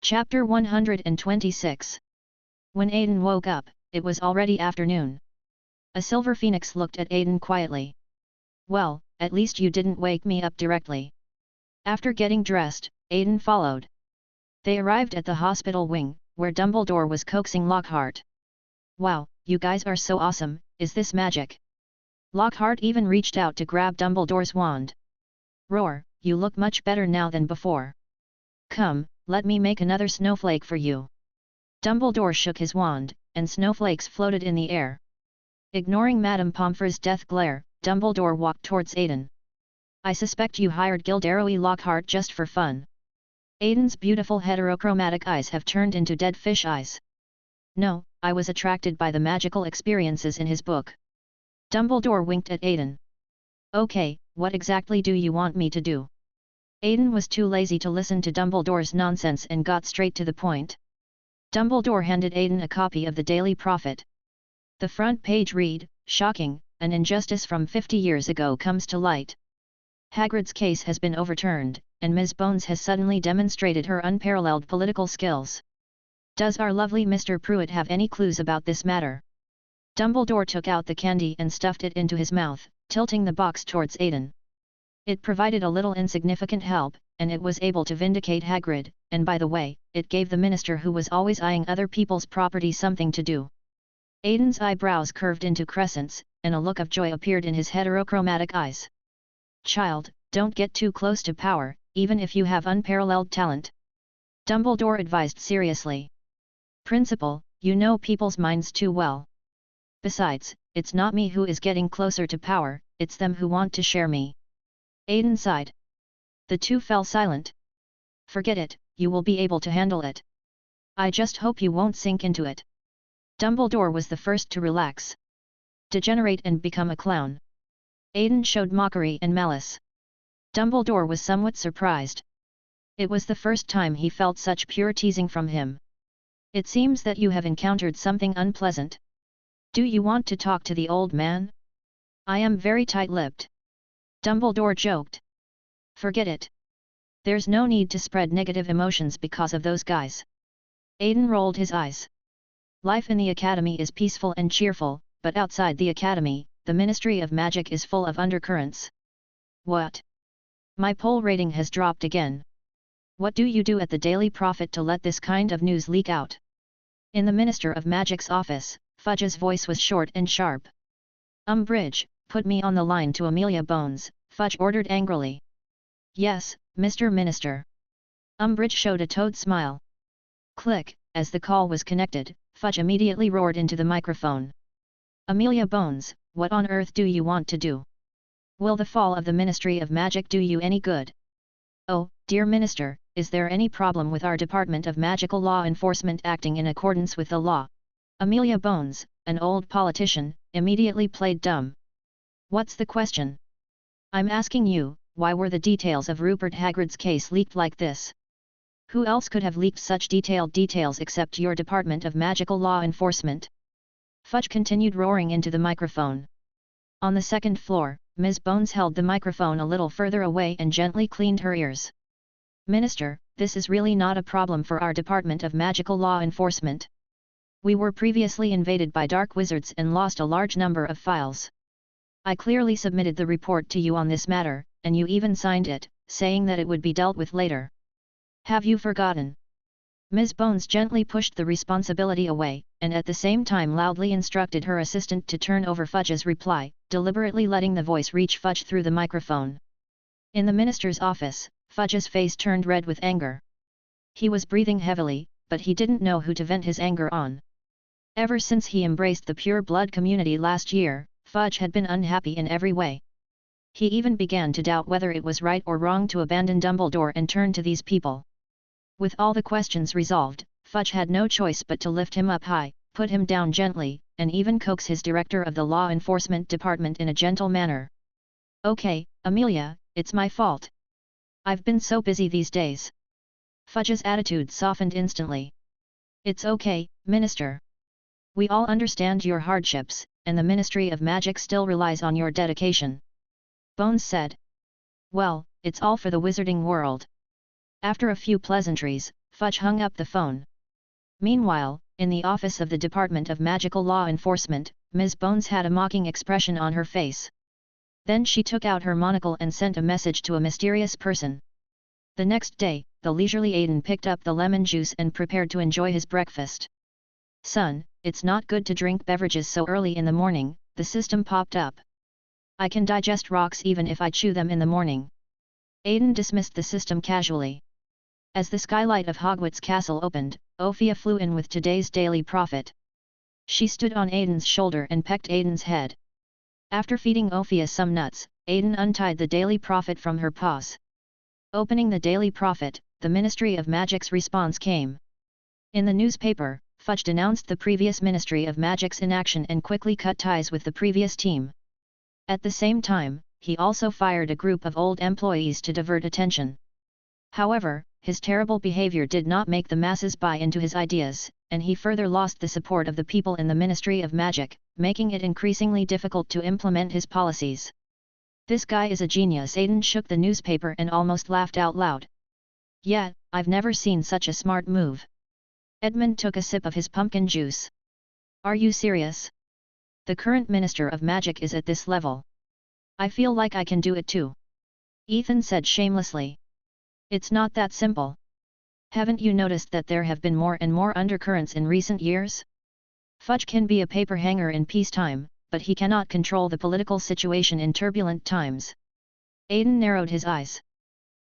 Chapter 126. When Aiden woke up, it was already afternoon. A silver phoenix looked at Aiden quietly. "Well, at least you didn't wake me up directly." After getting dressed, Aiden followed. They arrived at the hospital wing, where Dumbledore was coaxing Lockhart. "Wow, you guys are so awesome, is this magic?" Lockhart even reached out to grab Dumbledore's wand. "Roar, you look much better now than before. Come, let me make another snowflake for you." Dumbledore shook his wand, and snowflakes floated in the air. Ignoring Madame Pomfrey's death glare, Dumbledore walked towards Aiden. "I suspect you hired Gilderoy Lockhart just for fun." Aiden's beautiful heterochromatic eyes have turned into dead fish eyes. "No, I was attracted by the magical experiences in his book." Dumbledore winked at Aiden. "Okay, what exactly do you want me to do?" Aiden was too lazy to listen to Dumbledore's nonsense and got straight to the point. Dumbledore handed Aiden a copy of the Daily Prophet. The front page read, "Shocking, an injustice from 50 years ago comes to light. Hagrid's case has been overturned, and Ms. Bones has suddenly demonstrated her unparalleled political skills. Does our lovely Mr. Pruitt have any clues about this matter?" Dumbledore took out the candy and stuffed it into his mouth, tilting the box towards Aiden. It provided a little insignificant help, and it was able to vindicate Hagrid, and by the way, it gave the minister who was always eyeing other people's property something to do. Aiden's eyebrows curved into crescents, and a look of joy appeared in his heterochromatic eyes. "Child, don't get too close to power, even if you have unparalleled talent," Dumbledore advised seriously. "Principal, you know people's minds too well. Besides, it's not me who is getting closer to power, it's them who want to share me." Aiden sighed. The two fell silent. "Forget it, you will be able to handle it. I just hope you won't sink into it." Dumbledore was the first to relax. "Degenerate and become a clown." Aiden showed mockery and malice. Dumbledore was somewhat surprised. It was the first time he felt such pure teasing from him. "It seems that you have encountered something unpleasant. Do you want to talk to the old man?" "I am very tight-lipped," Dumbledore joked. "Forget it. There's no need to spread negative emotions because of those guys." Aiden rolled his eyes. "Life in the Academy is peaceful and cheerful, but outside the Academy, the Ministry of Magic is full of undercurrents." "What? My poll rating has dropped again. What do you do at the Daily Prophet to let this kind of news leak out?" In the Minister of Magic's office, Fudge's voice was short and sharp. "Umbridge, put me on the line to Amelia Bones," Fudge ordered angrily. "Yes, Mr. Minister." Umbridge showed a toad smile. Click, as the call was connected, Fudge immediately roared into the microphone. "Amelia Bones, what on earth do you want to do? Will the fall of the Ministry of Magic do you any good?" "Oh, dear Minister, is there any problem with our Department of Magical Law Enforcement acting in accordance with the law?" Amelia Bones, an old politician, immediately played dumb. "What's the question? I'm asking you, why were the details of Rupert Hagrid's case leaked like this? Who else could have leaked such detailed details except your Department of Magical Law Enforcement?" Fudge continued roaring into the microphone. On the second floor, Ms. Bones held the microphone a little further away and gently cleaned her ears. "Minister, this is really not a problem for our Department of Magical Law Enforcement. We were previously invaded by dark wizards and lost a large number of files. I clearly submitted the report to you on this matter, and you even signed it, saying that it would be dealt with later. Have you forgotten?" Ms. Bones gently pushed the responsibility away, and at the same time loudly instructed her assistant to turn over Fudge's reply, deliberately letting the voice reach Fudge through the microphone. In the minister's office, Fudge's face turned red with anger. He was breathing heavily, but he didn't know who to vent his anger on. Ever since he embraced the pure blood community last year, Fudge had been unhappy in every way. He even began to doubt whether it was right or wrong to abandon Dumbledore and turn to these people. With all the questions resolved, Fudge had no choice but to lift him up high, put him down gently, and even coax his director of the Law Enforcement Department in a gentle manner. "Okay, Amelia, it's my fault. I've been so busy these days." Fudge's attitude softened instantly. "It's okay, Minister. We all understand your hardships, and the Ministry of Magic still relies on your dedication," Bones said. "Well, it's all for the wizarding world." After a few pleasantries, Fudge hung up the phone. Meanwhile, in the office of the Department of Magical Law Enforcement, Ms. Bones had a mocking expression on her face. Then she took out her monocle and sent a message to a mysterious person. The next day, the leisurely Aiden picked up the lemon juice and prepared to enjoy his breakfast. "Son, it's not good to drink beverages so early in the morning," the system popped up. "I can digest rocks even if I chew them in the morning." Aiden dismissed the system casually. As the skylight of Hogwarts Castle opened, Ophia flew in with today's daily profit. She stood on Aiden's shoulder and pecked Aiden's head. After feeding Ophia some nuts, Aiden untied the daily profit from her paws. Opening the daily profit, the Ministry of Magic's response came. In the newspaper, Fudge denounced the previous Ministry of Magic's inaction and quickly cut ties with the previous team. At the same time, he also fired a group of old employees to divert attention. However, his terrible behavior did not make the masses buy into his ideas, and he further lost the support of the people in the Ministry of Magic, making it increasingly difficult to implement his policies. "This guy is a genius." Aiden shook the newspaper and almost laughed out loud. "Yeah, I've never seen such a smart move." Edmund took a sip of his pumpkin juice. "Are you serious? The current Minister of Magic is at this level. I feel like I can do it too." Ethan said shamelessly. "It's not that simple. Haven't you noticed that there have been more and more undercurrents in recent years? Fudge can be a paper hanger in peacetime, but he cannot control the political situation in turbulent times." Aiden narrowed his eyes.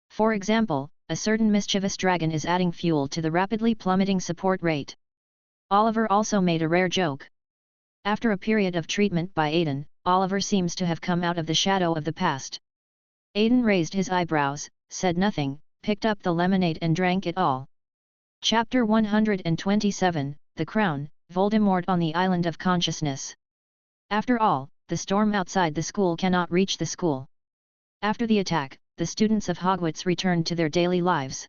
"For example, a certain mischievous dragon is adding fuel to the rapidly plummeting support rate." Oliver also made a rare joke. After a period of treatment by Aiden, Oliver seems to have come out of the shadow of the past. Aiden raised his eyebrows, said nothing, picked up the lemonade and drank it all. Chapter 127, The Crown, Voldemort on the Island of Consciousness. After all, the storm outside the school cannot reach the school. After the attack, the students of Hogwarts returned to their daily lives.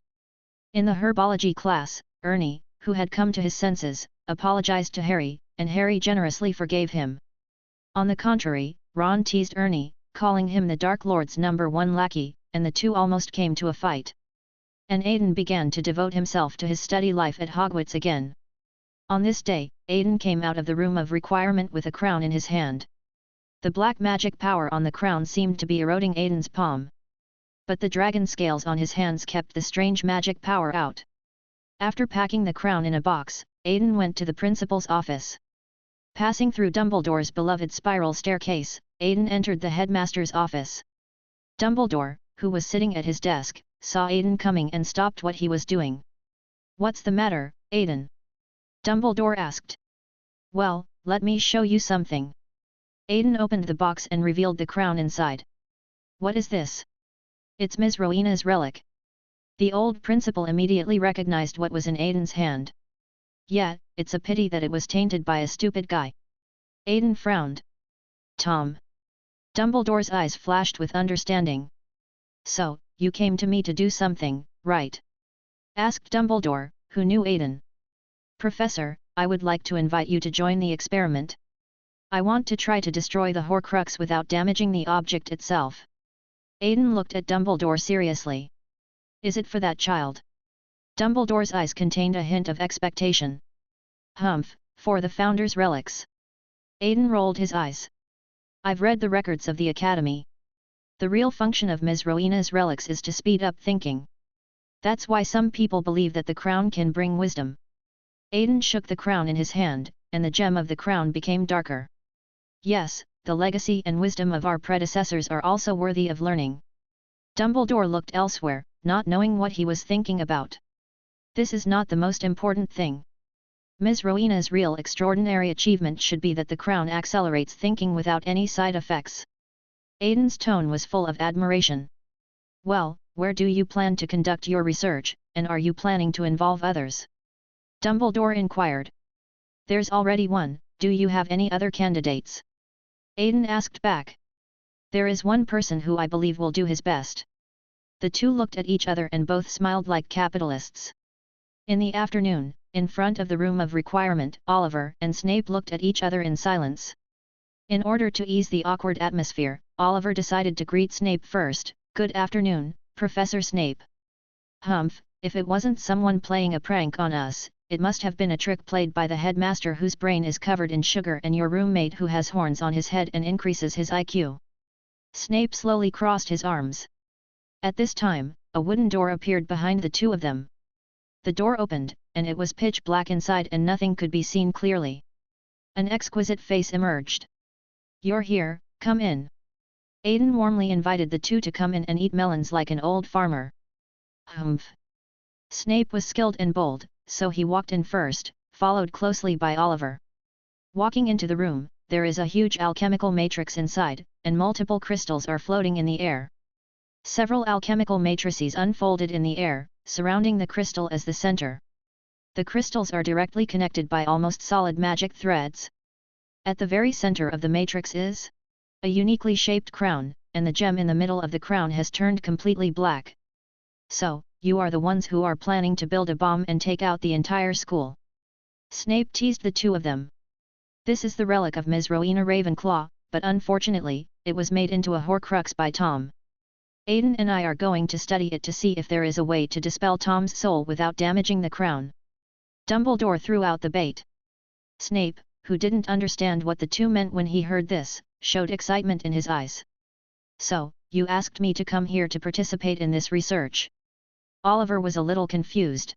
In the herbology class, Ernie, who had come to his senses, apologized to Harry, and Harry generously forgave him. On the contrary, Ron teased Ernie, calling him the Dark Lord's #1 lackey, and the two almost came to a fight. And Aiden began to devote himself to his study life at Hogwarts again. On this day, Aiden came out of the room of requirement with a crown in his hand. The black magic power on the crown seemed to be eroding Aiden's palm. But the dragon scales on his hands kept the strange magic power out. After packing the crown in a box, Aiden went to the principal's office. Passing through Dumbledore's beloved spiral staircase, Aiden entered the headmaster's office. Dumbledore, who was sitting at his desk, saw Aiden coming and stopped what he was doing. "What's the matter, Aiden?" Dumbledore asked. "Well, let me show you something." Aiden opened the box and revealed the crown inside. "What is this?" "It's Ms. Rowena's relic." The old principal immediately recognized what was in Aiden's hand. "Yeah, it's a pity that it was tainted by a stupid guy." Aiden frowned. "Tom." Dumbledore's eyes flashed with understanding. "So, you came to me to do something, right?" asked Dumbledore, who knew Aiden. "Professor, I would like to invite you to join the experiment. I want to try to destroy the Horcrux without damaging the object itself." Aiden looked at Dumbledore seriously. "Is it for that child?" Dumbledore's eyes contained a hint of expectation. "Humph, for the Founder's relics." Aiden rolled his eyes. "I've read the records of the Academy. The real function of Ms. Rowena's relics is to speed up thinking. That's why some people believe that the crown can bring wisdom." Aiden shook the crown in his hand, and the gem of the crown became darker. "Yes, the legacy and wisdom of our predecessors are also worthy of learning." Dumbledore looked elsewhere, not knowing what he was thinking about. "This is not the most important thing. Ms. Rowena's real extraordinary achievement should be that the crown accelerates thinking without any side effects." Aiden's tone was full of admiration. "Well, where do you plan to conduct your research, and are you planning to involve others?" Dumbledore inquired. "There's already one, do you have any other candidates?" Aiden asked back. "There is one person who I believe will do his best." The two looked at each other and both smiled like capitalists. In the afternoon, in front of the room of requirement, Oliver and Snape looked at each other in silence. In order to ease the awkward atmosphere, Oliver decided to greet Snape first. "Good afternoon, Professor Snape." "Humph, if it wasn't someone playing a prank on us, it must have been a trick played by the headmaster whose brain is covered in sugar and your roommate who has horns on his head and increases his IQ. Snape slowly crossed his arms. At this time, a wooden door appeared behind the two of them. The door opened, and it was pitch black inside and nothing could be seen clearly. An exquisite face emerged. "You're here, come in." Aiden warmly invited the two to come in and eat melons like an old farmer. Humph! Snape was skilled and bold, so he walked in first, followed closely by Oliver. Walking into the room, there is a huge alchemical matrix inside, and multiple crystals are floating in the air. Several alchemical matrices unfolded in the air, surrounding the crystal as the center. The crystals are directly connected by almost solid magic threads. At the very center of the matrix is a uniquely shaped crown, and the gem in the middle of the crown has turned completely black. "So, you are the ones who are planning to build a bomb and take out the entire school?" Snape teased the two of them. "This is the relic of Ms. Rowena Ravenclaw, but unfortunately, it was made into a Horcrux by Tom. Aiden and I are going to study it to see if there is a way to dispel Tom's soul without damaging the crown." Dumbledore threw out the bait. Snape, who didn't understand what the two meant when he heard this, showed excitement in his eyes. "So, you asked me to come here to participate in this research?" Oliver was a little confused.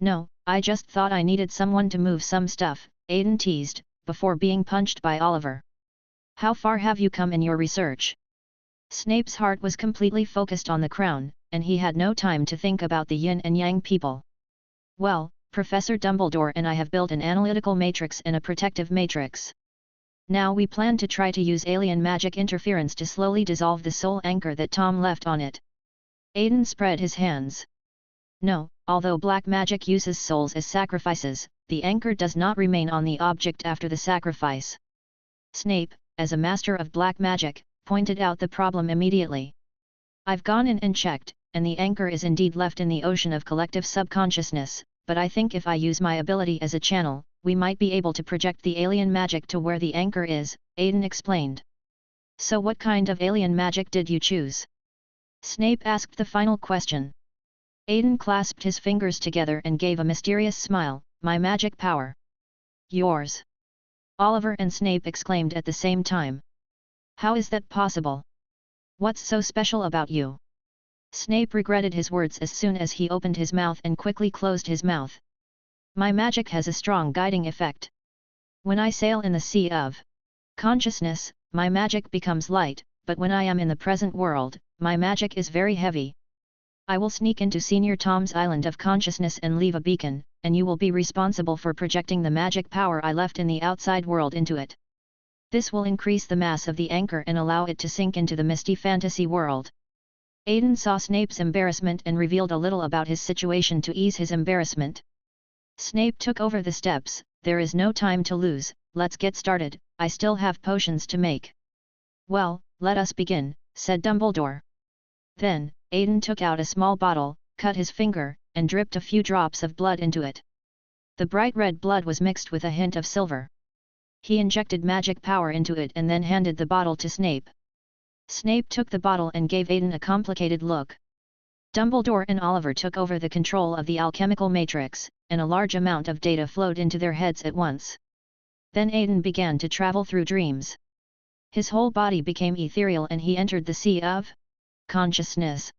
"No, I just thought I needed someone to move some stuff," Aiden teased, before being punched by Oliver. "How far have you come in your research?" Snape's heart was completely focused on the crown, and he had no time to think about the yin and yang people. "Well, Professor Dumbledore and I have built an analytical matrix and a protective matrix. Now we plan to try to use alien magic interference to slowly dissolve the soul anchor that Tom left on it." Aiden spread his hands. "No, although black magic uses souls as sacrifices, the anchor does not remain on the object after the sacrifice." Snape, as a master of black magic, pointed out the problem immediately. "I've gone in and checked, and the anchor is indeed left in the ocean of collective subconsciousness, but I think if I use my ability as a channel, we might be able to project the alien magic to where the anchor is," Aiden explained. "So what kind of alien magic did you choose?" Snape asked the final question. Aiden clasped his fingers together and gave a mysterious smile. "My magic power." "Yours?" Oliver and Snape exclaimed at the same time. "How is that possible? What's so special about you?" Snape regretted his words as soon as he opened his mouth and quickly closed his mouth. "My magic has a strong guiding effect. When I sail in the sea of consciousness, my magic becomes light, but when I am in the present world, my magic is very heavy. I will sneak into Senior Tom's island of consciousness and leave a beacon, and you will be responsible for projecting the magic power I left in the outside world into it. This will increase the mass of the anchor and allow it to sink into the misty fantasy world." Aiden saw Snape's embarrassment and revealed a little about his situation to ease his embarrassment. Snape took over the steps. "There is no time to lose, let's get started, I still have potions to make." "Well, let us begin," said Dumbledore. Then, Aiden took out a small bottle, cut his finger, and dripped a few drops of blood into it. The bright red blood was mixed with a hint of silver. He injected magic power into it and then handed the bottle to Snape. Snape took the bottle and gave Aiden a complicated look. Dumbledore and Oliver took over the control of the alchemical matrix, and a large amount of data flowed into their heads at once. Then Aiden began to travel through dreams. His whole body became ethereal and he entered the sea of consciousness.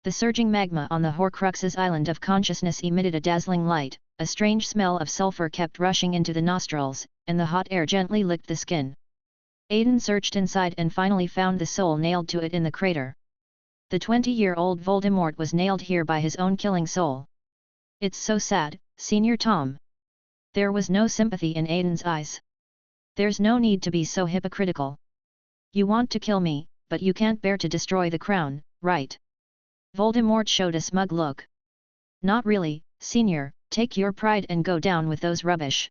The surging magma on the Horcrux's island of consciousness emitted a dazzling light, a strange smell of sulfur kept rushing into the nostrils, and the hot air gently licked the skin. Aiden searched inside and finally found the soul nailed to it in the crater. The 20-year-old Voldemort was nailed here by his own killing soul. "It's so sad, Senior Tom." There was no sympathy in Aiden's eyes. "There's no need to be so hypocritical. You want to kill me, but you can't bear to destroy the crown, right?" Voldemort showed a smug look. "Not really, Senior, take your pride and go down with those rubbish."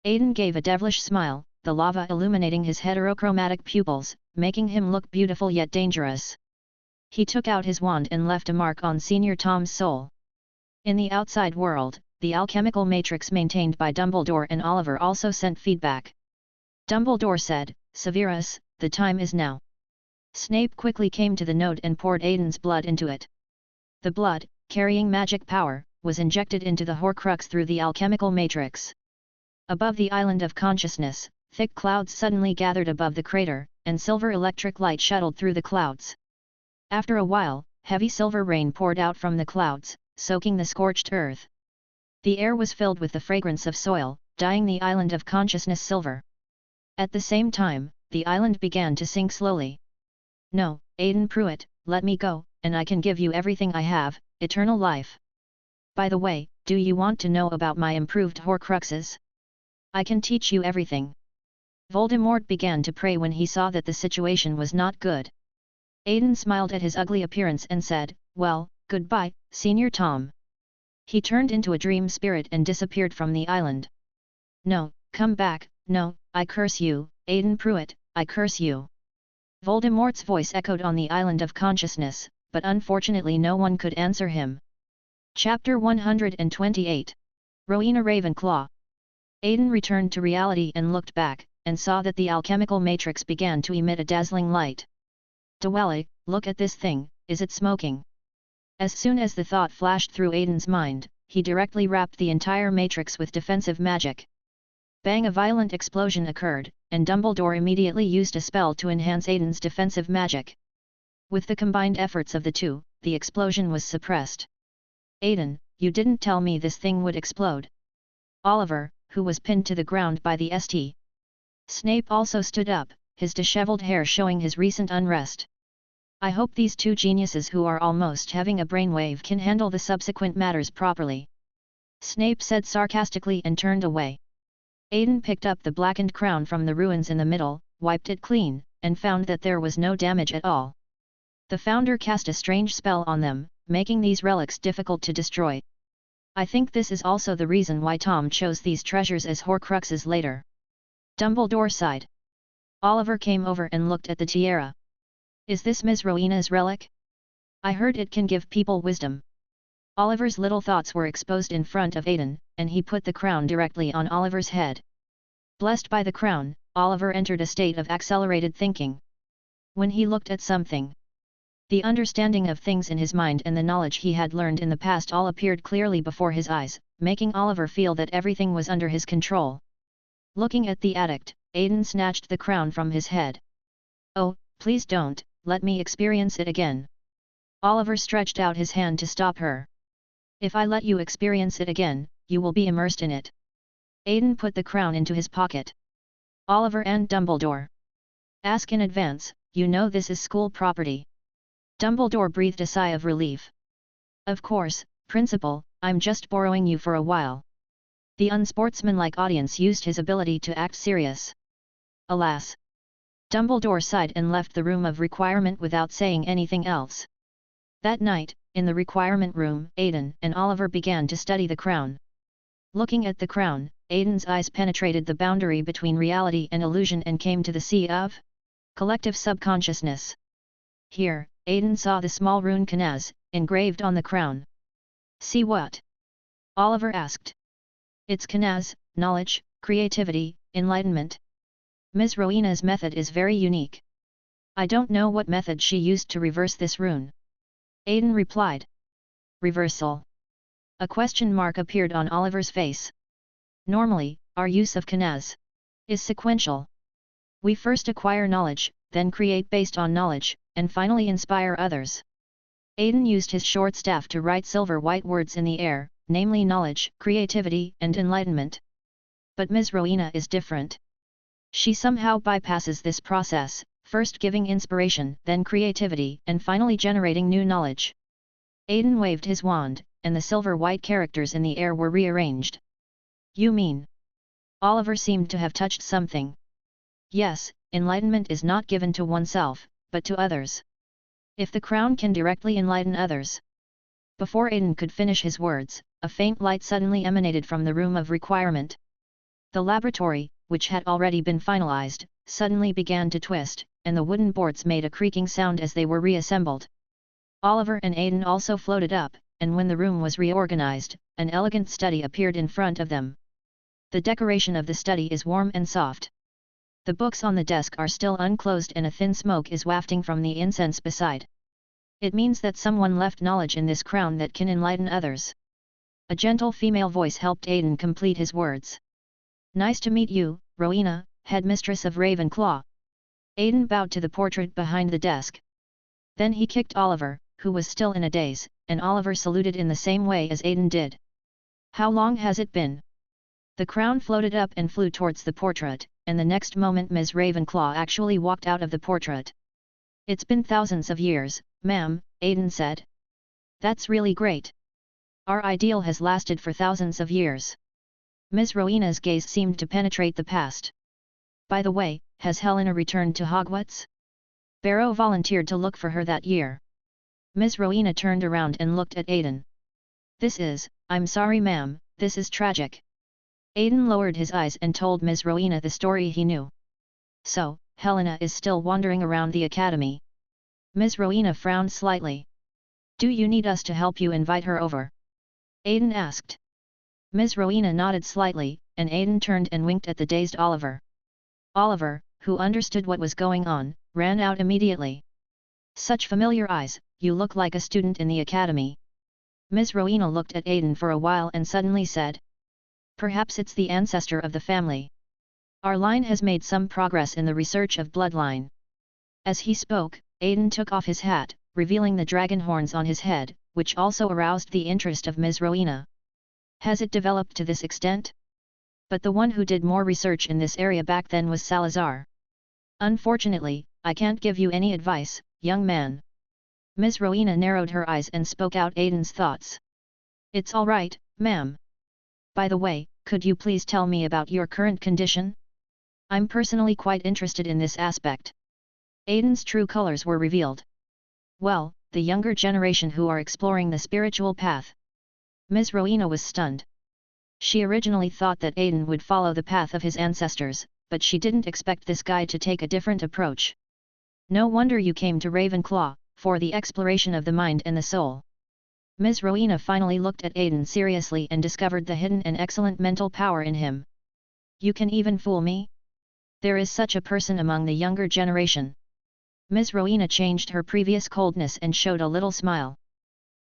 Aiden gave a devilish smile, the lava illuminating his heterochromatic pupils, making him look beautiful yet dangerous. He took out his wand and left a mark on Senior Tom's soul. In the outside world, the alchemical matrix maintained by Dumbledore and Oliver also sent feedback. Dumbledore said, "Severus, the time is now." Snape quickly came to the note and poured Aiden's blood into it. The blood, carrying magic power, was injected into the Horcrux through the alchemical matrix. Above the island of consciousness, thick clouds suddenly gathered above the crater, and silver electric light shuttled through the clouds. After a while, heavy silver rain poured out from the clouds, soaking the scorched earth. The air was filled with the fragrance of soil, dyeing the island of consciousness silver. At the same time, the island began to sink slowly. "No, Aiden Pruitt, let me go, and I can give you everything I have, eternal life. By the way, do you want to know about my improved Horcruxes? I can teach you everything." Voldemort began to pray when he saw that the situation was not good. Aiden smiled at his ugly appearance and said, "Well, goodbye, Senior Tom." He turned into a dream spirit and disappeared from the island. "No, come back, no, I curse you, Aiden Pruitt, I curse you." Voldemort's voice echoed on the island of consciousness, but unfortunately no one could answer him. Chapter 128. Rowena Ravenclaw. Aiden returned to reality and looked back, and saw that the alchemical matrix began to emit a dazzling light. "Dwelly, look at this thing, is it smoking?" As soon as the thought flashed through Aiden's mind, he directly wrapped the entire matrix with defensive magic. Bang! A violent explosion occurred, and Dumbledore immediately used a spell to enhance Aiden's defensive magic. With the combined efforts of the two, the explosion was suppressed. "Aiden, you didn't tell me this thing would explode." Oliver, who was pinned to the ground by the St. Snape also stood up, his disheveled hair showing his recent unrest. "I hope these two geniuses who are almost having a brainwave can handle the subsequent matters properly," Snape said sarcastically and turned away. Aiden picked up the blackened crown from the ruins in the middle, wiped it clean, and found that there was no damage at all. The founder cast a strange spell on them, making these relics difficult to destroy. "I think this is also the reason why Tom chose these treasures as Horcruxes later." Dumbledore sighed. Oliver came over and looked at the tiara. "Is this Ms. Rowena's relic? I heard it can give people wisdom." Oliver's little thoughts were exposed in front of Aiden, and he put the crown directly on Oliver's head. Blessed by the crown, Oliver entered a state of accelerated thinking. When he looked at something, the understanding of things in his mind and the knowledge he had learned in the past all appeared clearly before his eyes, making Oliver feel that everything was under his control. Looking at the addict, Aiden snatched the crown from his head. "Oh, please don't, let me experience it again." Oliver stretched out his hand to stop her. "If I let you experience it again, you will be immersed in it." Aiden put the crown into his pocket. Oliver and Dumbledore. "Ask in advance, you know this is school property." Dumbledore breathed a sigh of relief. "Of course, Principal, I'm just borrowing you for a while." The unsportsmanlike audience used his ability to act serious. Alas! Dumbledore sighed and left the room of requirement without saying anything else. That night, in the requirement room, Aiden and Oliver began to study the crown. Looking at the crown, Aiden's eyes penetrated the boundary between reality and illusion and came to the sea of collective subconsciousness. Here, Aiden saw the small rune Knaz, engraved on the crown. "See what?" Oliver asked. "It's Knaz, knowledge, creativity, enlightenment. Ms. Rowena's method is very unique. I don't know what method she used to reverse this rune." Aiden replied. "Reversal?" A question mark appeared on Oliver's face. "Normally, our use of Knaz is sequential. We first acquire knowledge, then create based on knowledge, and finally inspire others." Aiden used his short staff to write silver white words in the air, namely knowledge, creativity, and enlightenment. But Ms. Rowena is different. She somehow bypasses this process, first giving inspiration, then creativity, and finally generating new knowledge. Aiden waved his wand, and the silver white characters in the air were rearranged. "You mean?" Oliver seemed to have touched something. "Yes, enlightenment is not given to oneself, but to others. If the crown can directly enlighten others." Before Aiden could finish his words, a faint light suddenly emanated from the room of requirement. The laboratory, which had already been finalized, suddenly began to twist, and the wooden boards made a creaking sound as they were reassembled. Oliver and Aiden also floated up, and when the room was reorganized, an elegant study appeared in front of them. The decoration of the study is warm and soft. The books on the desk are still unclosed and a thin smoke is wafting from the incense beside. It means that someone left knowledge in this crown that can enlighten others. A gentle female voice helped Aiden complete his words. Nice to meet you, Rowena, headmistress of Ravenclaw. Aiden bowed to the portrait behind the desk. Then he kicked Oliver, who was still in a daze, and Oliver saluted in the same way as Aiden did. How long has it been? The crown floated up and flew towards the portrait, and the next moment Ms. Ravenclaw actually walked out of the portrait. It's been thousands of years, ma'am, Aiden said. That's really great. Our ideal has lasted for thousands of years. Ms. Rowena's gaze seemed to penetrate the past. By the way, has Helena returned to Hogwarts? Barrow volunteered to look for her that year. Ms. Rowena turned around and looked at Aiden. I'm sorry ma'am, this is tragic. Aiden lowered his eyes and told Ms. Rowena the story he knew. So, Helena is still wandering around the academy. Ms. Rowena frowned slightly. Do you need us to help you invite her over? Aiden asked. Ms. Rowena nodded slightly, and Aiden turned and winked at the dazed Oliver. Oliver, who understood what was going on, ran out immediately. Such familiar eyes, you look like a student in the academy. Ms. Rowena looked at Aiden for a while and suddenly said. Perhaps it's the ancestor of the family. Our line has made some progress in the research of bloodline. As he spoke, Aiden took off his hat, revealing the dragon horns on his head, which also aroused the interest of Ms. Rowena. Has it developed to this extent? But the one who did more research in this area back then was Salazar. Unfortunately, I can't give you any advice, young man. Ms. Rowena narrowed her eyes and spoke out Aiden's thoughts. It's all right, ma'am. By the way, could you please tell me about your current condition? I'm personally quite interested in this aspect. Aiden's true colors were revealed. Well, the younger generation who are exploring the spiritual path. Ms. Rowena was stunned. She originally thought that Aiden would follow the path of his ancestors, but she didn't expect this guy to take a different approach. No wonder you came to Ravenclaw, for the exploration of the mind and the soul. Ms. Rowena finally looked at Aiden seriously and discovered the hidden and excellent mental power in him. You can even fool me? There is such a person among the younger generation. Ms. Rowena changed her previous coldness and showed a little smile.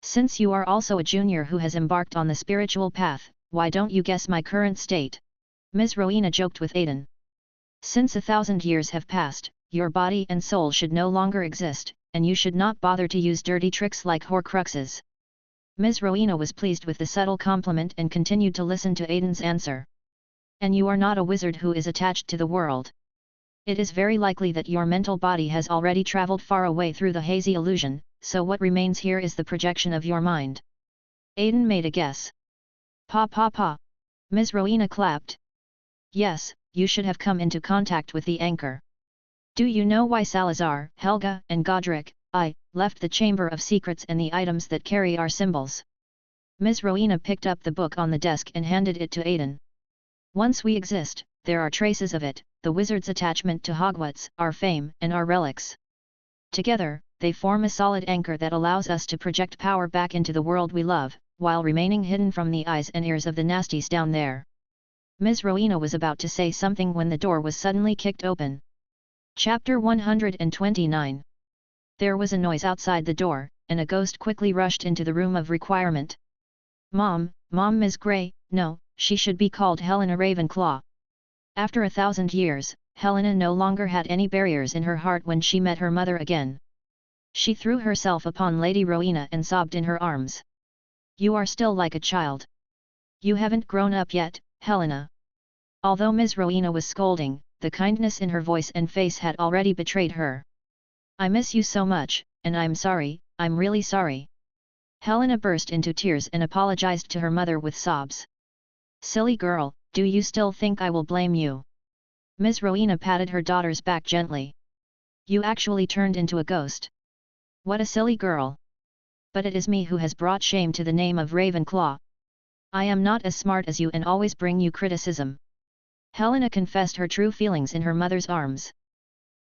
Since you are also a junior who has embarked on the spiritual path, why don't you guess my current state? Ms. Rowena joked with Aiden. Since 1,000 years have passed, your body and soul should no longer exist, and you should not bother to use dirty tricks like Horcruxes. Ms. Rowena was pleased with the subtle compliment and continued to listen to Aiden's answer. And you are not a wizard who is attached to the world. It is very likely that your mental body has already traveled far away through the hazy illusion, so what remains here is the projection of your mind. Aiden made a guess. Pa. Ms. Rowena clapped. Yes, you should have come into contact with the anchor. Do you know why Salazar, Helga, and Godric, left the Chamber of Secrets and the items that carry our symbols? Ms. Rowena picked up the book on the desk and handed it to Aiden. Once we exist, there are traces of it, the wizard's attachment to Hogwarts, our fame, and our relics. Together, they form a solid anchor that allows us to project power back into the world we love, while remaining hidden from the eyes and ears of the nasties down there. Ms. Rowena was about to say something when the door was suddenly kicked open. Chapter 129. There was a noise outside the door, and a ghost quickly rushed into the room of requirement. Mom, Ms. Grey, no, she should be called Helena Ravenclaw. After 1,000 years, Helena no longer had any barriers in her heart when she met her mother again. She threw herself upon Lady Rowena and sobbed in her arms. You are still like a child. You haven't grown up yet, Helena. Although Ms. Rowena was scolding, the kindness in her voice and face had already betrayed her. I miss you so much, and I'm sorry, I'm really sorry. Helena burst into tears and apologized to her mother with sobs. Silly girl, do you still think I will blame you? Ms. Rowena patted her daughter's back gently. You actually turned into a ghost. What a silly girl. But it is me who has brought shame to the name of Ravenclaw. I am not as smart as you and always bring you criticism. Helena confessed her true feelings in her mother's arms.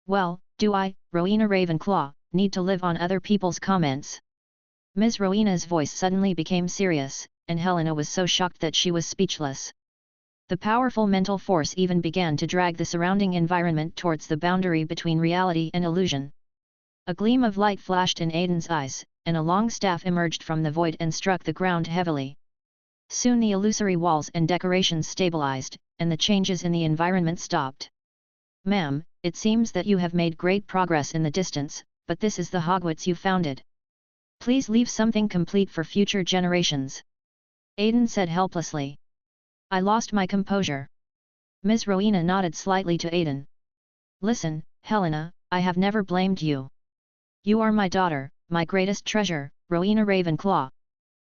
Well, do I, Rowena Ravenclaw, need to live on other people's comments? Ms. Rowena's voice suddenly became serious, and Helena was so shocked that she was speechless. The powerful mental force even began to drag the surrounding environment towards the boundary between reality and illusion. A gleam of light flashed in Aiden's eyes, and a long staff emerged from the void and struck the ground heavily. Soon the illusory walls and decorations stabilized, and the changes in the environment stopped. "Ma'am, it seems that you have made great progress in the distance, but this is the Hogwarts you founded. Please leave something complete for future generations," Aiden said helplessly. "I lost my composure." Ms. Rowena nodded slightly to Aiden. "Listen, Helena, I have never blamed you. You are my daughter, my greatest treasure, Rowena Ravenclaw.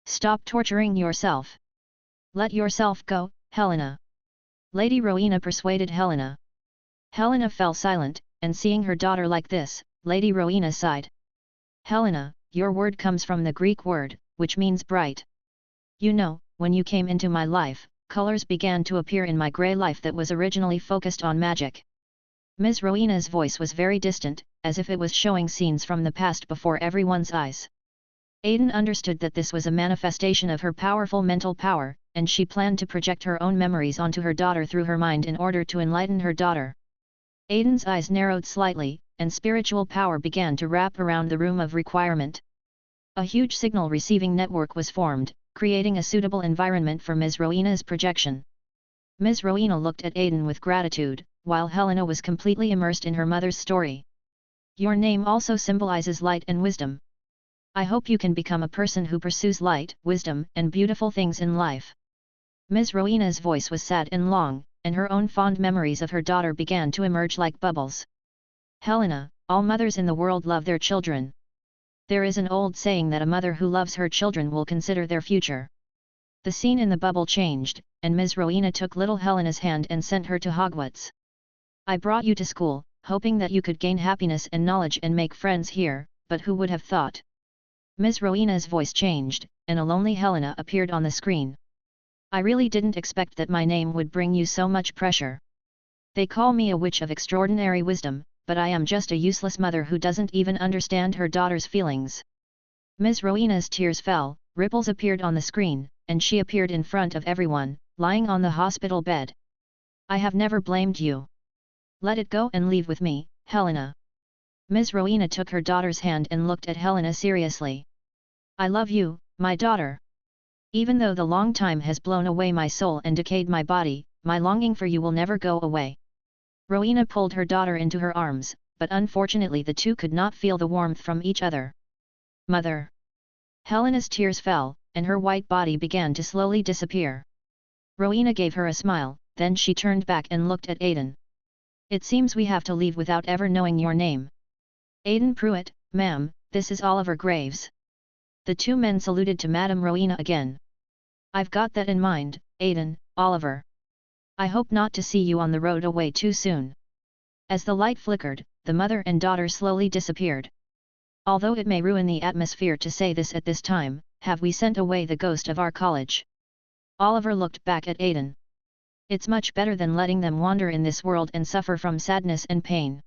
Stop torturing yourself. Let yourself go, Helena." Lady Rowena persuaded Helena. Helena fell silent, and seeing her daughter like this, Lady Rowena sighed. "Helena, your word comes from the Greek word, which means bright. You know, when you came into my life, colors began to appear in my grey life that was originally focused on magic." Ms. Rowena's voice was very distant, as if it was showing scenes from the past before everyone's eyes. Aiden understood that this was a manifestation of her powerful mental power, and she planned to project her own memories onto her daughter through her mind in order to enlighten her daughter. Aiden's eyes narrowed slightly, and spiritual power began to wrap around the room of requirement. A huge signal receiving network was formed, creating a suitable environment for Ms. Rowena's projection. Ms. Rowena looked at Aiden with gratitude, while Helena was completely immersed in her mother's story. "Your name also symbolizes light and wisdom. I hope you can become a person who pursues light, wisdom, and beautiful things in life." Ms. Rowena's voice was sad and long, and her own fond memories of her daughter began to emerge like bubbles. "Helena, all mothers in the world love their children. There is an old saying that a mother who loves her children will consider their future." The scene in the bubble changed, and Ms. Rowena took little Helena's hand and sent her to Hogwarts. "I brought you to school, hoping that you could gain happiness and knowledge and make friends here, but who would have thought?" Ms. Rowena's voice changed, and a lonely Helena appeared on the screen. "I really didn't expect that my name would bring you so much pressure. They call me a witch of extraordinary wisdom, but I am just a useless mother who doesn't even understand her daughter's feelings." Ms. Rowena's tears fell, ripples appeared on the screen, and she appeared in front of everyone, lying on the hospital bed. "I have never blamed you. Let it go and leave with me, Helena." Ms. Rowena took her daughter's hand and looked at Helena seriously. "I love you, my daughter. Even though the long time has blown away my soul and decayed my body, my longing for you will never go away." Rowena pulled her daughter into her arms, but unfortunately the two could not feel the warmth from each other. "Mother!" Helena's tears fell, and her white body began to slowly disappear. Rowena gave her a smile, then she turned back and looked at Aiden. "It seems we have to leave without ever knowing your name." "Aiden Pruitt, ma'am, this is Oliver Graves." The two men saluted to Madame Rowena again. "I've got that in mind, Aiden, Oliver. I hope not to see you on the road away too soon." As the light flickered, the mother and daughter slowly disappeared. "Although it may ruin the atmosphere to say this at this time, have we sent away the ghost of our college?" Oliver looked back at Aiden. "It's much better than letting them wander in this world and suffer from sadness and pain."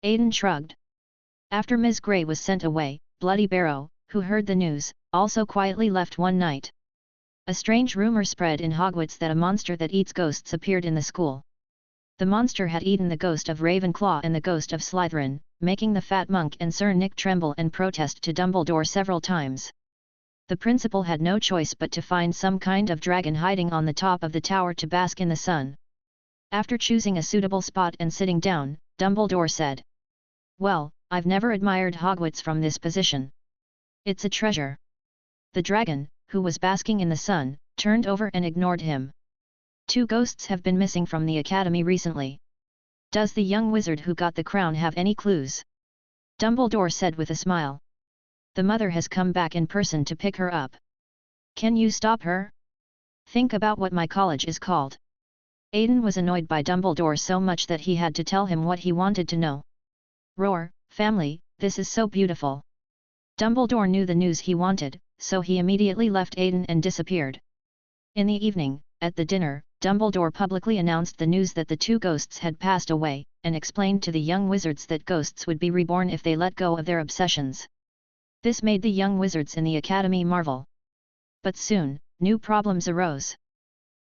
Aiden shrugged. After Ms. Grey was sent away, Bloody Barrow, who heard the news, also quietly left one night. A strange rumor spread in Hogwarts that a monster that eats ghosts appeared in the school. The monster had eaten the ghost of Ravenclaw and the ghost of Slytherin, making the fat monk and Sir Nick tremble and protest to Dumbledore several times. The principal had no choice but to find some kind of dragon hiding on the top of the tower to bask in the sun. After choosing a suitable spot and sitting down, Dumbledore said, "Well, I've never admired Hogwarts from this position. It's a treasure." The dragon, who was basking in the sun, turned over and ignored him. "Two ghosts have been missing from the academy recently. Does the young wizard who got the crown have any clues?" Dumbledore said with a smile. "The mother has come back in person to pick her up. Can you stop her? Think about what my college is called." Aiden was annoyed by Dumbledore so much that he had to tell him what he wanted to know. "Roar, family, this is so beautiful." Dumbledore knew the news he wanted, so he immediately left Aiden and disappeared. In the evening, at the dinner, Dumbledore publicly announced the news that the two ghosts had passed away, and explained to the young wizards that ghosts would be reborn if they let go of their obsessions. This made the young wizards in the academy marvel. But soon, new problems arose.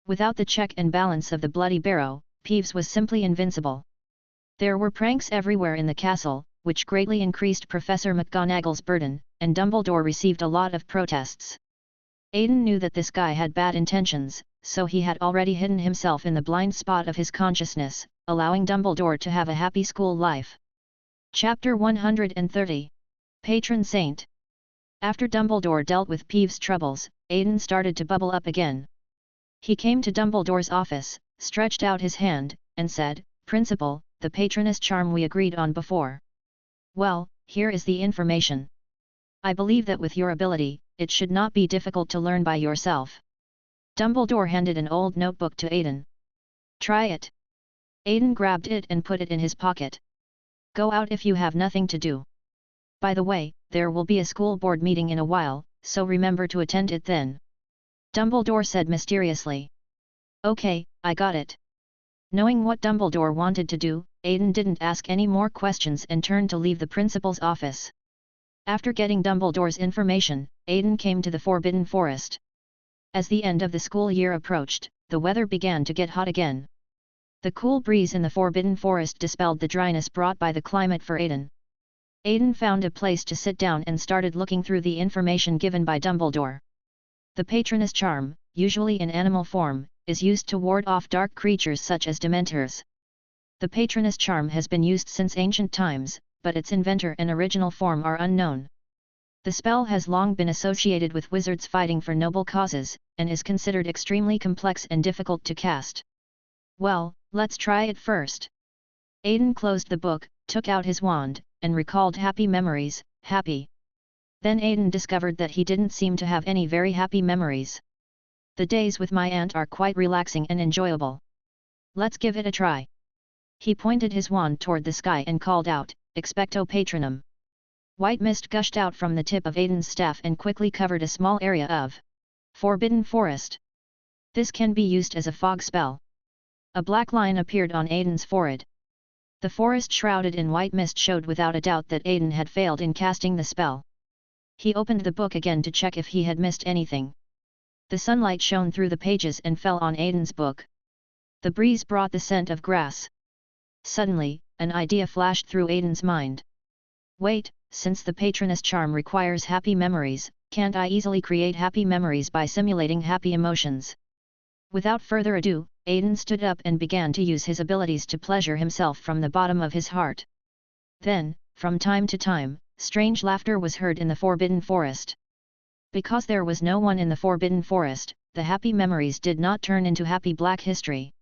Without the check and balance of the Bloody Barrow, Peeves was simply invincible. There were pranks everywhere in the castle, which greatly increased Professor McGonagall's burden, and Dumbledore received a lot of protests. Aiden knew that this guy had bad intentions, so he had already hidden himself in the blind spot of his consciousness, allowing Dumbledore to have a happy school life. Chapter 130. Patron Saint. After Dumbledore dealt with Peeves' troubles, Aiden started to bubble up again. He came to Dumbledore's office, stretched out his hand, and said, "Principal, the Patronus charm we agreed on before. Well, here is the information. I believe that with your ability, it should not be difficult to learn by yourself." Dumbledore handed an old notebook to Aiden. "Try it." Aiden grabbed it and put it in his pocket. "Go out if you have nothing to do. By the way, there will be a school board meeting in a while, so remember to attend it then," Dumbledore said mysteriously. "Okay, I got it." Knowing what Dumbledore wanted to do, Aiden didn't ask any more questions and turned to leave the principal's office. After getting Dumbledore's information, Aiden came to the Forbidden Forest. As the end of the school year approached, the weather began to get hot again. The cool breeze in the Forbidden Forest dispelled the dryness brought by the climate for Aiden. Aiden found a place to sit down and started looking through the information given by Dumbledore. The Patronus charm, usually in animal form, is used to ward off dark creatures such as Dementors. The Patronus charm has been used since ancient times, but its inventor and original form are unknown. The spell has long been associated with wizards fighting for noble causes, and is considered extremely complex and difficult to cast. "Well, let's try it first." Aiden closed the book, took out his wand, and recalled happy memories, happy. Then Aiden discovered that he didn't seem to have any very happy memories. "The days with my aunt are quite relaxing and enjoyable. Let's give it a try." He pointed his wand toward the sky and called out, "Expecto Patronum." White mist gushed out from the tip of Aiden's staff and quickly covered a small area of Forbidden Forest. This can be used as a fog spell. A black line appeared on Aiden's forehead. The forest shrouded in white mist showed without a doubt that Aiden had failed in casting the spell. He opened the book again to check if he had missed anything. The sunlight shone through the pages and fell on Aiden's book. The breeze brought the scent of grass. Suddenly, an idea flashed through Aiden's mind. "Wait, since the Patronus charm requires happy memories, can't I easily create happy memories by simulating happy emotions?" Without further ado, Aiden stood up and began to use his abilities to pleasure himself from the bottom of his heart. Then, from time to time, strange laughter was heard in the Forbidden Forest. Because there was no one in the Forbidden Forest, the happy memories did not turn into happy black history.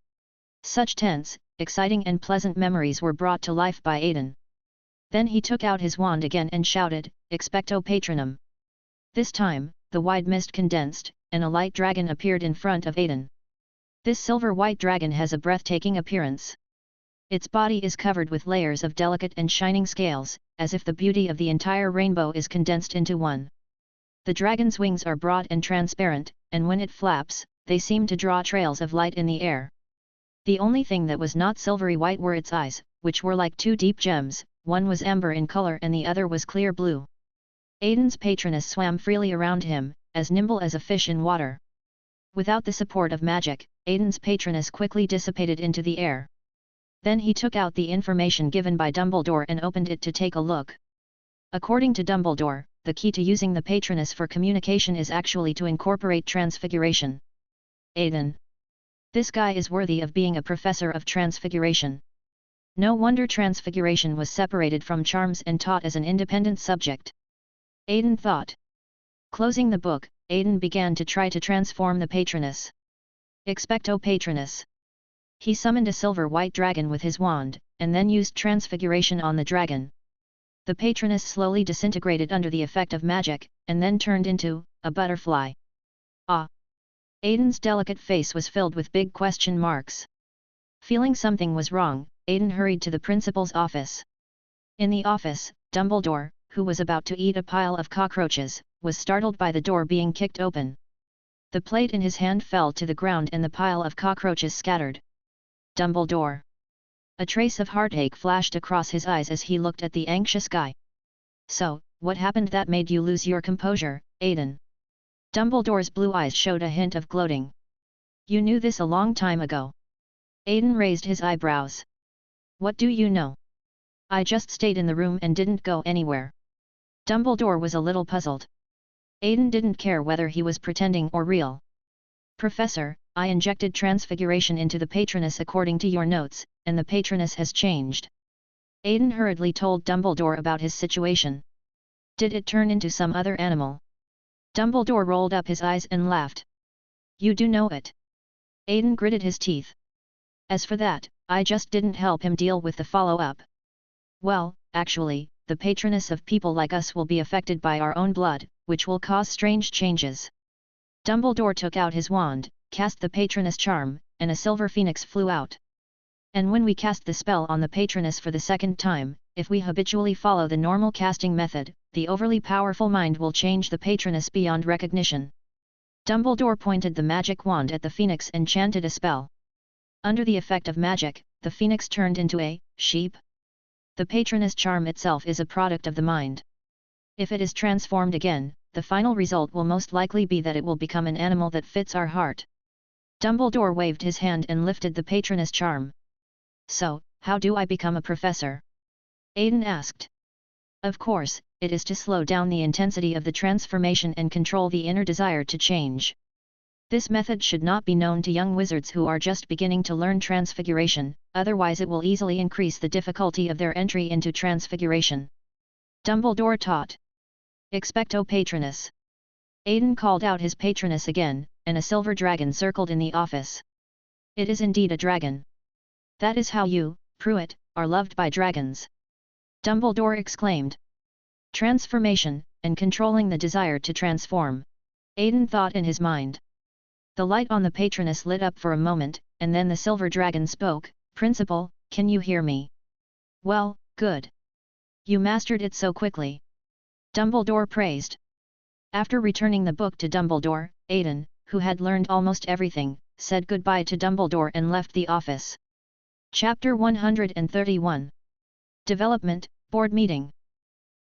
Such tense, exciting and pleasant memories were brought to life by Aiden. Then he took out his wand again and shouted, "Expecto Patronum." This time, the wide mist condensed, and a light dragon appeared in front of Aiden. This silver-white dragon has a breathtaking appearance. Its body is covered with layers of delicate and shining scales, as if the beauty of the entire rainbow is condensed into one. The dragon's wings are broad and transparent, and when it flaps, they seem to draw trails of light in the air. The only thing that was not silvery white were its eyes, which were like two deep gems, one was amber in color and the other was clear blue. Aiden's Patronus swam freely around him, as nimble as a fish in water. Without the support of magic, Aiden's Patronus quickly dissipated into the air. Then he took out the information given by Dumbledore and opened it to take a look. According to Dumbledore, the key to using the Patronus for communication is actually to incorporate transfiguration. Aiden. This guy is worthy of being a professor of transfiguration. No wonder transfiguration was separated from charms and taught as an independent subject. Aiden thought. Closing the book, Aiden began to try to transform the Patronus. Expecto Patronus. He summoned a silver-white dragon with his wand, and then used transfiguration on the dragon. The Patronus slowly disintegrated under the effect of magic, and then turned into a butterfly. Ah! Aiden's delicate face was filled with big question marks. Feeling something was wrong, Aiden hurried to the principal's office. In the office, Dumbledore, who was about to eat a pile of cockroaches, was startled by the door being kicked open. The plate in his hand fell to the ground and the pile of cockroaches scattered. Dumbledore. A trace of heartache flashed across his eyes as he looked at the anxious guy. "So, what happened that made you lose your composure, Aiden?" Dumbledore's blue eyes showed a hint of gloating. "You knew this a long time ago." Aiden raised his eyebrows. "What do you know?" I just stayed in the room and didn't go anywhere. Dumbledore was a little puzzled. Aiden didn't care whether he was pretending or real. Professor, I injected transfiguration into the Patronus according to your notes, and the Patronus has changed. Aiden hurriedly told Dumbledore about his situation. Did it turn into some other animal? Dumbledore rolled up his eyes and laughed. You do know it. Aiden gritted his teeth. As for that, I just didn't help him deal with the follow-up. Well, actually, the Patronus of people like us will be affected by our own blood, which will cause strange changes. Dumbledore took out his wand, cast the Patronus charm, and a silver phoenix flew out. And when we cast the spell on the Patronus for the second time, if we habitually follow the normal casting method, the overly powerful mind will change the Patronus beyond recognition. Dumbledore pointed the magic wand at the phoenix and chanted a spell. Under the effect of magic, the phoenix turned into a sheep. The Patronus charm itself is a product of the mind. If it is transformed again, the final result will most likely be that it will become an animal that fits our heart. Dumbledore waved his hand and lifted the Patronus charm. So, how do I become a professor? Aiden asked. Of course, it is to slow down the intensity of the transformation and control the inner desire to change. This method should not be known to young wizards who are just beginning to learn transfiguration, otherwise it will easily increase the difficulty of their entry into transfiguration. Dumbledore taught. Expecto Patronus. Aiden called out his Patronus again, and a silver dragon circled in the office. It is indeed a dragon. That is how you, Pruitt, are loved by dragons. Dumbledore exclaimed. Transformation, and controlling the desire to transform. Aiden thought in his mind. The light on the Patronus lit up for a moment, and then the silver dragon spoke. Principal, can you hear me? Well, good. You mastered it so quickly. Dumbledore praised. After returning the book to Dumbledore, Aiden, who had learned almost everything, said goodbye to Dumbledore and left the office. Chapter 131. Development, Board Meeting.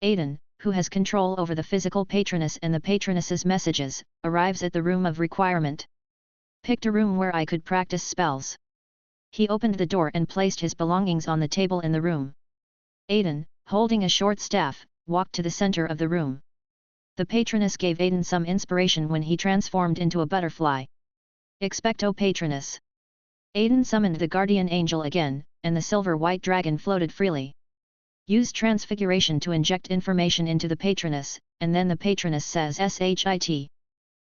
Aiden, who has control over the physical Patronus and the Patroness's messages, arrives at the room of requirement. Picked a room where I could practice spells. He opened the door and placed his belongings on the table in the room. Aiden, holding a short staff, walked to the center of the room. The Patronus gave Aiden some inspiration when he transformed into a butterfly. Expecto Patronus. Aiden summoned the guardian angel again, and the silver-white dragon floated freely. Use transfiguration to inject information into the Patronus, and then the Patronus says shit.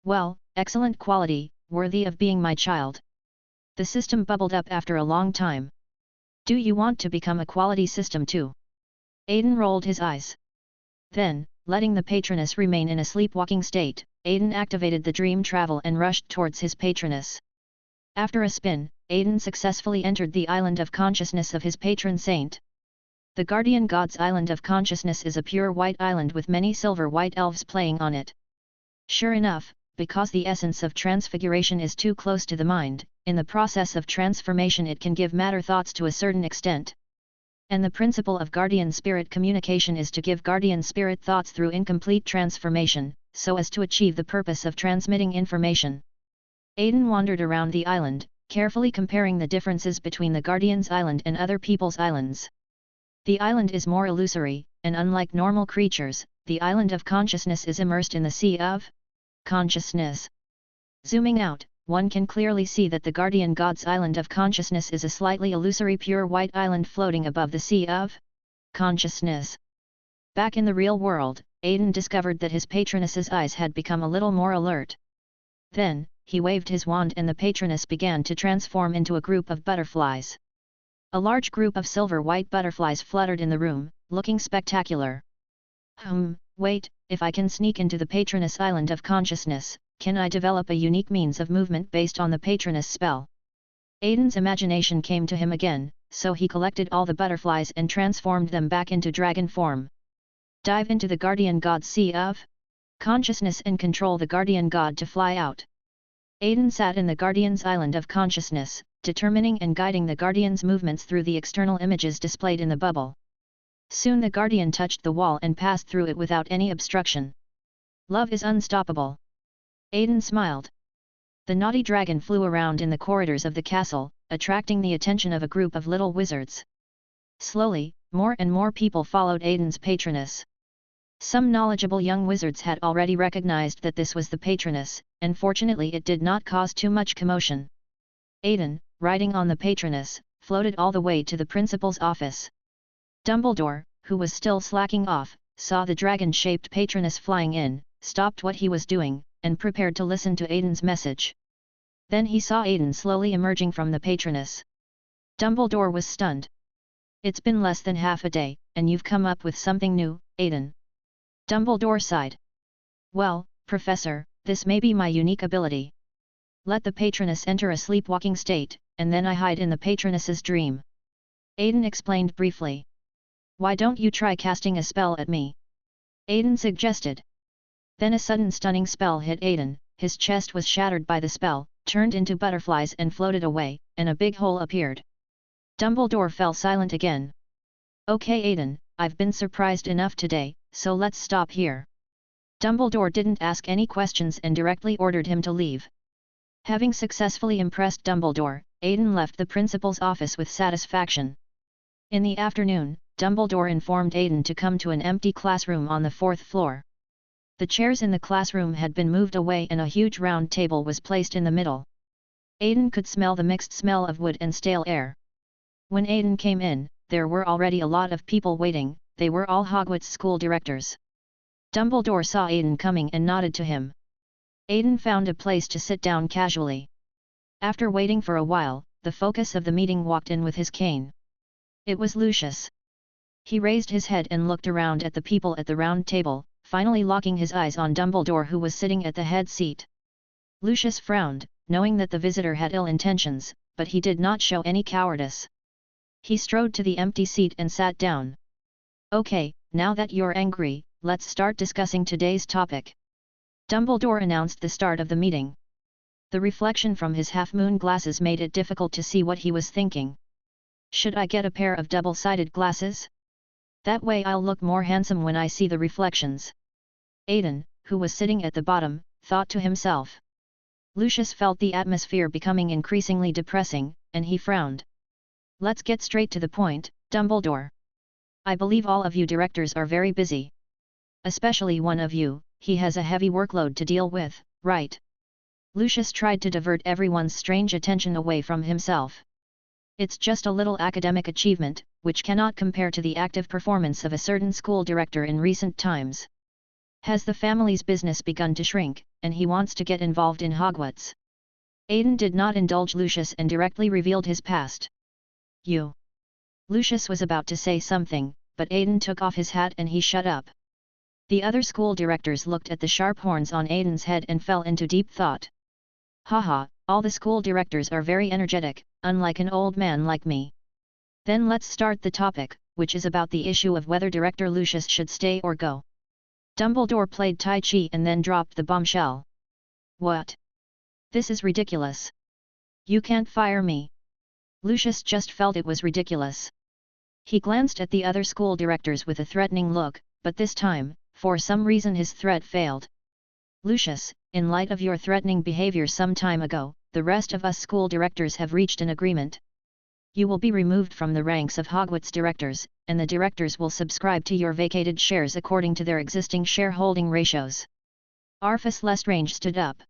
Well, excellent quality, worthy of being my child. The system bubbled up after a long time. Do you want to become a quality system too? Aiden rolled his eyes. Then, letting the Patronus remain in a sleepwalking state, Aiden activated the dream travel and rushed towards his Patronus. After a spin, Aiden successfully entered the island of consciousness of his patron saint. The guardian god's island of consciousness is a pure white island with many silver white elves playing on it. Sure enough, because the essence of transfiguration is too close to the mind, in the process of transformation it can give matter thoughts to a certain extent. And the principle of guardian spirit communication is to give guardian spirit thoughts through incomplete transformation, so as to achieve the purpose of transmitting information. Aiden wandered around the island, carefully comparing the differences between the Guardian's Island and other people's islands. The island is more illusory, and unlike normal creatures, the island of consciousness is immersed in the sea of consciousness. Zooming out, one can clearly see that the guardian god's island of consciousness is a slightly illusory pure white island floating above the sea of consciousness. Back in the real world, Aiden discovered that his Patroness's eyes had become a little more alert. Then, he waved his wand and the Patroness began to transform into a group of butterflies. A large group of silver-white butterflies fluttered in the room, looking spectacular. Wait, if I can sneak into the Patroness Island of Consciousness, can I develop a unique means of movement based on the Patroness spell? Aiden's imagination came to him again, so he collected all the butterflies and transformed them back into dragon form. Dive into the guardian god's sea of consciousness and control the guardian god to fly out. Aiden sat in the guardian's island of consciousness, determining and guiding the guardian's movements through the external images displayed in the bubble. Soon the guardian touched the wall and passed through it without any obstruction. Love is unstoppable. Aiden smiled. The naughty dragon flew around in the corridors of the castle, attracting the attention of a group of little wizards. Slowly, more and more people followed Aiden's patroness. Some knowledgeable young wizards had already recognized that this was the patroness, and fortunately it did not cause too much commotion. Aiden, riding on the patroness, floated all the way to the principal's office. Dumbledore, who was still slacking off, saw the dragon-shaped patroness flying in, stopped what he was doing, and prepared to listen to Aiden's message. Then he saw Aiden slowly emerging from the patroness. Dumbledore was stunned. "It's been less than half a day, and you've come up with something new, Aiden." Dumbledore sighed. "Well, Professor, this may be my unique ability. Let the patroness enter a sleepwalking state, and then I hide in the patroness's dream." Aiden explained briefly. "Why don't you try casting a spell at me?" Aiden suggested. Then a sudden stunning spell hit Aiden, his chest was shattered by the spell, turned into butterflies and floated away, and a big hole appeared. Dumbledore fell silent again. "Okay Aiden, I've been surprised enough today, so let's stop here." Dumbledore didn't ask any questions and directly ordered him to leave. Having successfully impressed Dumbledore, Aiden left the principal's office with satisfaction. In the afternoon, Dumbledore informed Aiden to come to an empty classroom on the 4th floor. The chairs in the classroom had been moved away and a huge round table was placed in the middle. Aiden could smell the mixed smell of wood and stale air. When Aiden came in, there were already a lot of people waiting, they were all Hogwarts school directors. Dumbledore saw Aiden coming and nodded to him. Aiden found a place to sit down casually. After waiting for a while, the focus of the meeting walked in with his cane. It was Lucius. He raised his head and looked around at the people at the round table, finally locking his eyes on Dumbledore who was sitting at the head seat. Lucius frowned, knowing that the visitor had ill intentions, but he did not show any cowardice. He strode to the empty seat and sat down. "Okay, now that you're angry, let's start discussing today's topic." Dumbledore announced the start of the meeting. The reflection from his half-moon glasses made it difficult to see what he was thinking. "Should I get a pair of double-sided glasses? That way I'll look more handsome when I see the reflections." Aiden, who was sitting at the bottom, thought to himself. Lucius felt the atmosphere becoming increasingly depressing, and he frowned. "Let's get straight to the point, Dumbledore. I believe all of you directors are very busy. Especially one of you, he has a heavy workload to deal with, right?" Lucius tried to divert everyone's strange attention away from himself. "It's just a little academic achievement, which cannot compare to the active performance of a certain school director in recent times. Has the family's business begun to shrink, and he wants to get involved in Hogwarts?" Aiden did not indulge Lucius and directly revealed his past. "You." Lucius was about to say something, but Aiden took off his hat and he shut up. The other school directors looked at the sharp horns on Aiden's head and fell into deep thought. "Haha, all the school directors are very energetic, unlike an old man like me. Then let's start the topic, which is about the issue of whether Director Lucius should stay or go." Dumbledore played Tai Chi and then dropped the bombshell. "What? This is ridiculous. You can't fire me." Lucius just felt it was ridiculous. He glanced at the other school directors with a threatening look, but this time, for some reason his threat failed. "Lucius, in light of your threatening behavior some time ago, the rest of us school directors have reached an agreement. You will be removed from the ranks of Hogwarts directors, and the directors will subscribe to your vacated shares according to their existing shareholding ratios." Arfus Lestrange stood up.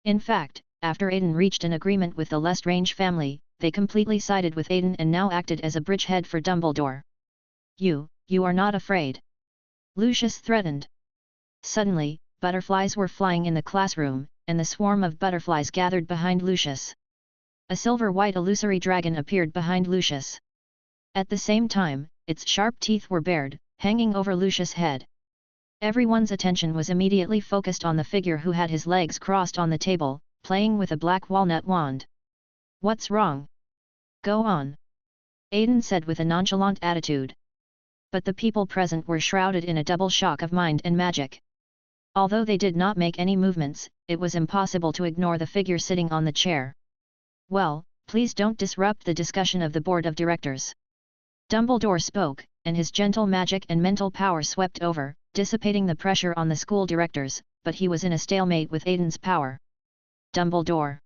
In fact, after Aiden reached an agreement with the Lestrange family, they completely sided with Aiden and now acted as a bridgehead for Dumbledore. You are not afraid?" Lucius threatened. Suddenly, butterflies were flying in the classroom, and the swarm of butterflies gathered behind Lucius. A silver-white illusory dragon appeared behind Lucius. At the same time, its sharp teeth were bared, hanging over Lucius' head. Everyone's attention was immediately focused on the figure who had his legs crossed on the table, playing with a black walnut wand. "What's wrong? Go on," Aiden said with a nonchalant attitude. But the people present were shrouded in a double shock of mind and magic. Although they did not make any movements, it was impossible to ignore the figure sitting on the chair. "Well, please don't disrupt the discussion of the board of directors." Dumbledore spoke, and his gentle magic and mental power swept over, dissipating the pressure on the school directors, but he was in a stalemate with Aiden's power. "Dumbledore."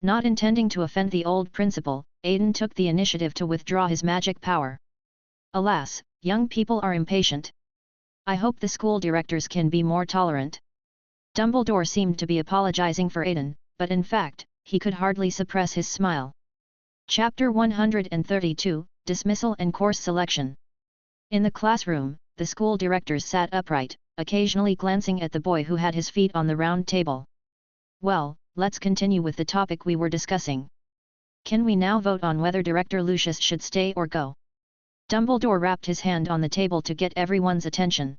Not intending to offend the old principal, Aiden took the initiative to withdraw his magic power. Alas, young people are impatient. I hope the school directors can be more tolerant. Dumbledore seemed to be apologizing for Aiden, but in fact, he could hardly suppress his smile. Chapter 132, Dismissal and Course Selection. In the classroom, the school directors sat upright, occasionally glancing at the boy who had his feet on the round table. Well, let's continue with the topic we were discussing. Can we now vote on whether Director Lucius should stay or go? Dumbledore rapped his hand on the table to get everyone's attention.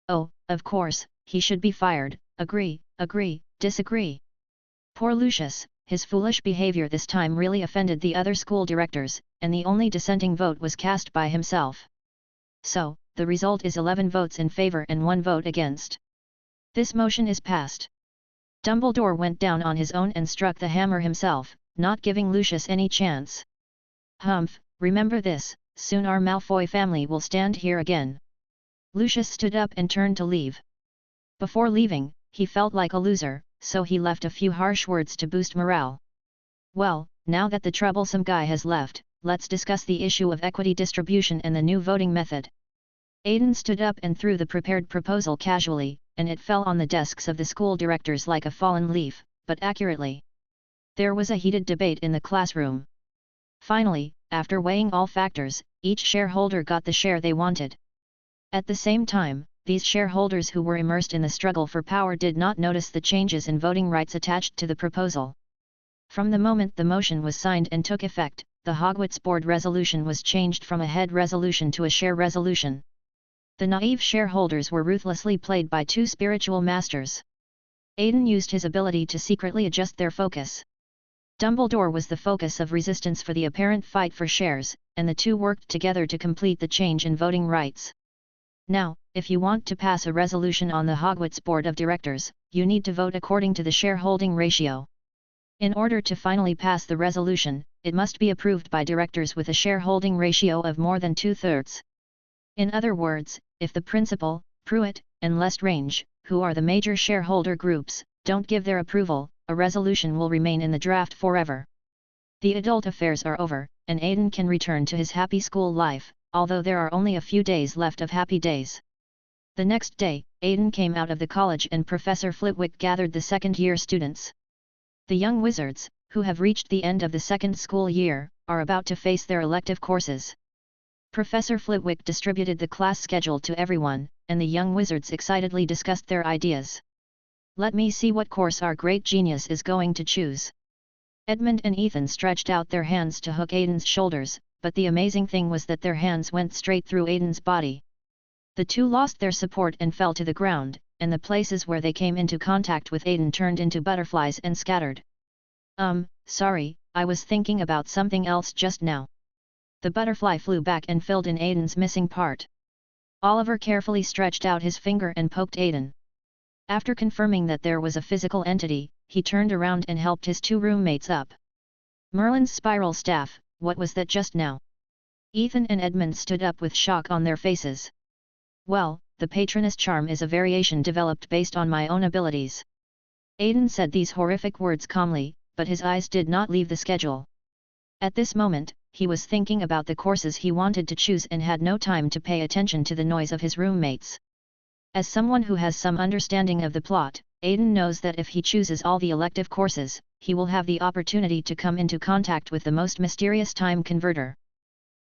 Oh, of course, he should be fired. Agree, disagree. Poor Lucius, his foolish behavior this time really offended the other school directors, and the only dissenting vote was cast by himself. So, the result is 11 votes in favor and 1 vote against. This motion is passed. Dumbledore went down on his own and struck the hammer himself, not giving Lucius any chance. Humph, remember this, soon our Malfoy family will stand here again. Lucius stood up and turned to leave. Before leaving, he felt like a loser, so he left a few harsh words to boost morale. Well, now that the troublesome guy has left, let's discuss the issue of equity distribution and the new voting method. Aiden stood up and threw the prepared proposal casually, and it fell on the desks of the school directors like a fallen leaf, but accurately. There was a heated debate in the classroom. Finally, after weighing all factors, each shareholder got the share they wanted. At the same time, these shareholders who were immersed in the struggle for power did not notice the changes in voting rights attached to the proposal. From the moment the motion was signed and took effect, the Hogwarts Board resolution was changed from a head resolution to a share resolution. The naive shareholders were ruthlessly played by 2 spiritual masters. Aiden used his ability to secretly adjust their focus. Dumbledore was the focus of resistance for the apparent fight for shares, and the two worked together to complete the change in voting rights. Now, if you want to pass a resolution on the Hogwarts Board of Directors, you need to vote according to the shareholding ratio. In order to finally pass the resolution, it must be approved by directors with a shareholding ratio of more than 2/3. In other words, if the principal, Pruitt, and Lestrange, who are the major shareholder groups, don't give their approval, a resolution will remain in the draft forever. The adult affairs are over, and Aiden can return to his happy school life, although there are only a few days left of happy days. The next day, Aiden came out of the college and Professor Flitwick gathered the second-year students. The young wizards, who have reached the end of the second school year, are about to face their elective courses. Professor Flitwick distributed the class schedule to everyone, and the young wizards excitedly discussed their ideas. Let me see what course our great genius is going to choose. Edmund and Ethan stretched out their hands to hook Aiden's shoulders, but the amazing thing was that their hands went straight through Aiden's body. The two lost their support and fell to the ground, and the places where they came into contact with Aiden turned into butterflies and scattered. Sorry, I was thinking about something else just now. The butterfly flew back and filled in Aiden's missing part. Oliver carefully stretched out his finger and poked Aiden. After confirming that there was a physical entity, he turned around and helped his 2 roommates up. Merlin's spiral staff, what was that just now? Ethan and Edmund stood up with shock on their faces. Well, the Patronus charm is a variation developed based on my own abilities. Aiden said these horrific words calmly, but his eyes did not leave the schedule. At this moment, he was thinking about the courses he wanted to choose and had no time to pay attention to the noise of his roommates. As someone who has some understanding of the plot, Aiden knows that if he chooses all the elective courses, he will have the opportunity to come into contact with the most mysterious time converter.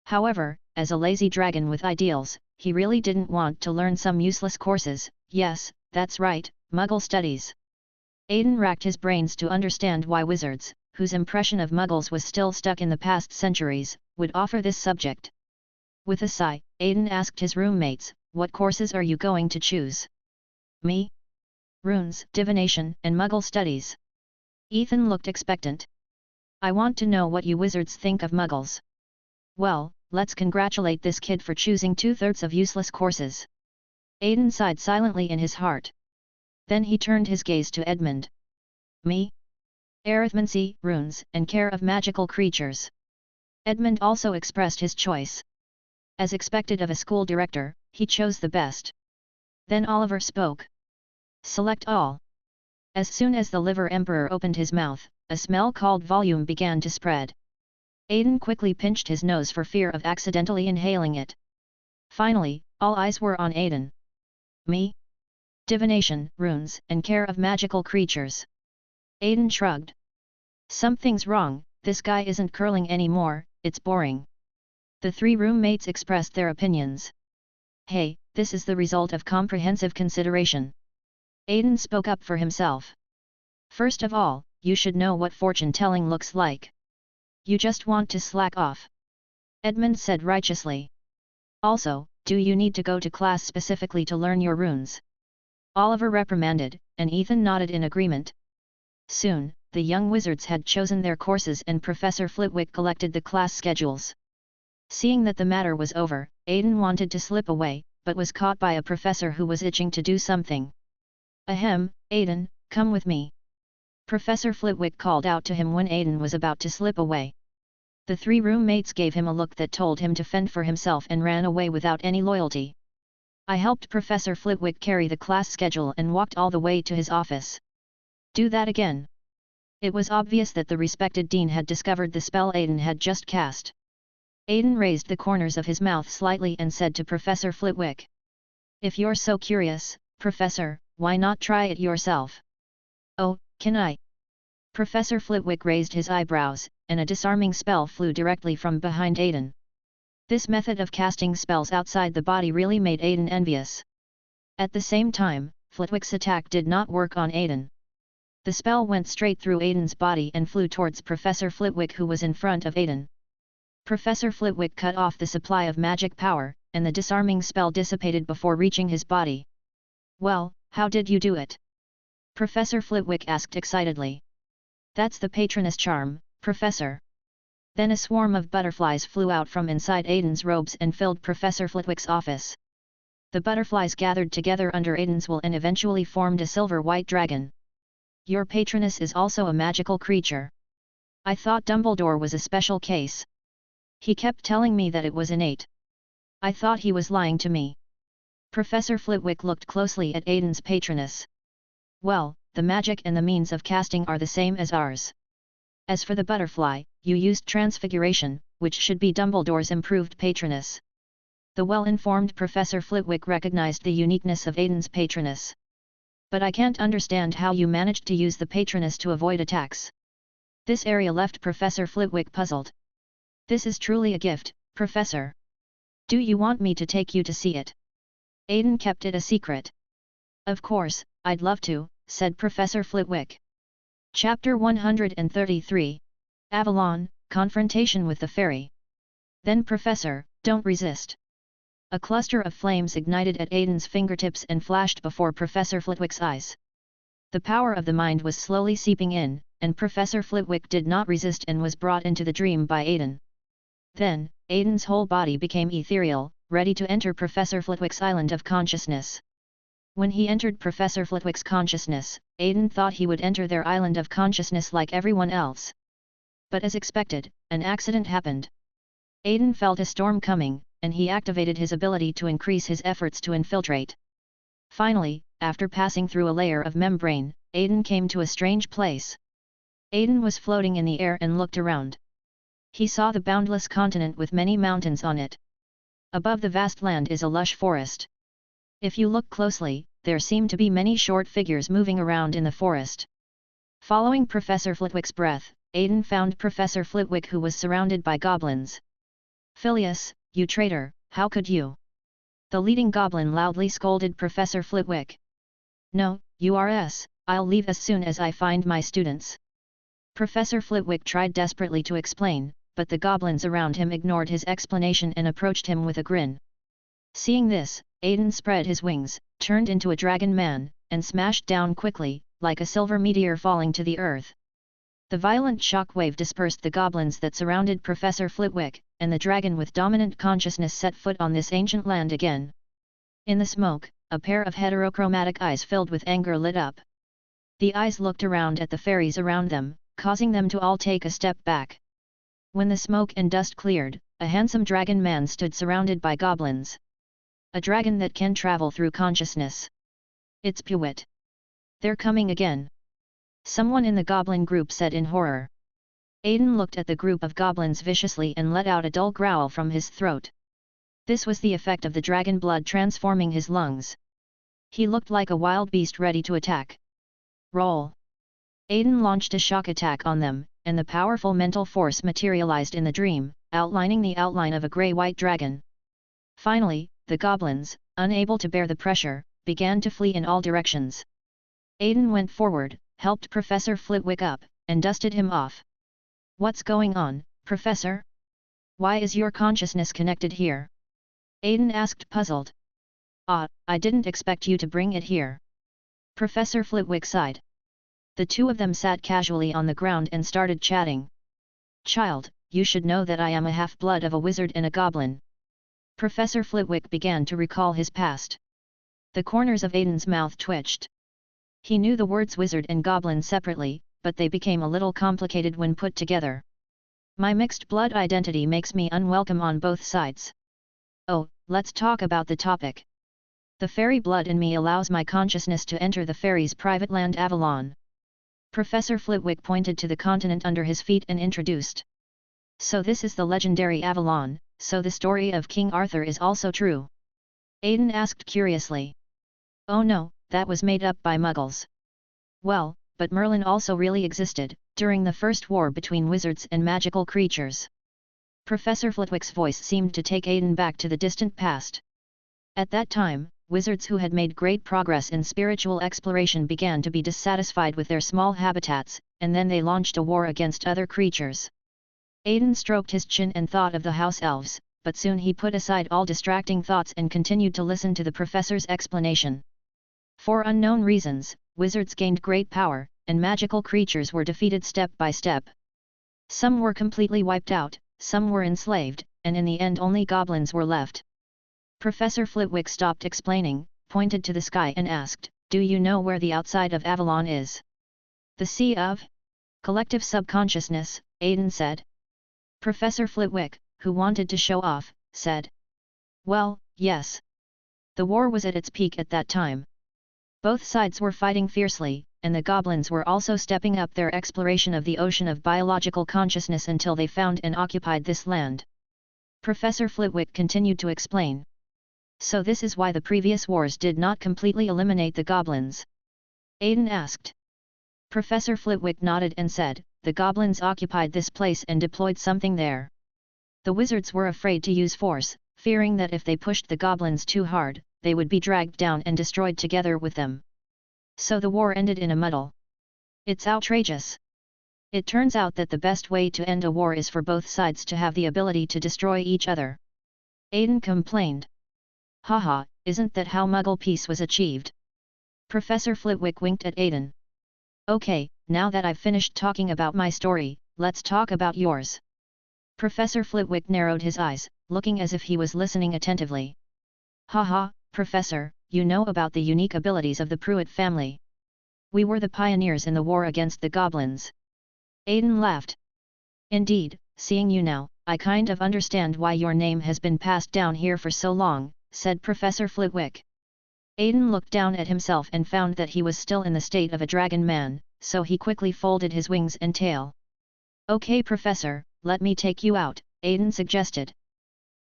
However, as a lazy dragon with ideals, he really didn't want to learn some useless courses. Yes, that's right, Muggle studies. Aiden racked his brains to understand why wizards, whose impression of Muggles was still stuck in the past centuries, would offer this subject. With a sigh, Aiden asked his roommates, "What courses are you going to choose?" "Me? Runes, divination, and Muggle studies." Ethan looked expectant. "I want to know what you wizards think of Muggles." "Well, let's congratulate this kid for choosing 2/3 of useless courses." Aiden sighed silently in his heart. Then he turned his gaze to Edmund. "Me? Arithmancy, runes, and care of magical creatures." Edmund also expressed his choice. As expected of a school director, he chose the best. Then Oliver spoke. "Select all." As soon as the Liver Emperor opened his mouth, a smell called volume began to spread. Aiden quickly pinched his nose for fear of accidentally inhaling it. Finally, all eyes were on Aiden. Me? Divination, runes, and care of magical creatures. Aiden shrugged. Something's wrong, this guy isn't curling anymore, it's boring. The three roommates expressed their opinions. Hey, this is the result of comprehensive consideration. Aiden spoke up for himself. First of all, you should know what fortune-telling looks like. You just want to slack off. Edmund said righteously. Also, do you need to go to class specifically to learn your runes? Oliver reprimanded, and Ethan nodded in agreement. Soon, the young wizards had chosen their courses and Professor Flitwick collected the class schedules. Seeing that the matter was over, Aiden wanted to slip away, but was caught by a professor who was itching to do something. Ahem, Aiden, come with me. Professor Flitwick called out to him when Aiden was about to slip away. The three roommates gave him a look that told him to fend for himself and ran away without any loyalty. I helped Professor Flitwick carry the class schedule and walked all the way to his office. Do that again. It was obvious that the respected dean had discovered the spell Aiden had just cast. Aiden raised the corners of his mouth slightly and said to Professor Flitwick. If you're so curious, Professor, why not try it yourself? Oh, can I? Professor Flitwick raised his eyebrows, and a disarming spell flew directly from behind Aiden. This method of casting spells outside the body really made Aiden envious. At the same time, Flitwick's attack did not work on Aiden. The spell went straight through Aiden's body and flew towards Professor Flitwick who was in front of Aiden. Professor Flitwick cut off the supply of magic power, and the disarming spell dissipated before reaching his body. Well, how did you do it? Professor Flitwick asked excitedly. That's the Patroness charm, Professor. Then a swarm of butterflies flew out from inside Aiden's robes and filled Professor Flitwick's office. The butterflies gathered together under Aiden's will and eventually formed a silver-white dragon. Your Patroness is also a magical creature. I thought Dumbledore was a special case. He kept telling me that it was innate. I thought he was lying to me. Professor Flitwick looked closely at Aiden's Patroness. Well, the magic and the means of casting are the same as ours. As for the butterfly, you used transfiguration, which should be Dumbledore's improved Patroness. The well-informed Professor Flitwick recognized the uniqueness of Aiden's Patroness. But I can't understand how you managed to use the Patroness to avoid attacks. This area left Professor Flitwick puzzled. This is truly a gift, Professor. Do you want me to take you to see it? Aiden kept it a secret. Of course, I'd love to, said Professor Flitwick. Chapter 133. Avalon, Confrontation with the Fairy. Then Professor, don't resist. A cluster of flames ignited at Aiden's fingertips and flashed before Professor Flitwick's eyes. The power of the mind was slowly seeping in, and Professor Flitwick did not resist and was brought into the dream by Aiden. Then, Aiden's whole body became ethereal, ready to enter Professor Flitwick's island of consciousness. When he entered Professor Flitwick's consciousness, Aiden thought he would enter their island of consciousness like everyone else. But as expected, an accident happened. Aiden felt a storm coming, and he activated his ability to increase his efforts to infiltrate. Finally, after passing through a layer of membrane, Aiden came to a strange place. Aiden was floating in the air and looked around. He saw the boundless continent with many mountains on it. Above the vast land is a lush forest. If you look closely, there seem to be many short figures moving around in the forest. Following Professor Flitwick's breath, Aiden found Professor Flitwick who was surrounded by goblins. Phileas, you traitor, how could you? The leading goblin loudly scolded Professor Flitwick. No, I'll leave as soon as I find my students. Professor Flitwick tried desperately to explain, but the goblins around him ignored his explanation and approached him with a grin. Seeing this, Aiden spread his wings, turned into a dragon man, and smashed down quickly, like a silver meteor falling to the earth. The violent shockwave dispersed the goblins that surrounded Professor Flitwick, and the dragon with dominant consciousness set foot on this ancient land again. In the smoke, a pair of heterochromatic eyes filled with anger lit up. The eyes looked around at the fairies around them, causing them to all take a step back. When the smoke and dust cleared, a handsome dragon man stood surrounded by goblins. A dragon that can travel through consciousness. It's Pewit. They're coming again. Someone in the goblin group said in horror. Aiden looked at the group of goblins viciously and let out a dull growl from his throat. This was the effect of the dragon blood transforming his lungs. He looked like a wild beast ready to attack. Roll! Aiden launched a shock attack on them, and the powerful mental force materialized in the dream, outlining the outline of a grey-white dragon. Finally, the goblins, unable to bear the pressure, began to flee in all directions. Aiden went forward, helped Professor Flitwick up, and dusted him off. "What's going on, Professor? Why is your consciousness connected here?" Aiden asked, puzzled. I didn't expect you to bring it here." Professor Flitwick sighed. The two of them sat casually on the ground and started chatting. "Child, you should know that I am a half-blood of a wizard and a goblin." Professor Flitwick began to recall his past. The corners of Aiden's mouth twitched. He knew the words wizard and goblin separately, but they became a little complicated when put together. "My mixed blood identity makes me unwelcome on both sides." "Oh, let's talk about the topic. The fairy blood in me allows my consciousness to enter the fairies' private land Avalon." Professor Flitwick pointed to the continent under his feet and introduced. "So this is the legendary Avalon, so the story of King Arthur is also true?" Aiden asked curiously. "Oh no, that was made up by muggles." "Well, but Merlin also really existed, during the first war between wizards and magical creatures." Professor Flitwick's voice seemed to take Aiden back to the distant past. At that time, wizards who had made great progress in spiritual exploration began to be dissatisfied with their small habitats, and then they launched a war against other creatures. Aiden stroked his chin and thought of the house elves, but soon he put aside all distracting thoughts and continued to listen to the professor's explanation. For unknown reasons, wizards gained great power, and magical creatures were defeated step by step. Some were completely wiped out, some were enslaved, and in the end only goblins were left. Professor Flitwick stopped explaining, pointed to the sky and asked, "Do you know where the outside of Avalon is?" "The Sea of Collective Subconsciousness," Aiden said. Professor Flitwick, who wanted to show off, said, "Well, yes. The war was at its peak at that time. Both sides were fighting fiercely, and the goblins were also stepping up their exploration of the ocean of biological consciousness until they found and occupied this land." Professor Flitwick continued to explain. "So this is why the previous wars did not completely eliminate the goblins?" Aiden asked. Professor Flitwick nodded and said, "The goblins occupied this place and deployed something there. The wizards were afraid to use force, fearing that if they pushed the goblins too hard, they would be dragged down and destroyed together with them. So the war ended in a muddle. It's outrageous. It turns out that the best way to end a war is for both sides to have the ability to destroy each other." Aiden complained. "Haha, isn't that how Muggle peace was achieved?" Professor Flitwick winked at Aiden. "Okay, now that I've finished talking about my story, let's talk about yours." Professor Flitwick narrowed his eyes, looking as if he was listening attentively. "Haha, Professor, you know about the unique abilities of the Pruitt family. We were the pioneers in the war against the goblins." Aiden laughed. "Indeed, seeing you now, I kind of understand why your name has been passed down here for so long," said Professor Flitwick. Aiden looked down at himself and found that he was still in the state of a dragon man, so he quickly folded his wings and tail. "Okay, Professor, let me take you out," Aiden suggested.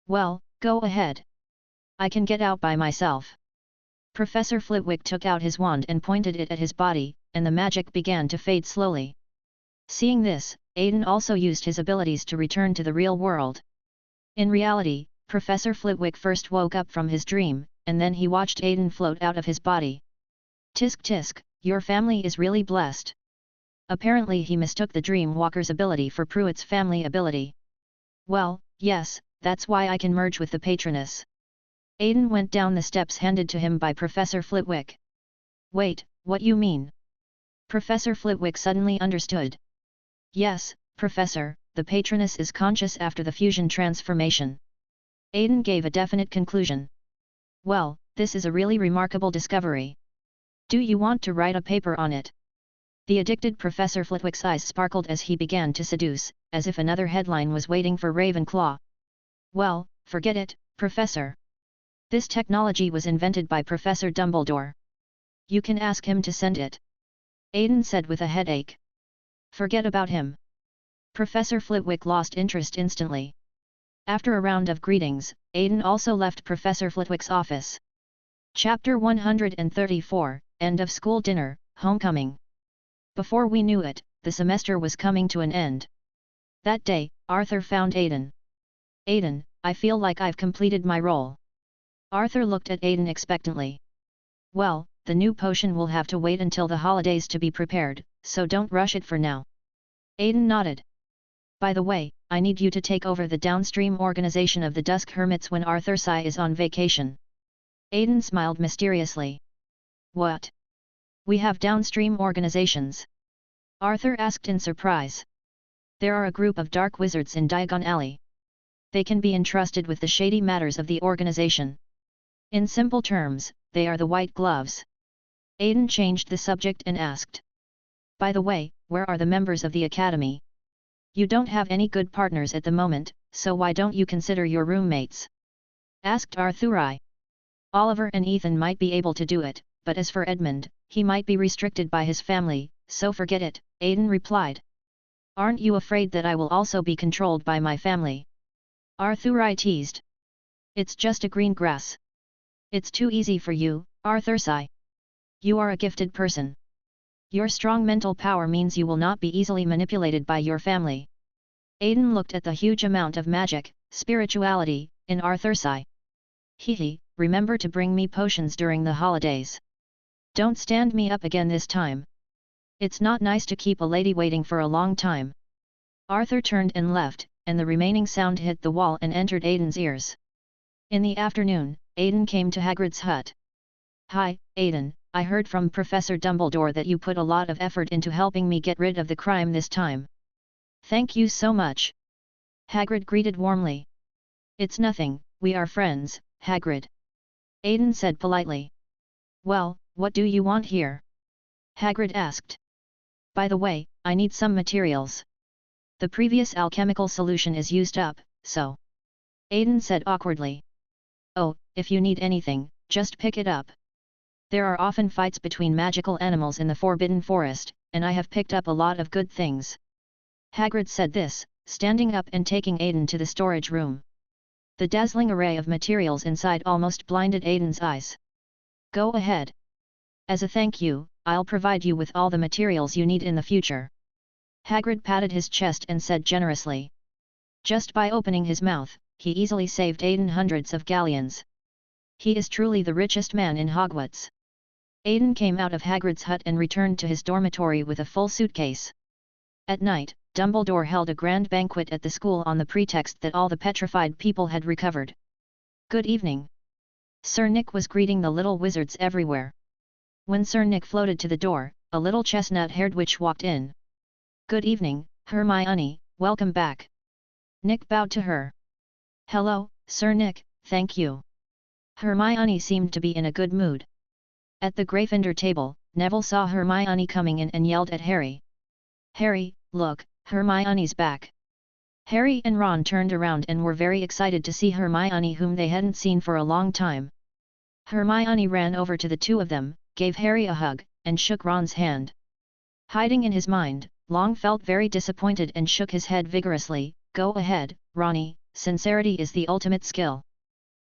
"Well, go ahead. I can get out by myself." Professor Flitwick took out his wand and pointed it at his body, and the magic began to fade slowly. Seeing this, Aiden also used his abilities to return to the real world. In reality, Professor Flitwick first woke up from his dream, and then he watched Aiden float out of his body. "Tisk tisk, your family is really blessed." Apparently he mistook the Dream Walker's ability for Pruitt's family ability. "Well, yes, that's why I can merge with the Patroness." Aiden went down the steps handed to him by Professor Flitwick. "Wait, what you mean?" Professor Flitwick suddenly understood. "Yes, Professor, the Patroness is conscious after the fusion transformation." Aiden gave a definite conclusion. "Well, this is a really remarkable discovery. Do you want to write a paper on it?" The addicted Professor Flitwick's eyes sparkled as he began to seduce, as if another headline was waiting for Ravenclaw. "Well, forget it, Professor. This technology was invented by Professor Dumbledore. You can ask him to send it." Aiden said with a headache. "Forget about him." Professor Flitwick lost interest instantly. After a round of greetings, Aiden also left Professor Flitwick's office. Chapter 134, End of School Dinner, Homecoming. Before we knew it, the semester was coming to an end. That day, Arthur found Aiden. Aiden, I feel like I've completed my role. Arthur looked at Aiden expectantly. Well, the new potion will have to wait until the holidays to be prepared, so don't rush it for now. Aiden nodded. By the way, I need you to take over the downstream organization of the Dusk Hermits when Arthur Sai is on vacation. Aiden smiled mysteriously. What? We have downstream organizations? Arthur asked in surprise. There are a group of dark wizards in Diagon Alley. They can be entrusted with the shady matters of the organization. In simple terms, they are the white gloves. Aiden changed the subject and asked. By the way, where are the members of the academy? You don't have any good partners at the moment, so why don't you consider your roommates? Asked Arthur. Oliver and Ethan might be able to do it, but as for Edmund, he might be restricted by his family, so forget it, Aiden replied. Aren't you afraid that I will also be controlled by my family? Arthur teased. It's just a green grass. It's too easy for you, Arthur Sai. You are a gifted person. Your strong mental power means you will not be easily manipulated by your family. Aiden looked at the huge amount of magic, spirituality, in Arthur Sai. Hehe, remember to bring me potions during the holidays. Don't stand me up again this time. It's not nice to keep a lady waiting for a long time. Arthur turned and left, and the remaining sound hit the wall and entered Aiden's ears. In the afternoon, Aiden came to Hagrid's hut. Hi, Aiden, I heard from Professor Dumbledore that you put a lot of effort into helping me get rid of the crime this time. Thank you so much. Hagrid greeted warmly. It's nothing, we are friends, Hagrid. Aiden said politely. Well, what do you want here? Hagrid asked. By the way, I need some materials. The previous alchemical solution is used up, so. Aiden said awkwardly. Oh, if you need anything, just pick it up. There are often fights between magical animals in the Forbidden Forest, and I have picked up a lot of good things. Hagrid said this, standing up and taking Aiden to the storage room. The dazzling array of materials inside almost blinded Aiden's eyes. Go ahead. As a thank you, I'll provide you with all the materials you need in the future. Hagrid patted his chest and said generously. Just by opening his mouth, he easily saved Aiden hundreds of galleons. He is truly the richest man in Hogwarts. Aiden came out of Hagrid's hut and returned to his dormitory with a full suitcase. At night, Dumbledore held a grand banquet at the school on the pretext that all the petrified people had recovered. Good evening. Sir Nick was greeting the little wizards everywhere. When Sir Nick floated to the door, a little chestnut-haired witch walked in. Good evening, Hermione, welcome back. Nick bowed to her. Hello, Sir Nick, thank you. Hermione seemed to be in a good mood. At the Gryffindor table, Neville saw Hermione coming in and yelled at Harry. Harry, look, Hermione's back. Harry and Ron turned around and were very excited to see Hermione, whom they hadn't seen for a long time. Hermione ran over to the two of them, gave Harry a hug, and shook Ron's hand. Hiding in his mind, Long felt very disappointed and shook his head vigorously. Go ahead, Ronnie, sincerity is the ultimate skill.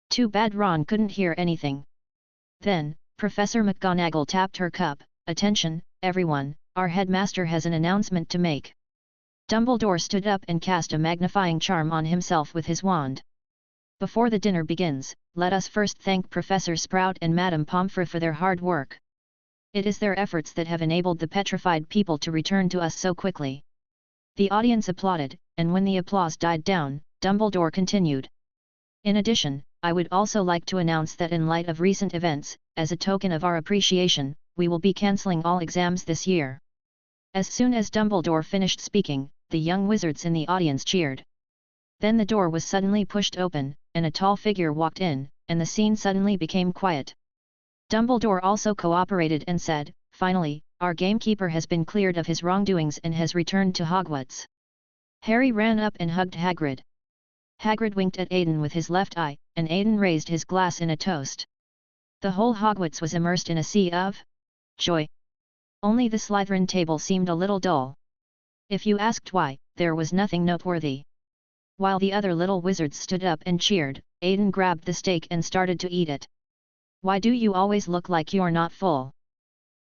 Too bad Ron couldn't hear anything. Then, Professor McGonagall tapped her cup. Attention, everyone, our headmaster has an announcement to make. Dumbledore stood up and cast a magnifying charm on himself with his wand. Before the dinner begins, let us first thank Professor Sprout and Madame Pomfrey for their hard work. It is their efforts that have enabled the petrified people to return to us so quickly. The audience applauded, and when the applause died down, Dumbledore continued. In addition, I would also like to announce that in light of recent events, as a token of our appreciation, we will be cancelling all exams this year. As soon as Dumbledore finished speaking, the young wizards in the audience cheered. Then the door was suddenly pushed open, and a tall figure walked in, and the scene suddenly became quiet. Dumbledore also cooperated and said, finally, our gamekeeper has been cleared of his wrongdoings and has returned to Hogwarts. Harry ran up and hugged Hagrid. Hagrid winked at Aiden with his left eye, and Aiden raised his glass in a toast. The whole Hogwarts was immersed in a sea of joy. Only the Slytherin table seemed a little dull. If you asked why, there was nothing noteworthy. While the other little wizards stood up and cheered, Aiden grabbed the steak and started to eat it. Why do you always look like you're not full?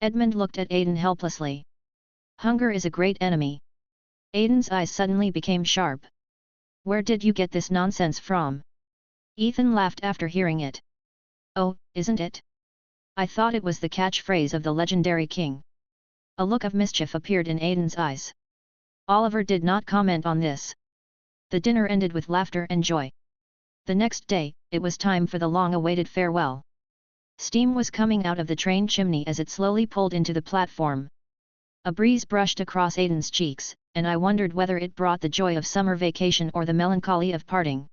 Edmund looked at Aiden helplessly. Hunger is a great enemy. Aiden's eyes suddenly became sharp. Where did you get this nonsense from? Ethan laughed after hearing it. Oh, isn't it? I thought it was the catchphrase of the legendary king. A look of mischief appeared in Aiden's eyes. Oliver did not comment on this. The dinner ended with laughter and joy. The next day, it was time for the long-awaited farewell. Steam was coming out of the train chimney as it slowly pulled into the platform. A breeze brushed across Aiden's cheeks, and I wondered whether it brought the joy of summer vacation or the melancholy of parting.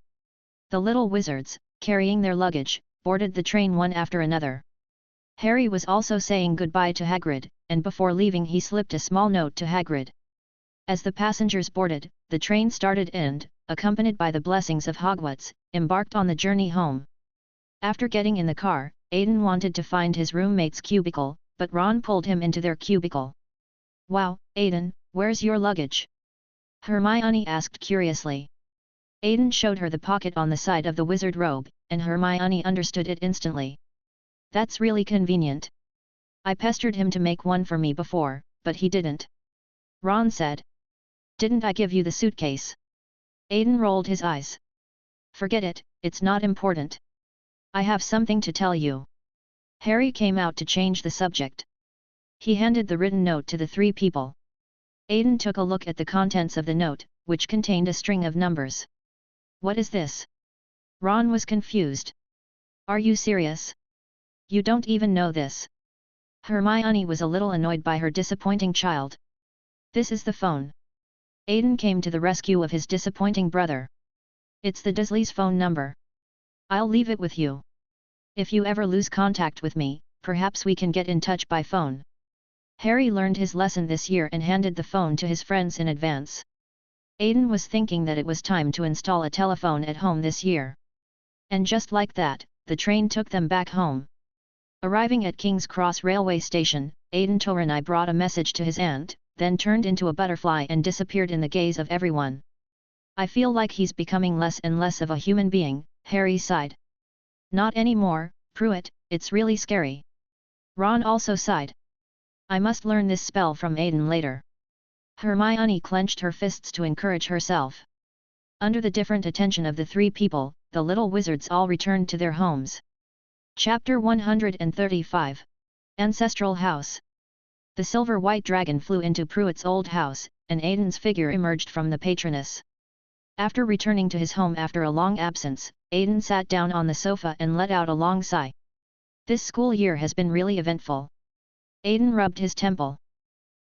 The little wizards, carrying their luggage, boarded the train one after another. Harry was also saying goodbye to Hagrid, and before leaving he slipped a small note to Hagrid. As the passengers boarded, the train started and, accompanied by the blessings of Hogwarts, embarked on the journey home. After getting in the car, Aiden wanted to find his roommate's cubicle, but Ron pulled him into their cubicle. Wow, Aiden, where's your luggage? Hermione asked curiously. Aiden showed her the pocket on the side of the wizard robe, and Hermione understood it instantly. That's really convenient. I pestered him to make one for me before, but he didn't. Ron said. Didn't I give you the suitcase? Aiden rolled his eyes. Forget it, it's not important. I have something to tell you. Harry came out to change the subject. He handed the written note to the three people. Aiden took a look at the contents of the note, which contained a string of numbers. What is this? Ron was confused. Are you serious? You don't even know this. Hermione was a little annoyed by her disappointing child. This is the phone. Aiden came to the rescue of his disappointing brother. It's the Dursleys' phone number. I'll leave it with you. If you ever lose contact with me, perhaps we can get in touch by phone. Harry learned his lesson this year and handed the phone to his friends in advance. Aiden was thinking that it was time to install a telephone at home this year. And just like that, the train took them back home. Arriving at King's Cross railway station, Aiden Toranai brought a message to his aunt, then turned into a butterfly and disappeared in the gaze of everyone. I feel like he's becoming less and less of a human being, Harry sighed. Not anymore, Pruitt, it's really scary. Ron also sighed. I must learn this spell from Aiden later. Hermione clenched her fists to encourage herself. Under the different attention of the three people, the little wizards all returned to their homes. Chapter 135. Ancestral House. The silver-white dragon flew into Pruitt's old house, and Aiden's figure emerged from the patroness. After returning to his home after a long absence, Aiden sat down on the sofa and let out a long sigh. This school year has been really eventful. Aiden rubbed his temple.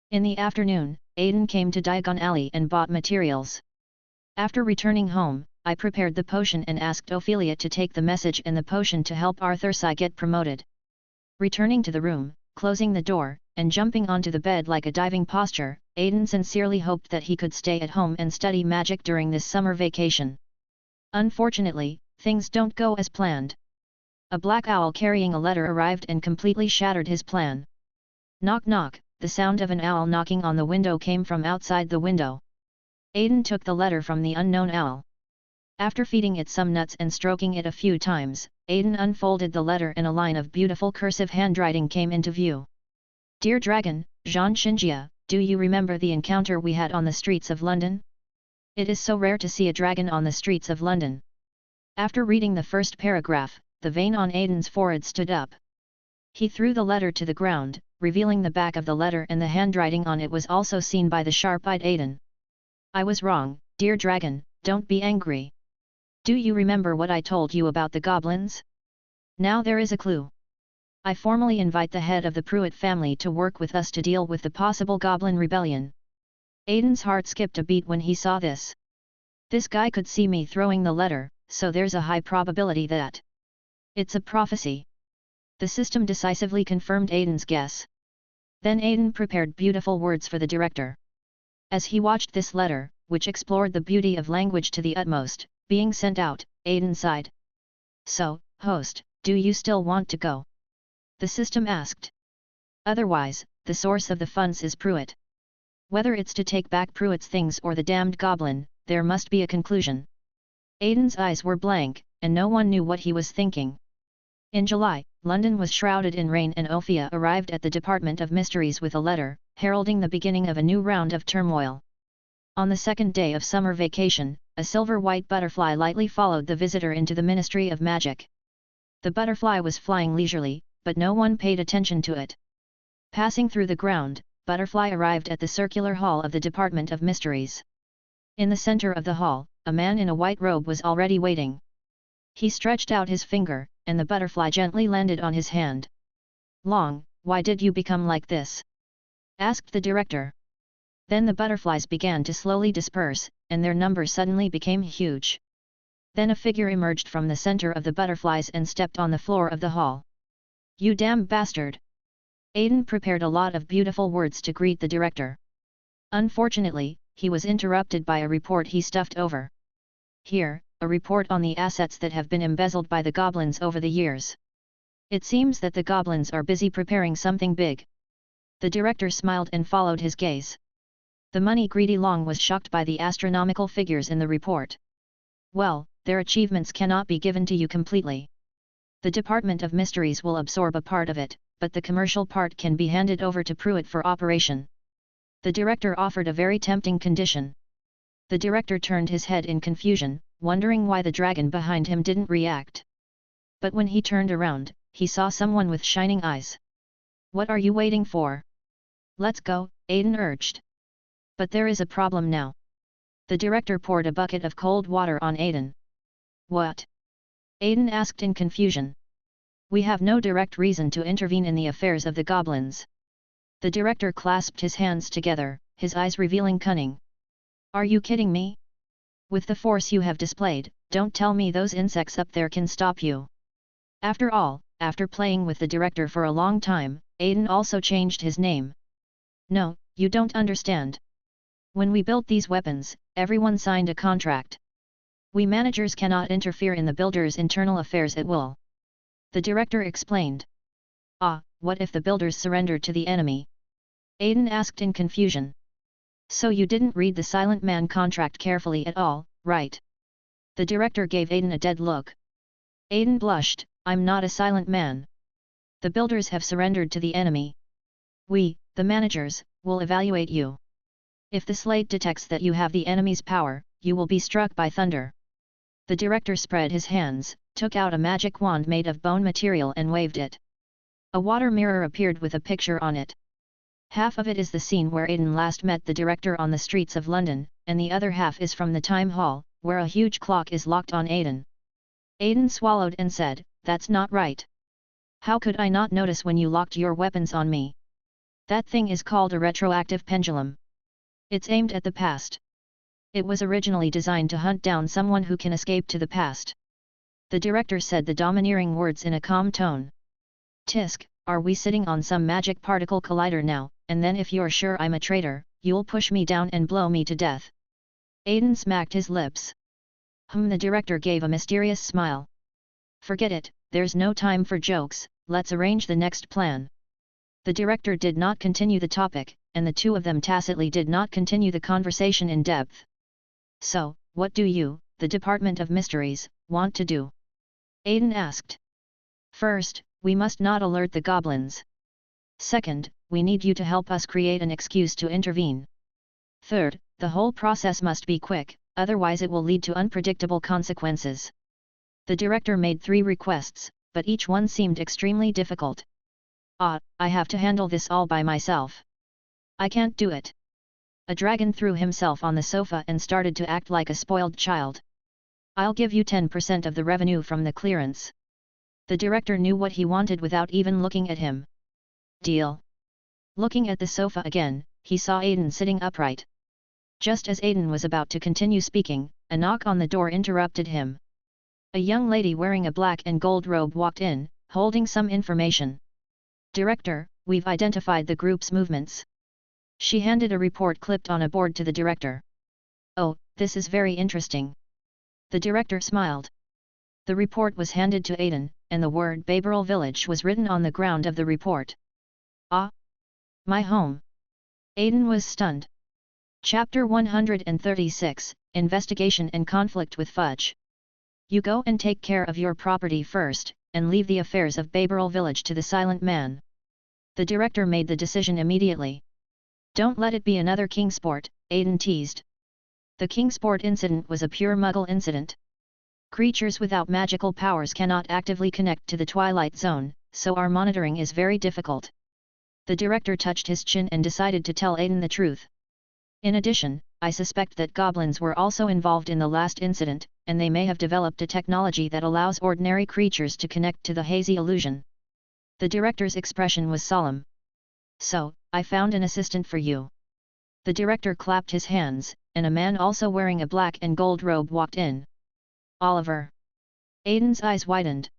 In the afternoon, Aiden came to Diagon Alley and bought materials. After returning home, I prepared the potion and asked Ophelia to take the message and the potion to help Arthur Sy get promoted. Returning to the room, closing the door, and jumping onto the bed like a diving posture, Aiden sincerely hoped that he could stay at home and study magic during this summer vacation. Unfortunately, things don't go as planned. A black owl carrying a letter arrived and completely shattered his plan. Knock knock, the sound of an owl knocking on the window came from outside the window. Aiden took the letter from the unknown owl. After feeding it some nuts and stroking it a few times, Aiden unfolded the letter and a line of beautiful cursive handwriting came into view. Dear Dragon, Jean Shinjia, do you remember the encounter we had on the streets of London? It is so rare to see a dragon on the streets of London. After reading the first paragraph, the vein on Aiden's forehead stood up. He threw the letter to the ground, revealing the back of the letter, and the handwriting on it was also seen by the sharp-eyed Aiden. I was wrong, dear dragon, don't be angry. Do you remember what I told you about the goblins? Now there is a clue. I formally invite the head of the Pruitt family to work with us to deal with the possible goblin rebellion. Aiden's heart skipped a beat when he saw this. This guy could see me throwing the letter, so there's a high probability that it's a prophecy. The system decisively confirmed Aiden's guess. Then Aiden prepared beautiful words for the director. As he watched this letter, which explored the beauty of language to the utmost, being sent out, Aiden sighed. So, host, do you still want to go? The system asked. Otherwise, the source of the funds is Pruitt. Whether it's to take back Pruitt's things or the damned goblin, there must be a conclusion. Aiden's eyes were blank, and no one knew what he was thinking. In July, London was shrouded in rain and Ophia arrived at the Department of Mysteries with a letter, heralding the beginning of a new round of turmoil. On the second day of summer vacation, a silver-white butterfly lightly followed the visitor into the Ministry of Magic. The butterfly was flying leisurely, but no one paid attention to it. Passing through the ground, Butterfly arrived at the circular hall of the Department of Mysteries. In the center of the hall, a man in a white robe was already waiting. He stretched out his finger, and the butterfly gently landed on his hand. "Long, why did you become like this?" asked the director. Then the butterflies began to slowly disperse, and their number suddenly became huge. Then a figure emerged from the center of the butterflies and stepped on the floor of the hall. "You damn bastard!" Aiden prepared a lot of beautiful words to greet the director. Unfortunately, he was interrupted by a report he stuffed over. "Here, a report on the assets that have been embezzled by the goblins over the years. It seems that the goblins are busy preparing something big." The director smiled and followed his gaze. The money-greedy Long was shocked by the astronomical figures in the report. "Well, their achievements cannot be given to you completely. The Department of Mysteries will absorb a part of it, but the commercial part can be handed over to Pruitt for operation." The director offered a very tempting condition. The director turned his head in confusion, wondering why the dragon behind him didn't react. But when he turned around, he saw someone with shining eyes. "What are you waiting for? Let's go," Aiden urged. "But there is a problem now." The director poured a bucket of cold water on Aiden. "What?" Aiden asked in confusion. "We have no direct reason to intervene in the affairs of the goblins." The director clasped his hands together, his eyes revealing cunning. "Are you kidding me? With the force you have displayed, don't tell me those insects up there can stop you." After all, after playing with the director for a long time, Aiden also changed his name. "No, you don't understand. When we built these weapons, everyone signed a contract. We managers cannot interfere in the builders' internal affairs at will." The director explained. "Ah, what if the builders surrender to the enemy?" Aiden asked in confusion. "So you didn't read the Silent Man contract carefully at all, right?" The director gave Aiden a dead look. Aiden blushed. "I'm not a silent man. The builders have surrendered to the enemy. We, the managers, will evaluate you. If the slate detects that you have the enemy's power, you will be struck by thunder." The director spread his hands, took out a magic wand made of bone material and waved it. A water mirror appeared with a picture on it. Half of it is the scene where Aiden last met the director on the streets of London, and the other half is from the time hall, where a huge clock is locked on Aiden. Aiden swallowed and said, "That's not right. How could I not notice when you locked your weapons on me? That thing is called a retroactive pendulum. It's aimed at the past. It was originally designed to hunt down someone who can escape to the past." The director said the domineering words in a calm tone. "Tisk, are we sitting on some magic particle collider now, and then if you're sure I'm a traitor, you'll push me down and blow me to death?" Aiden smacked his lips. The director gave a mysterious smile. "Forget it, there's no time for jokes, let's arrange the next plan." The director did not continue the topic, and the two of them tacitly did not continue the conversation in depth. "So, what do you, the Department of Mysteries, want to do?" Aiden asked. "First, we must not alert the goblins. Second, we need you to help us create an excuse to intervene. Third, the whole process must be quick, otherwise it will lead to unpredictable consequences." The director made 3 requests, but each one seemed extremely difficult. "Ah, I have to handle this all by myself. I can't do it." A dragon threw himself on the sofa and started to act like a spoiled child. "I'll give you 10% of the revenue from the clearance." The director knew what he wanted without even looking at him. "Deal." Looking at the sofa again, he saw Aiden sitting upright. Just as Aiden was about to continue speaking, a knock on the door interrupted him. A young lady wearing a black and gold robe walked in, holding some information. "Director, we've identified the group's movements." She handed a report clipped on a board to the director. "Oh, this is very interesting." The director smiled. The report was handed to Aiden, and the word Baberl Village was written on the ground of the report. "Ah! My home!" Aiden was stunned. Chapter 136, Investigation and Conflict with Fudge. You go and take care of your property first, and leave the affairs of Baberl village to the silent man. The director made the decision immediately. Don't let it be another Kingsport, Aiden teased. The Kingsport incident was a pure Muggle incident. Creatures without magical powers cannot actively connect to the Twilight Zone, so our monitoring is very difficult. The director touched his chin and decided to tell Aiden the truth. In addition, I suspect that goblins were also involved in the last incident, and they may have developed a technology that allows ordinary creatures to connect to the hazy illusion. The director's expression was solemn. So, I found an assistant for you. The director clapped his hands, and a man also wearing a black and gold robe walked in. Oliver. Aiden's eyes widened.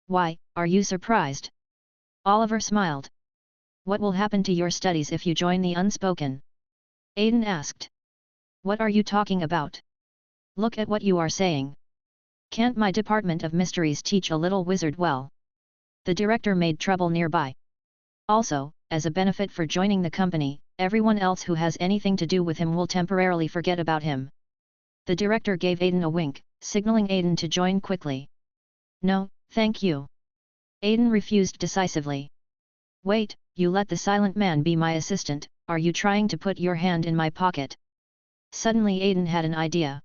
Why, are you surprised? Oliver smiled. What will happen to your studies if you join the Unspoken? Aiden asked. What are you talking about? Look at what you are saying. Can't my Department of Mysteries teach a little wizard well? The director made trouble nearby. Also, as a benefit for joining the company, everyone else who has anything to do with him will temporarily forget about him. The director gave Aiden a wink, signaling Aiden to join quickly. No, thank you. Aiden refused decisively. Wait, you let the silent man be my assistant, are you trying to put your hand in my pocket? Suddenly Aiden had an idea.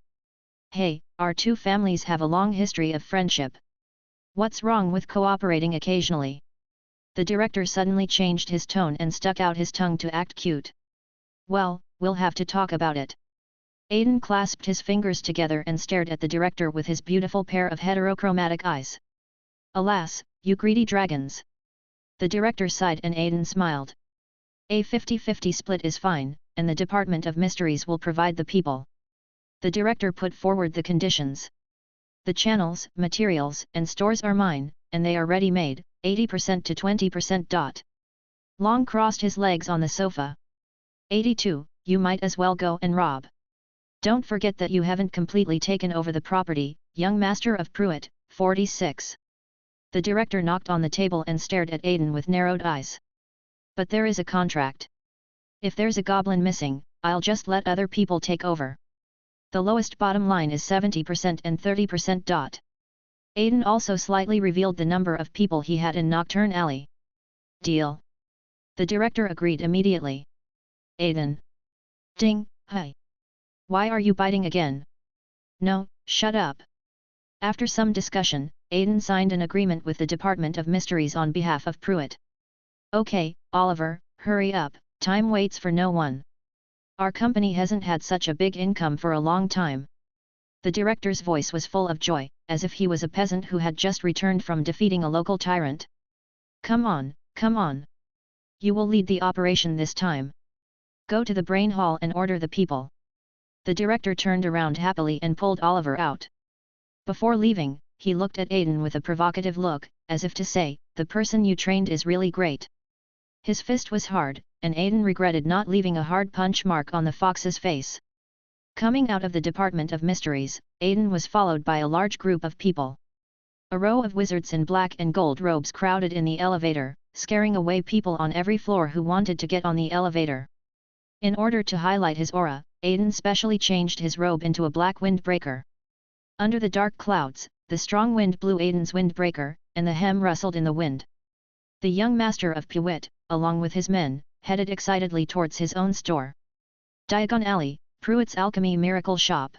Hey, our two families have a long history of friendship. What's wrong with cooperating occasionally? The director suddenly changed his tone and stuck out his tongue to act cute. Well, we'll have to talk about it. Aiden clasped his fingers together and stared at the director with his beautiful pair of heterochromatic eyes. Alas, you greedy dragons! The director sighed and Aiden smiled. A 50-50 split is fine, and the Department of Mysteries will provide the people. The director put forward the conditions. The channels, materials, and stores are mine, and they are ready-made, 80% to 20%. Long crossed his legs on the sofa. 82, you might as well go and rob. Don't forget that you haven't completely taken over the property, young master of Pruitt, 46. The director knocked on the table and stared at Aiden with narrowed eyes. But there is a contract. If there's a goblin missing, I'll just let other people take over. The lowest bottom line is 70% and 30%. Aiden also slightly revealed the number of people he had in Nocturne Alley. Deal. The director agreed immediately. Aiden. Ding, hi. Why are you biting again? No, shut up. After some discussion, Aiden signed an agreement with the Department of Mysteries on behalf of Pruitt. Okay, Oliver, hurry up, time waits for no one. Our company hasn't had such a big income for a long time. The director's voice was full of joy, as if he was a peasant who had just returned from defeating a local tyrant. Come on, come on. You will lead the operation this time. Go to the brain hall and order the people. The director turned around happily and pulled Oliver out. Before leaving, he looked at Aiden with a provocative look, as if to say, the person you trained is really great. His fist was hard, and Aiden regretted not leaving a hard punch mark on the fox's face. Coming out of the Department of Mysteries, Aiden was followed by a large group of people. A row of wizards in black and gold robes crowded in the elevator, scaring away people on every floor who wanted to get on the elevator. In order to highlight his aura, Aiden specially changed his robe into a black windbreaker. Under the dark clouds, the strong wind blew Aiden's windbreaker, and the hem rustled in the wind. The young master of Pruitt, along with his men, headed excitedly towards his own store. Diagon Alley, Pruitt's Alchemy Miracle Shop.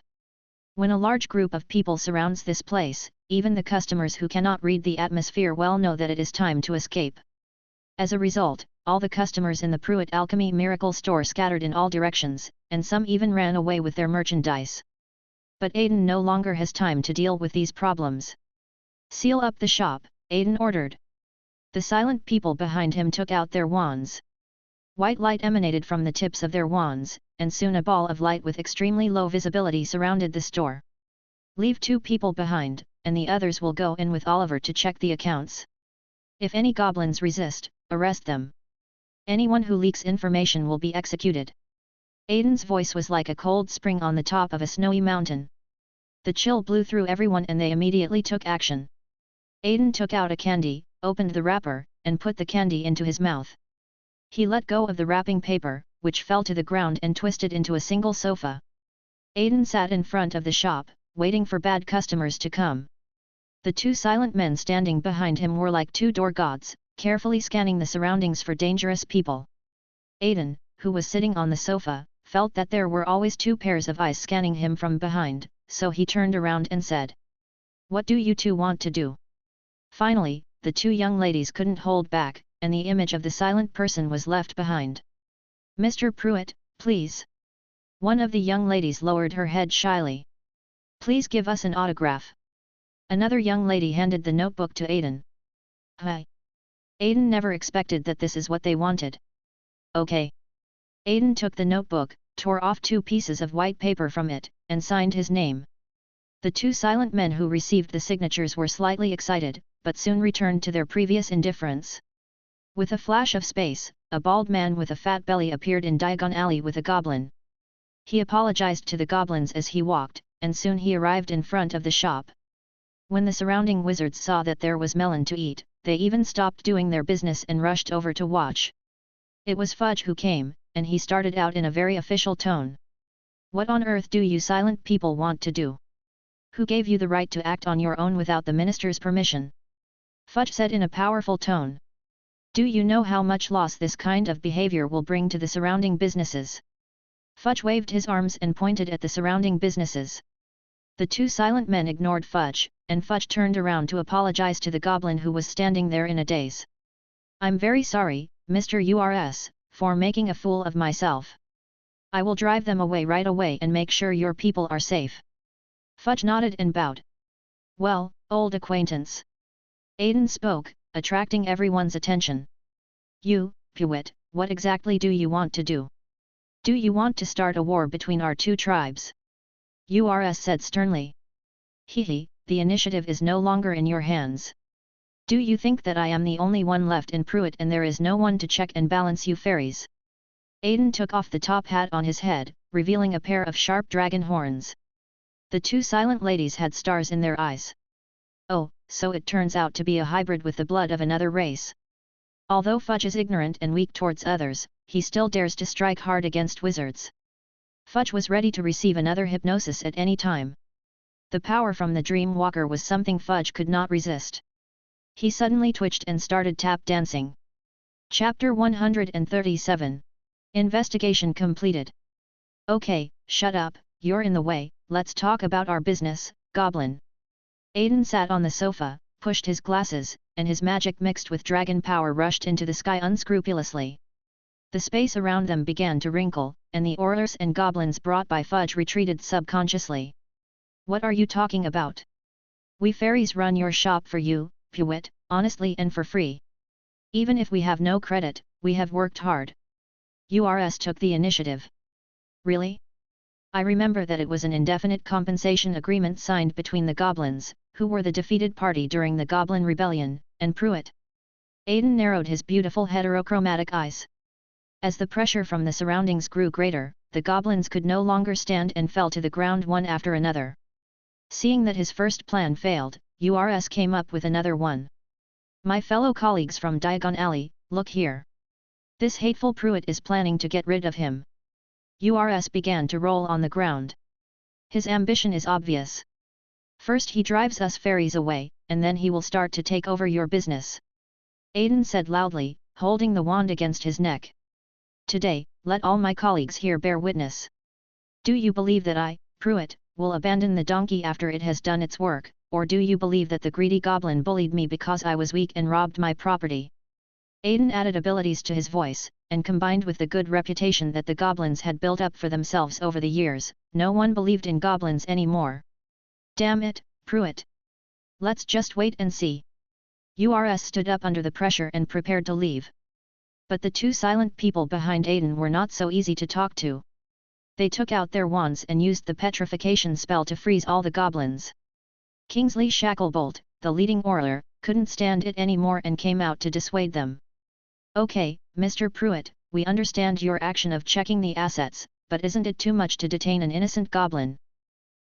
When a large group of people surrounds this place, even the customers who cannot read the atmosphere well know that it is time to escape. As a result, all the customers in the Pruitt Alchemy Miracle store scattered in all directions, and some even ran away with their merchandise. But Aiden no longer has time to deal with these problems. Seal up the shop, Aiden ordered. The silent people behind him took out their wands. White light emanated from the tips of their wands, and soon a ball of light with extremely low visibility surrounded the store. Leave 2 people behind, and the others will go in with Oliver to check the accounts. If any goblins resist, arrest them. Anyone who leaks information will be executed. Aiden's voice was like a cold spring on the top of a snowy mountain. The chill blew through everyone and they immediately took action. Aiden took out a candy, opened the wrapper, and put the candy into his mouth. He let go of the wrapping paper, which fell to the ground and twisted into a single sofa. Aiden sat in front of the shop, waiting for bad customers to come. The two silent men standing behind him were like two door gods, carefully scanning the surroundings for dangerous people. Aiden, who was sitting on the sofa, felt that there were always two pairs of eyes scanning him from behind, so he turned around and said, "What do you two want to do?" Finally, the two young ladies couldn't hold back, and the image of the silent person was left behind. "Mr. Pruitt, please." One of the young ladies lowered her head shyly. "Please give us an autograph." Another young lady handed the notebook to Aiden. "Hi." Aiden never expected that this is what they wanted. "Okay." Aiden took the notebook, tore off 2 pieces of white paper from it, and signed his name. The two silent men who received the signatures were slightly excited, but soon returned to their previous indifference. With a flash of space, a bald man with a fat belly appeared in Diagon Alley with a goblin. He apologized to the goblins as he walked, and soon he arrived in front of the shop. When the surrounding wizards saw that there was melon to eat, they even stopped doing their business and rushed over to watch. It was Fudge who came, and he started out in a very official tone. "What on earth do you silent people want to do? Who gave you the right to act on your own without the minister's permission?" Fudge said in a powerful tone. "Do you know how much loss this kind of behavior will bring to the surrounding businesses?" Fudge waved his arms and pointed at the surrounding businesses. The two silent men ignored Fudge, and Fudge turned around to apologize to the goblin who was standing there in a daze. "I'm very sorry, Mr. Urs, for making a fool of myself. I will drive them away right away and make sure your people are safe." Fudge nodded and bowed. "Well, old acquaintance." Aiden spoke, attracting everyone's attention. "You, Pruitt, what exactly do you want to do? Do you want to start a war between our two tribes?" Urs said sternly. "Hehe, the initiative is no longer in your hands. Do you think that I am the only one left in Pruitt and there is no one to check and balance you fairies?" Aiden took off the top hat on his head, revealing a pair of sharp dragon horns. The two silent ladies had stars in their eyes. "Oh, so it turns out to be a hybrid with the blood of another race." Although Fudge is ignorant and weak towards others, he still dares to strike hard against wizards. Fudge was ready to receive another hypnosis at any time. The power from the Dream Walker was something Fudge could not resist. He suddenly twitched and started tap dancing. Chapter 137. Investigation completed. "Okay, shut up, you're in the way, let's talk about our business, Goblin." Aiden sat on the sofa, pushed his glasses, and his magic mixed with dragon power rushed into the sky unscrupulously. The space around them began to wrinkle, and the orlers and goblins brought by Fudge retreated subconsciously. "What are you talking about? We fairies run your shop for you, Pruitt, honestly and for free. Even if we have no credit, we have worked hard." Urs took the initiative. "Really? I remember that it was an indefinite compensation agreement signed between the goblins, who were the defeated party during the Goblin Rebellion, and Pruitt." Aiden narrowed his beautiful heterochromatic eyes. As the pressure from the surroundings grew greater, the goblins could no longer stand and fell to the ground one after another. Seeing that his first plan failed, Urs came up with another one. "My fellow colleagues from Diagon Alley, look here. This hateful Pruitt is planning to get rid of him." Urs began to roll on the ground. "His ambition is obvious. First he drives us fairies away, and then he will start to take over your business." Aiden said loudly, holding the wand against his neck. "Today, let all my colleagues here bear witness. Do you believe that I, Pruitt, will abandon the donkey after it has done its work, or do you believe that the greedy goblin bullied me because I was weak and robbed my property?" Aiden added abilities to his voice, and combined with the good reputation that the goblins had built up for themselves over the years, no one believed in goblins anymore. "Damn it, Pruitt! Let's just wait and see." Urs stood up under the pressure and prepared to leave. But the two silent people behind Aiden were not so easy to talk to. They took out their wands and used the petrification spell to freeze all the goblins. Kingsley Shacklebolt, the leading oiler, couldn't stand it anymore and came out to dissuade them. "Okay, Mr. Pruitt, we understand your action of checking the assets, but isn't it too much to detain an innocent goblin?"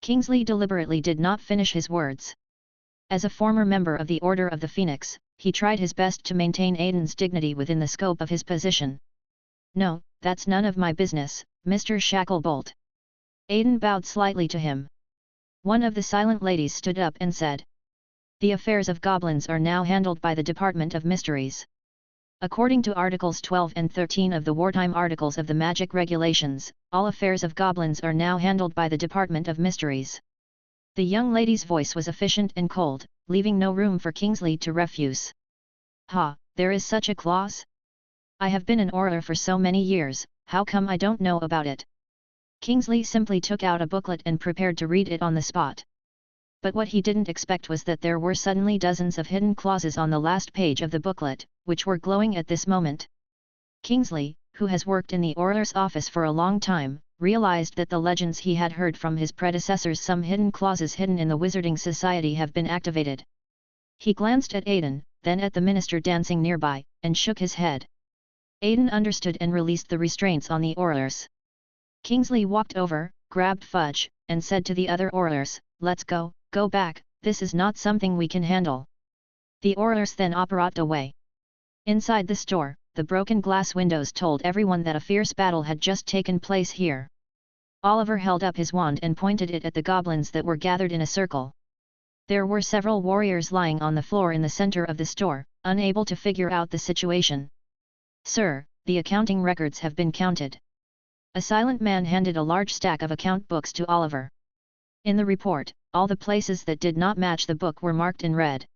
Kingsley deliberately did not finish his words. As a former member of the Order of the Phoenix, he tried his best to maintain Aiden's dignity within the scope of his position. "No, that's none of my business, Mr. Shacklebolt." Aiden bowed slightly to him. One of the silent ladies stood up and said, "The affairs of goblins are now handled by the Department of Mysteries. According to Articles 12 and 13 of the Wartime Articles of the Magic Regulations, all affairs of goblins are now handled by the Department of Mysteries." The young lady's voice was efficient and cold, leaving no room for Kingsley to refuse. "Ha, there is such a clause? I have been an orator for so many years, how come I don't know about it?" Kingsley simply took out a booklet and prepared to read it on the spot. But what he didn't expect was that there were suddenly dozens of hidden clauses on the last page of the booklet, which were glowing at this moment. Kingsley, who has worked in the orator's office for a long time, realized that the legends he had heard from his predecessors, some hidden clauses hidden in the Wizarding Society, have been activated. He glanced at Aiden, then at the minister dancing nearby, and shook his head. Aiden understood and released the restraints on the orators. Kingsley walked over, grabbed Fudge, and said to the other orators, "Let's go back, this is not something we can handle." The orators then operated away. Inside the store, the broken glass windows told everyone that a fierce battle had just taken place here. Oliver held up his wand and pointed it at the goblins that were gathered in a circle. There were several warriors lying on the floor in the center of the store, unable to figure out the situation. "Sir, the accounting records have been counted." A silent man handed a large stack of account books to Oliver. In the report, all the places that did not match the book were marked in red.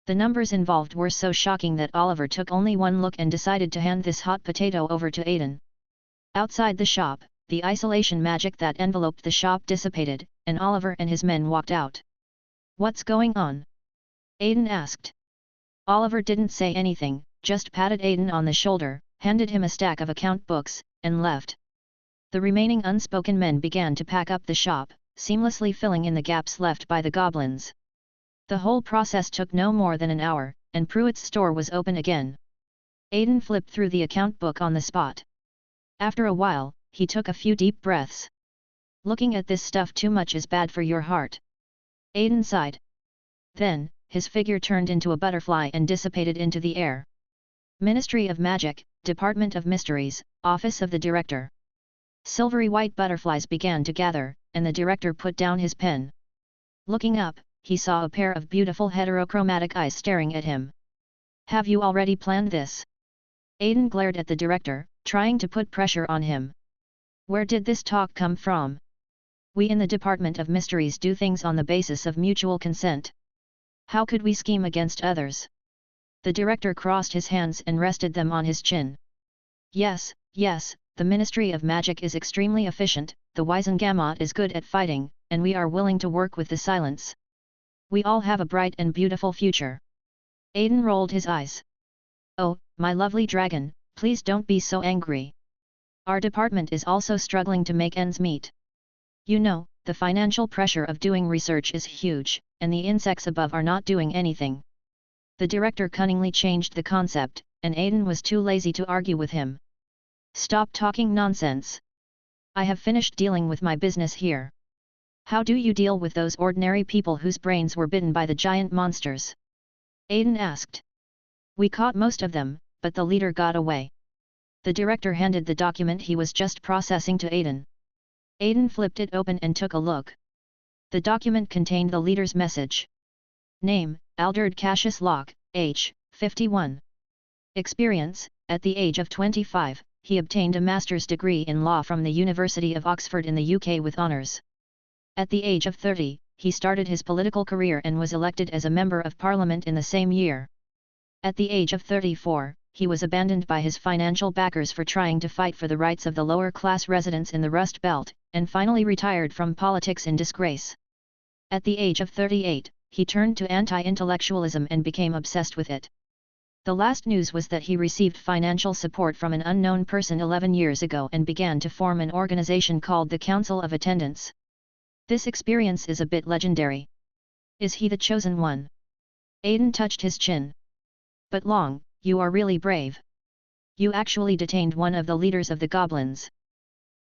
The numbers involved were so shocking that Oliver took only one look and decided to hand this hot potato over to Aiden. Outside the shop, the isolation magic that enveloped the shop dissipated, and Oliver and his men walked out. "What's going on?" Aiden asked. Oliver didn't say anything, just patted Aiden on the shoulder, handed him a stack of account books, and left. The remaining unspoken men began to pack up the shop, seamlessly filling in the gaps left by the goblins. The whole process took no more than an hour, and Pruitt's store was open again. Aiden flipped through the account book on the spot. After a while, he took a few deep breaths. "Looking at this stuff too much is bad for your heart." Aiden sighed. Then, his figure turned into a butterfly and dissipated into the air. Ministry of Magic, Department of Mysteries, Office of the Director. Silvery white butterflies began to gather, and the director put down his pen. Looking up, he saw a pair of beautiful heterochromatic eyes staring at him. "Have you already planned this?" Aiden glared at the director, trying to put pressure on him. "Where did this talk come from? We in the Department of Mysteries do things on the basis of mutual consent. How could we scheme against others?" The director crossed his hands and rested them on his chin. Yes, the Ministry of Magic is extremely efficient, the Wisengamot is good at fighting, and we are willing to work with the Silence. We all have a bright and beautiful future." Aiden rolled his eyes. "Oh, my lovely dragon, please don't be so angry. Our department is also struggling to make ends meet. You know, the financial pressure of doing research is huge, and the insects above are not doing anything." The director cunningly changed the concept, and Aiden was too lazy to argue with him. "Stop talking nonsense. I have finished dealing with my business here. How do you deal with those ordinary people whose brains were bitten by the giant monsters?" Aiden asked. "We caught most of them, but the leader got away." The director handed the document he was just processing to Aiden. Aiden flipped it open and took a look. The document contained the leader's message. Name, Alderd Cassius Locke, age, 51. Experience, at the age of 25, he obtained a master's degree in law from the University of Oxford in the UK with honours. At the age of 30, he started his political career and was elected as a Member of Parliament in the same year. At the age of 34, he was abandoned by his financial backers for trying to fight for the rights of the lower-class residents in the Rust Belt, and finally retired from politics in disgrace. At the age of 38, he turned to anti-intellectualism and became obsessed with it. The last news was that he received financial support from an unknown person 11 years ago and began to form an organization called the Council of Attendants. This experience is a bit legendary. Is he the chosen one? Aiden touched his chin. But Long, you are really brave. You actually detained one of the leaders of the goblins.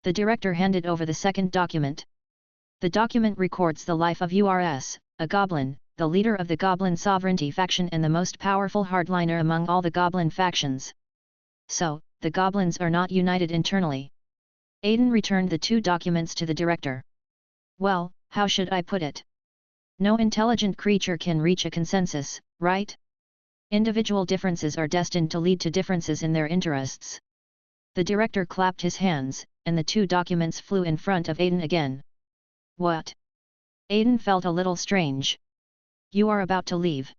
The director handed over the second document. The document records the life of Urs, a goblin, the leader of the Goblin Sovereignty faction and the most powerful hardliner among all the goblin factions. So, the goblins are not united internally. Aiden returned the two documents to the director. Well, How should I put it? No intelligent creature can reach a consensus, right? Individual differences are destined to lead to differences in their interests. The director clapped his hands, and the two documents flew in front of Aiden again. What? Aiden felt a little strange. You are about to leave.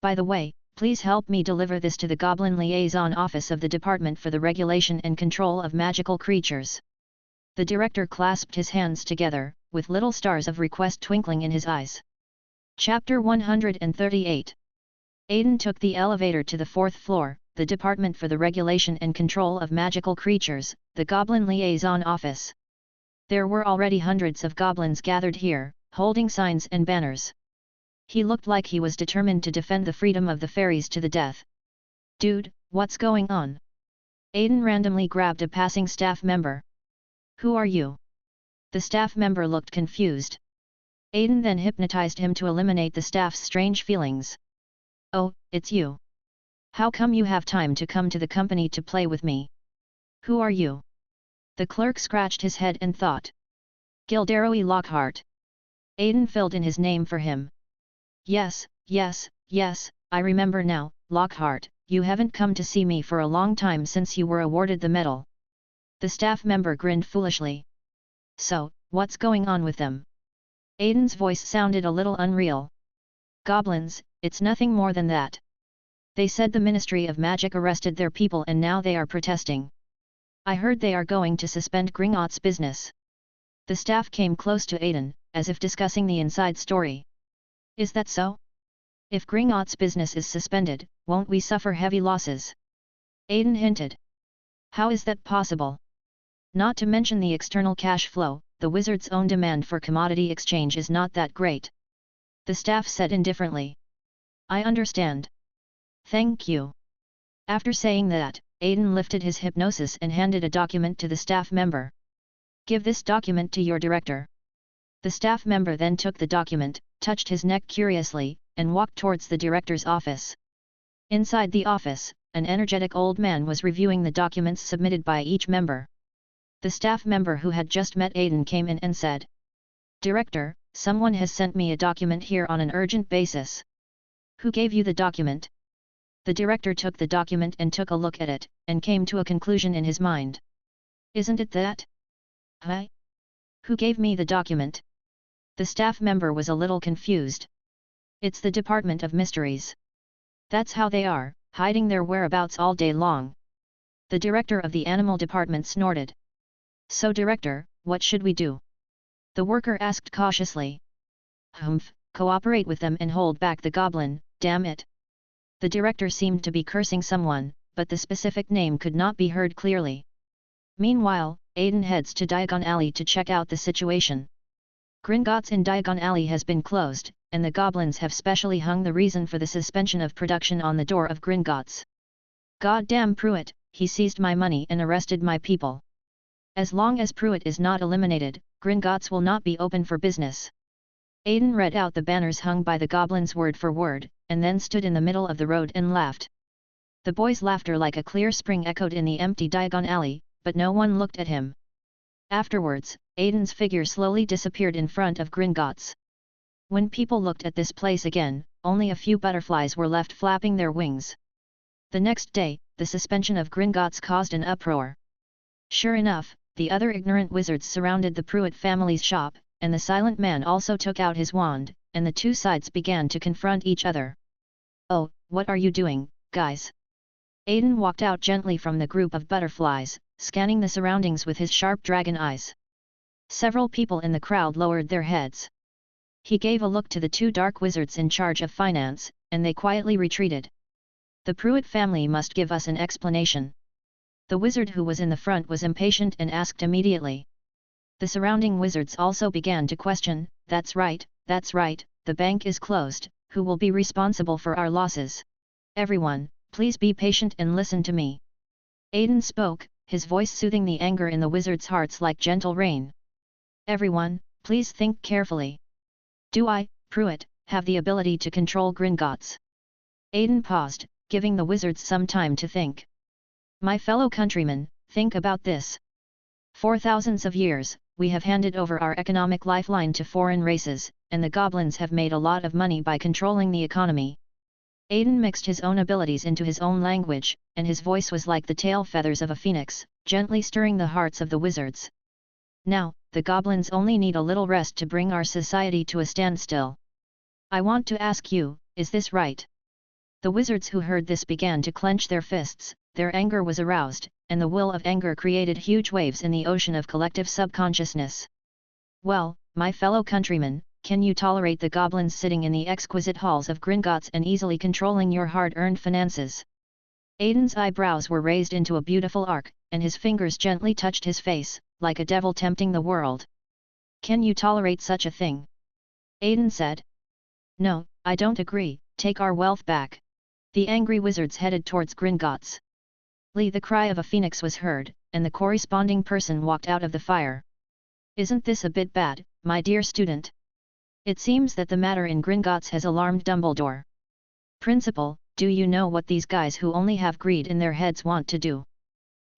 By the way, please help me deliver this to the Goblin Liaison Office of the Department for the Regulation and Control of Magical Creatures. The director clasped his hands together, with little stars of request twinkling in his eyes. Chapter 138. Aiden took the elevator to the 4th floor, the Department for the Regulation and Control of Magical Creatures, the Goblin Liaison Office. There were already hundreds of goblins gathered here, holding signs and banners. He looked like he was determined to defend the freedom of the fairies to the death. Dude, what's going on? Aiden randomly grabbed a passing staff member. Who are you? The staff member looked confused. Aiden then hypnotized him to eliminate the staff's strange feelings. Oh, it's you. How come you have time to come to the company to play with me? Who are you? The clerk scratched his head and thought. Gilderoy Lockhart. Aiden filled in his name for him. Yes, I remember now, Lockhart, you haven't come to see me for a long time since you were awarded the medal. The staff member grinned foolishly. So, what's going on with them? Aiden's voice sounded a little unreal. Goblins, it's nothing more than that. They said the Ministry of Magic arrested their people and now they are protesting. I heard they are going to suspend Gringotts' business. The staff came close to Aiden, as if discussing the inside story. Is that so? If Gringotts' business is suspended, won't we suffer heavy losses? Aiden hinted. How is that possible? Not to mention the external cash flow, the wizard's own demand for commodity exchange is not that great. The staff said indifferently. I understand. Thank you. After saying that, Aiden lifted his hypnosis and handed a document to the staff member. Give this document to your director. The staff member then took the document, touched his neck curiously, and walked towards the director's office. Inside the office, an energetic old man was reviewing the documents submitted by each member. The staff member who had just met Aiden came in and said, Director, someone has sent me a document here on an urgent basis. Who gave you the document? The director took the document and took a look at it, and came to a conclusion in his mind. Isn't it that? Huh? Who gave me the document? The staff member was a little confused. It's the Department of Mysteries. That's how they are, hiding their whereabouts all day long. The director of the animal department snorted. So director, what should we do? The worker asked cautiously. Humph, cooperate with them and hold back the goblin, damn it. The director seemed to be cursing someone, but the specific name could not be heard clearly. Meanwhile, Aiden heads to Diagon Alley to check out the situation. Gringotts in Diagon Alley has been closed, and the goblins have specially hung the reason for the suspension of production on the door of Gringotts. Goddamn Pruitt, he seized my money and arrested my people. As long as Pruitt is not eliminated, Gringotts will not be open for business. Aiden read out the banners hung by the goblins word for word, and then stood in the middle of the road and laughed. The boys' laughter like a clear spring echoed in the empty Diagon Alley, but no one looked at him. Afterwards, Aiden's figure slowly disappeared in front of Gringotts. When people looked at this place again, only a few butterflies were left flapping their wings. The next day, the suspension of Gringotts caused an uproar. Sure enough, the other ignorant wizards surrounded the Pruitt family's shop, and the silent man also took out his wand, and the two sides began to confront each other. Oh, what are you doing, guys? Aiden walked out gently from the group of butterflies, scanning the surroundings with his sharp dragon eyes. Several people in the crowd lowered their heads. He gave a look to the two dark wizards in charge of finance, and they quietly retreated. The Pruitt family must give us an explanation. The wizard who was in the front was impatient and asked immediately. The surrounding wizards also began to question, that's right, the bank is closed, who will be responsible for our losses? Everyone, please be patient and listen to me. Aiden spoke, his voice soothing the anger in the wizards' hearts like gentle rain. Everyone, please think carefully. Do I, Pruitt, have the ability to control Gringotts? Aiden paused, giving the wizards some time to think. My fellow countrymen, think about this. For thousands of years, we have handed over our economic lifeline to foreign races, and the goblins have made a lot of money by controlling the economy. Aiden mixed his own abilities into his own language, and his voice was like the tail feathers of a phoenix, gently stirring the hearts of the wizards. Now, the goblins only need a little rest to bring our society to a standstill. I want to ask you, is this right? The wizards who heard this began to clench their fists, their anger was aroused, and the will of anger created huge waves in the ocean of collective subconsciousness. Well, my fellow countrymen, can you tolerate the goblins sitting in the exquisite halls of Gringotts and easily controlling your hard-earned finances? Aiden's eyebrows were raised into a beautiful arc, and his fingers gently touched his face, like a devil tempting the world. Can you tolerate such a thing? Aiden said. No, I don't agree, take our wealth back. The angry wizards headed towards Gringotts. The cry of a phoenix was heard, and the corresponding person walked out of the fire. Isn't this a bit bad, my dear student? It seems that the matter in Gringotts has alarmed Dumbledore. Principal, do you know what these guys who only have greed in their heads want to do?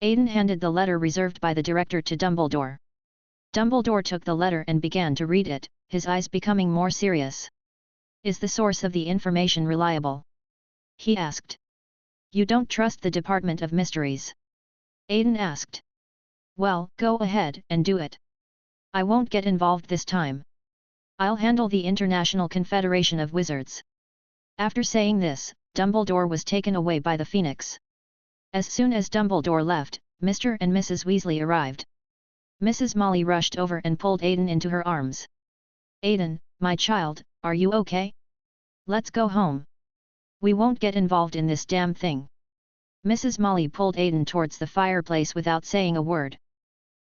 Aiden handed the letter reserved by the director to Dumbledore. Dumbledore took the letter and began to read it, his eyes becoming more serious. Is the source of the information reliable? He asked. You don't trust the Department of Mysteries? Aiden asked. Well, go ahead and do it. I won't get involved this time. I'll handle the International Confederation of Wizards. After saying this, Dumbledore was taken away by the Phoenix. As soon as Dumbledore left, Mr. and Mrs. Weasley arrived. Mrs. Molly rushed over and pulled Aiden into her arms. Aiden, my child, are you okay? Let's go home. We won't get involved in this damn thing. Mrs. Molly pulled Aiden towards the fireplace without saying a word.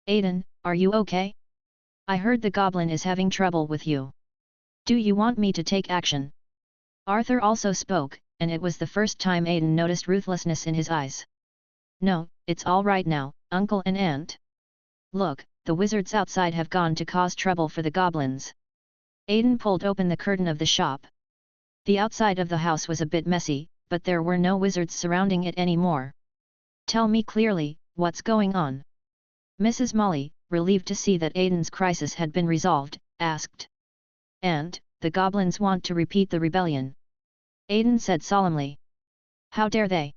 Aiden, are you okay? I heard the goblin is having trouble with you. Do you want me to take action? Arthur also spoke, and it was the first time Aiden noticed ruthlessness in his eyes. No, it's all right now, Uncle and Aunt. Look, the wizards outside have gone to cause trouble for the goblins. Aiden pulled open the curtain of the shop. The outside of the house was a bit messy, but there were no wizards surrounding it anymore. Tell me clearly, what's going on? Mrs. Molly, relieved to see that Aiden's crisis had been resolved, asked. And, the goblins want to repeat the rebellion. Aiden said solemnly. How dare they?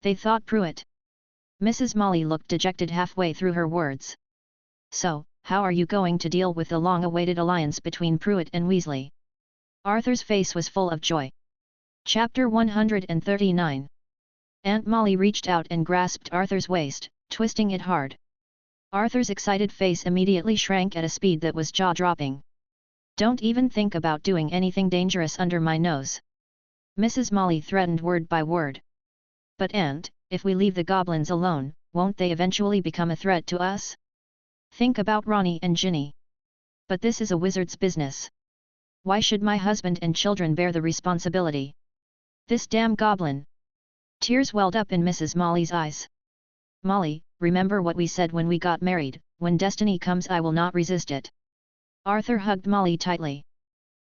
They thought Pruitt. Mrs. Molly looked dejected halfway through her words. So, how are you going to deal with the long-awaited alliance between Pruitt and Weasley? Arthur's face was full of joy. Chapter 139. Aunt Molly reached out and grasped Arthur's waist, twisting it hard. Arthur's excited face immediately shrank at a speed that was jaw-dropping. Don't even think about doing anything dangerous under my nose. Mrs. Molly threatened word by word. But Aunt, if we leave the goblins alone, won't they eventually become a threat to us? Think about Ronnie and Ginny. But this is a wizard's business. Why should my husband and children bear the responsibility? This damn goblin! Tears welled up in Mrs. Molly's eyes. Molly, remember what we said when we got married, when destiny comes I will not resist it. Arthur hugged Molly tightly.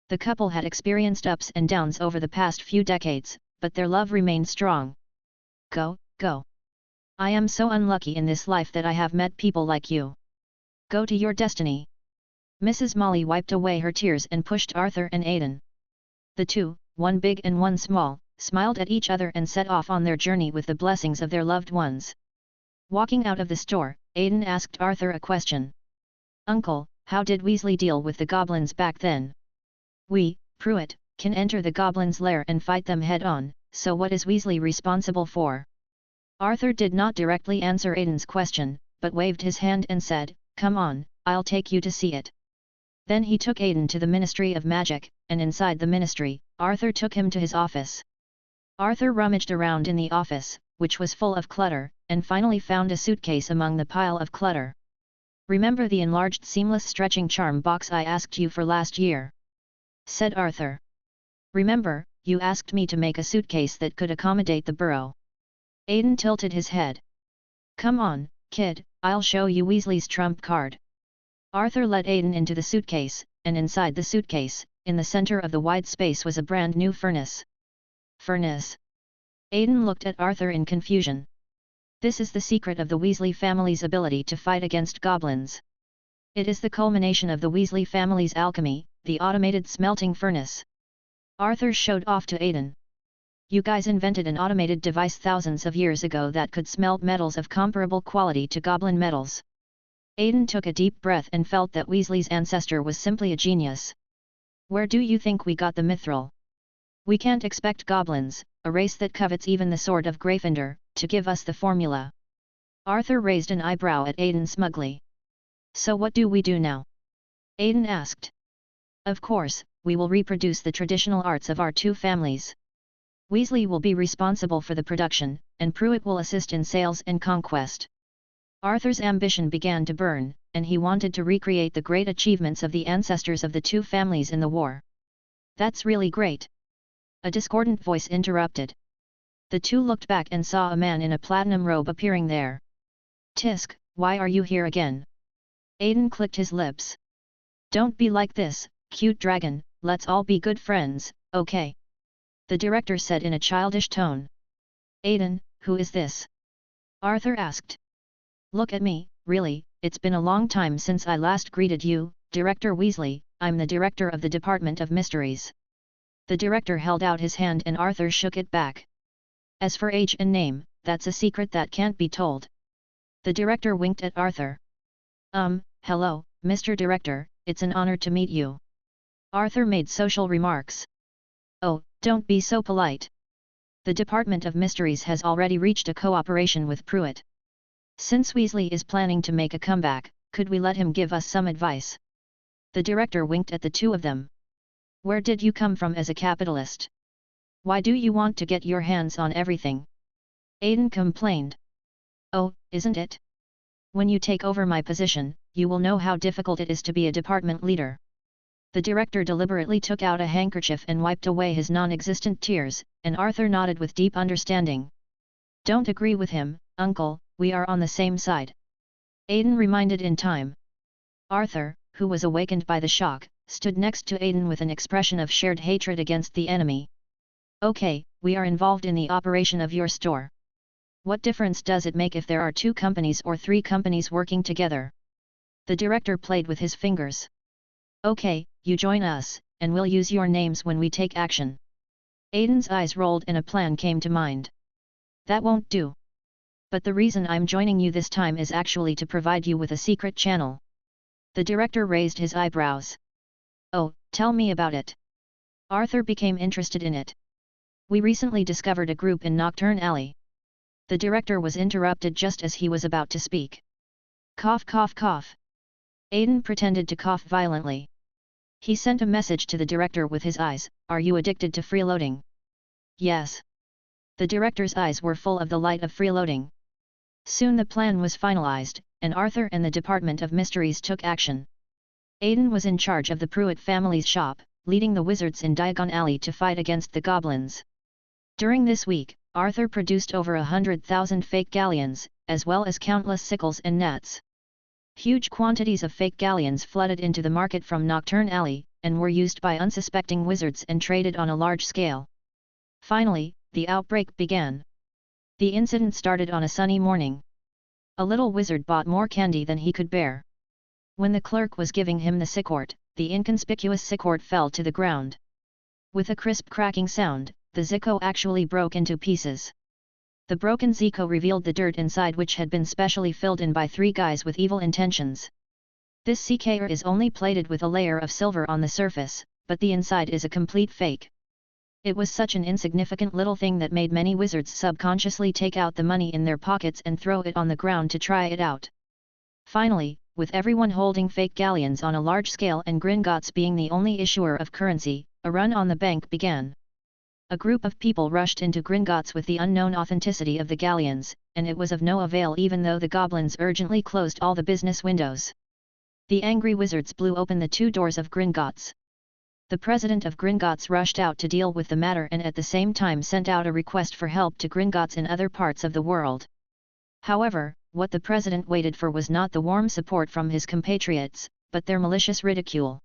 The couple had experienced ups and downs over the past few decades, but their love remained strong. Go, go. I am so unlucky in this life that I have met people like you. Go to your destiny. Mrs. Molly wiped away her tears and pushed Arthur and Aiden. The two, one big and one small, smiled at each other and set off on their journey with the blessings of their loved ones. Walking out of the store, Aiden asked Arthur a question. Uncle, how did Weasley deal with the goblins back then? We, Pruitt, can enter the goblins' lair and fight them head-on, so what is Weasley responsible for? Arthur did not directly answer Aiden's question, but waved his hand and said, Come on, I'll take you to see it. Then he took Aiden to the Ministry of Magic, and inside the ministry, Arthur took him to his office. Arthur rummaged around in the office, which was full of clutter, and finally found a suitcase among the pile of clutter. Remember the enlarged seamless stretching charm box I asked you for last year? Said Arthur. Remember, you asked me to make a suitcase that could accommodate the burrow. Aiden tilted his head. Come on, kid, I'll show you Weasley's trump card. Arthur led Aiden into the suitcase, and inside the suitcase, in the center of the wide space was a brand new furnace. Furnace? Aiden looked at Arthur in confusion. This is the secret of the Weasley family's ability to fight against goblins. It is the culmination of the Weasley family's alchemy, the automated smelting furnace. Arthur showed off to Aiden. You guys invented an automated device thousands of years ago that could smelt metals of comparable quality to goblin metals. Aiden took a deep breath and felt that Weasley's ancestor was simply a genius. Where do you think we got the mithril? We can't expect goblins, a race that covets even the sword of Gryffindor, to give us the formula. Arthur raised an eyebrow at Aiden smugly. So what do we do now? Aiden asked. Of course, we will reproduce the traditional arts of our two families. Weasley will be responsible for the production, and Pruitt will assist in sales and conquest. Arthur's ambition began to burn, and he wanted to recreate the great achievements of the ancestors of the two families in the war. That's really great. A discordant voice interrupted. The two looked back and saw a man in a platinum robe appearing there. Tisk, why are you here again? Aiden clicked his lips. Don't be like this, cute dragon, let's all be good friends, okay? The director said in a childish tone. Aiden, who is this? Arthur asked. Look at me, really, it's been a long time since I last greeted you, Director Weasley, I'm the director of the Department of Mysteries. The director held out his hand and Arthur shook it back. As for age and name, that's a secret that can't be told. The director winked at Arthur. Hello, Mr. Director, it's an honor to meet you. Arthur made social remarks. Oh, don't be so polite. The Department of Mysteries has already reached a cooperation with Pruitt. Since Weasley is planning to make a comeback, could we let him give us some advice? The director winked at the two of them. Where did you come from as a capitalist? Why do you want to get your hands on everything? Aiden complained. Oh, isn't it? When you take over my position, you will know how difficult it is to be a department leader. The director deliberately took out a handkerchief and wiped away his non-existent tears, and Arthur nodded with deep understanding. Don't agree with him, Uncle, we are on the same side. Aiden reminded in time. Arthur, who was awakened by the shock, stood next to Aiden with an expression of shared hatred against the enemy. Okay, we are involved in the operation of your store. What difference does it make if there are 2 companies or 3 companies working together? The director played with his fingers. Okay, you join us, and we'll use your names when we take action. Aiden's eyes rolled and a plan came to mind. That won't do. But the reason I'm joining you this time is actually to provide you with a secret channel. The director raised his eyebrows. Oh, tell me about it. Arthur became interested in it. We recently discovered a group in Nocturne Alley. The director was interrupted just as he was about to speak. Cough cough cough. Aiden pretended to cough violently. He sent a message to the director with his eyes, are you addicted to freeloading? Yes. The director's eyes were full of the light of freeloading. Soon the plan was finalized, and Arthur and the Department of Mysteries took action. Aiden was in charge of the Pruitt family's shop, leading the wizards in Diagon Alley to fight against the goblins. During this week, Arthur produced over 100,000 fake galleons, as well as countless sickles and nets. Huge quantities of fake galleons flooded into the market from Nocturne Alley, and were used by unsuspecting wizards and traded on a large scale. Finally, the outbreak began. The incident started on a sunny morning. A little wizard bought more candy than he could bear. When the clerk was giving him the siquort, the inconspicuous siquort fell to the ground. With a crisp cracking sound, the Zico actually broke into pieces. The broken Zico revealed the dirt inside, which had been specially filled in by 3 guys with evil intentions. This siquor is only plated with a layer of silver on the surface, but the inside is a complete fake. It was such an insignificant little thing that made many wizards subconsciously take out the money in their pockets and throw it on the ground to try it out. Finally, with everyone holding fake galleons on a large scale and Gringotts being the only issuer of currency, a run on the bank began. A group of people rushed into Gringotts with the unknown authenticity of the galleons, and it was of no avail even though the goblins urgently closed all the business windows. The angry wizards blew open the 2 doors of Gringotts. The president of Gringotts rushed out to deal with the matter and at the same time sent out a request for help to Gringotts in other parts of the world. However, what the president waited for was not the warm support from his compatriots, but their malicious ridicule.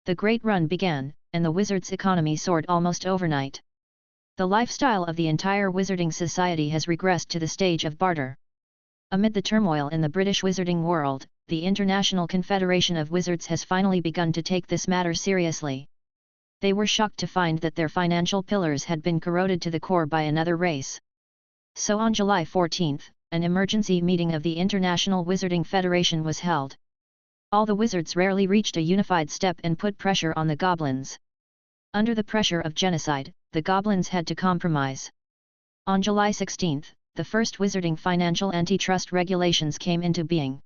The Great Run began, and the wizards' economy soared almost overnight. The lifestyle of the entire wizarding society has regressed to the stage of barter. Amid the turmoil in the British wizarding world, the International Confederation of Wizards has finally begun to take this matter seriously. They were shocked to find that their financial pillars had been corroded to the core by another race. So on July 14, an emergency meeting of the International Wizarding Federation was held. All the wizards rarely reached a unified step and put pressure on the goblins. Under the pressure of genocide, the goblins had to compromise. On July 16, the first wizarding financial antitrust regulations came into being.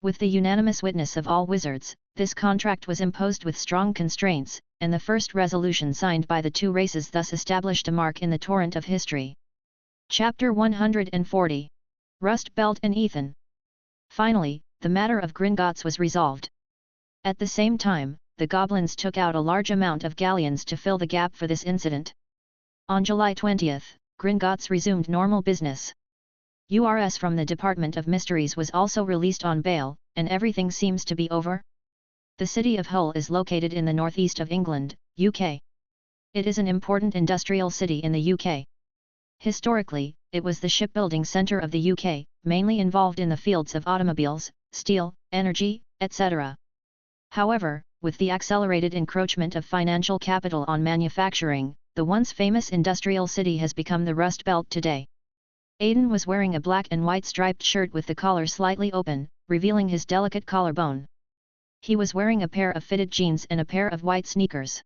With the unanimous witness of all wizards, this contract was imposed with strong constraints, and the first resolution signed by the two races thus established a mark in the torrent of history. Chapter 140. Rust Belt and Ethan. Finally, the matter of Gringotts was resolved. At the same time, the goblins took out a large amount of galleons to fill the gap for this incident. On July 20, Gringotts resumed normal business. URS from the Department of Mysteries was also released on bail, and everything seems to be over. The city of Hull is located in the northeast of England, UK. It is an important industrial city in the UK. Historically, it was the shipbuilding centre of the UK, mainly involved in the fields of automobiles, steel, energy, etc. However, with the accelerated encroachment of financial capital on manufacturing, the once famous industrial city has become the Rust Belt today. Aiden was wearing a black and white striped shirt with the collar slightly open, revealing his delicate collarbone. He was wearing a pair of fitted jeans and a pair of white sneakers.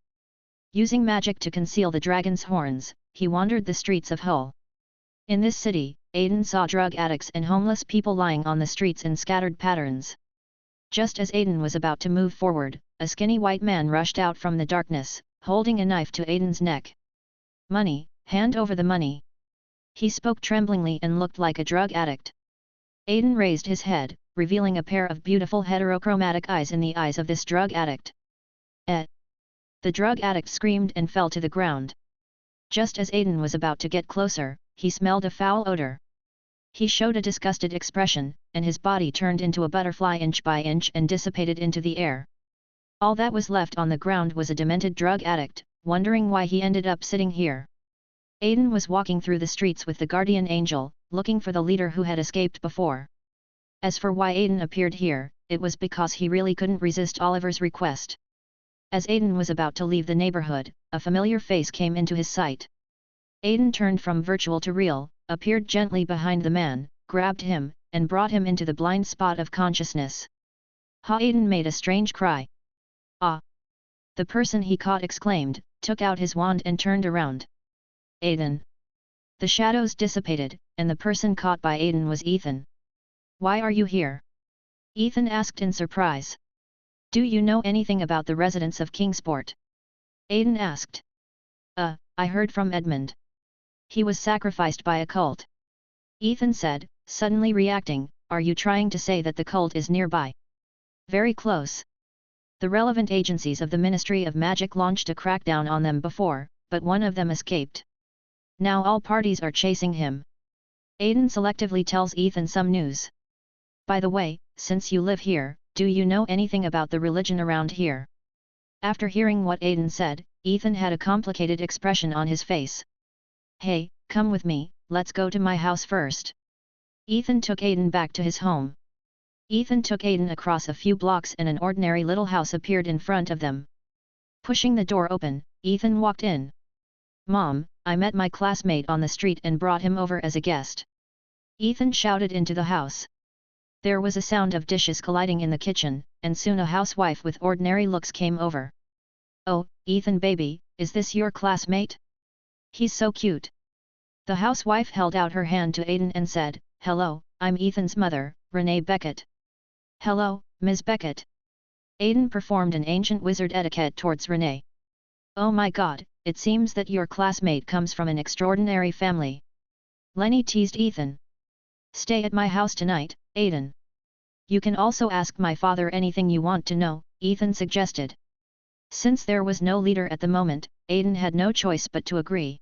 Using magic to conceal the dragon's horns, he wandered the streets of Hull. In this city, Aiden saw drug addicts and homeless people lying on the streets in scattered patterns. Just as Aiden was about to move forward, a skinny white man rushed out from the darkness, holding a knife to Aiden's neck. "Money, hand over the money." He spoke tremblingly and looked like a drug addict. Aiden raised his head, revealing a pair of beautiful heterochromatic eyes in the eyes of this drug addict. "Eh!" The drug addict screamed and fell to the ground. Just as Aiden was about to get closer, he smelled a foul odor. He showed a disgusted expression, and his body turned into a butterfly inch by inch and dissipated into the air. All that was left on the ground was a demented drug addict, wondering why he ended up sitting here. Aiden was walking through the streets with the guardian angel, looking for the leader who had escaped before. As for why Aiden appeared here, it was because he really couldn't resist Oliver's request. As Aiden was about to leave the neighborhood, a familiar face came into his sight. Aiden turned from virtual to real, appeared gently behind the man, grabbed him, and brought him into the blind spot of consciousness. Ha! Aiden made a strange cry. "Ah!" The person he caught exclaimed, took out his wand and turned around. "Aiden!" The shadows dissipated, and the person caught by Aiden was Ethan. "Why are you here?" Ethan asked in surprise. "Do you know anything about the residents of Kingsport?" Aiden asked. I heard from Edmund. He was sacrificed by a cult." Ethan said, suddenly reacting, "Are you trying to say that the cult is nearby?" "Very close. The relevant agencies of the Ministry of Magic launched a crackdown on them before, but one of them escaped. Now all parties are chasing him." Aiden selectively tells Ethan some news. "By the way, since you live here, do you know anything about the religion around here?" After hearing what Aiden said, Ethan had a complicated expression on his face. "Hey, come with me, let's go to my house first." Ethan took Aiden back to his home. Ethan took Aiden across a few blocks and an ordinary little house appeared in front of them. Pushing the door open, Ethan walked in. "Mom, I met my classmate on the street and brought him over as a guest." Ethan shouted into the house. There was a sound of dishes colliding in the kitchen, and soon a housewife with ordinary looks came over. "Oh, Ethan baby, is this your classmate? He's so cute." The housewife held out her hand to Aiden and said, "Hello, I'm Ethan's mother, Renee Beckett." "Hello, Ms. Beckett." Aiden performed an ancient wizard etiquette towards Renee. "Oh my god, it seems that your classmate comes from an extraordinary family." Lenny teased Ethan. "Stay at my house tonight, Aiden. You can also ask my father anything you want to know," Ethan suggested. Since there was no leader at the moment, Aiden had no choice but to agree.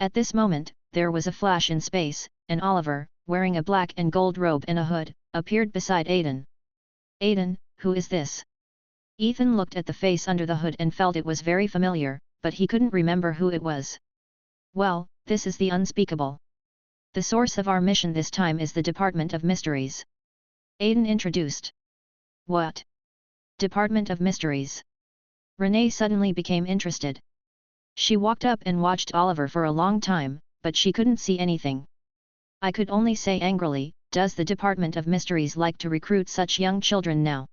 At this moment, there was a flash in space, and Oliver, wearing a black and gold robe and a hood, appeared beside Aiden. "Aiden, who is this?" Ethan looked at the face under the hood and felt it was very familiar, but he couldn't remember who it was. "Well, this is the unspeakable. The source of our mission this time is the Department of Mysteries." Aiden introduced. What? Department of Mysteries. Renee suddenly became interested. She walked up and watched Oliver for a long time, but she couldn't see anything. I could only say angrily, does the Department of Mysteries like to recruit such young children now?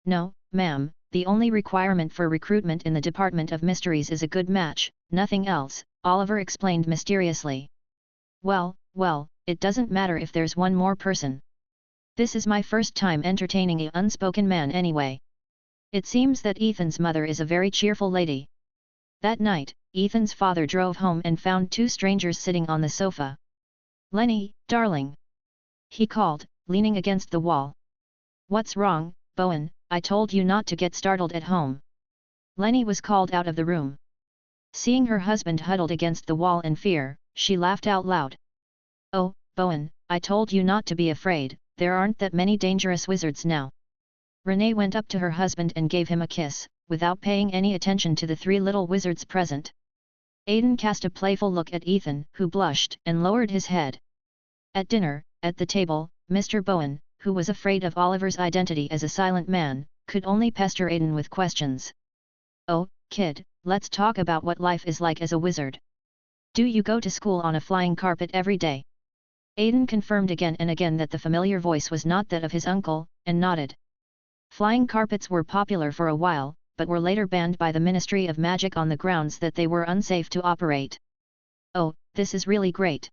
No, ma'am, the only requirement for recruitment in the Department of Mysteries is a good match, nothing else, Oliver explained mysteriously. Well, it doesn't matter if there's one more person. This is my first time entertaining an unspoken man anyway. It seems that Ethan's mother is a very cheerful lady. That night, Ethan's father drove home and found two strangers sitting on the sofa. Lenny, darling. He called, leaning against the wall. What's wrong, Bowen? I told you not to get startled at home. Lenny was called out of the room. Seeing her husband huddled against the wall in fear, she laughed out loud. Oh, Bowen, I told you not to be afraid, there aren't that many dangerous wizards now. Renee went up to her husband and gave him a kiss, without paying any attention to the three little wizards present. Aiden cast a playful look at Ethan, who blushed and lowered his head. At dinner, at the table, Mr. Bowen, who was afraid of Oliver's identity as a silent man, could only pester Aiden with questions. Oh, kid, let's talk about what life is like as a wizard. Do you go to school on a flying carpet every day? Aiden confirmed again and again that the familiar voice was not that of his uncle, and nodded. Flying carpets were popular for a while, but were later banned by the Ministry of Magic on the grounds that they were unsafe to operate. Oh, this is really great.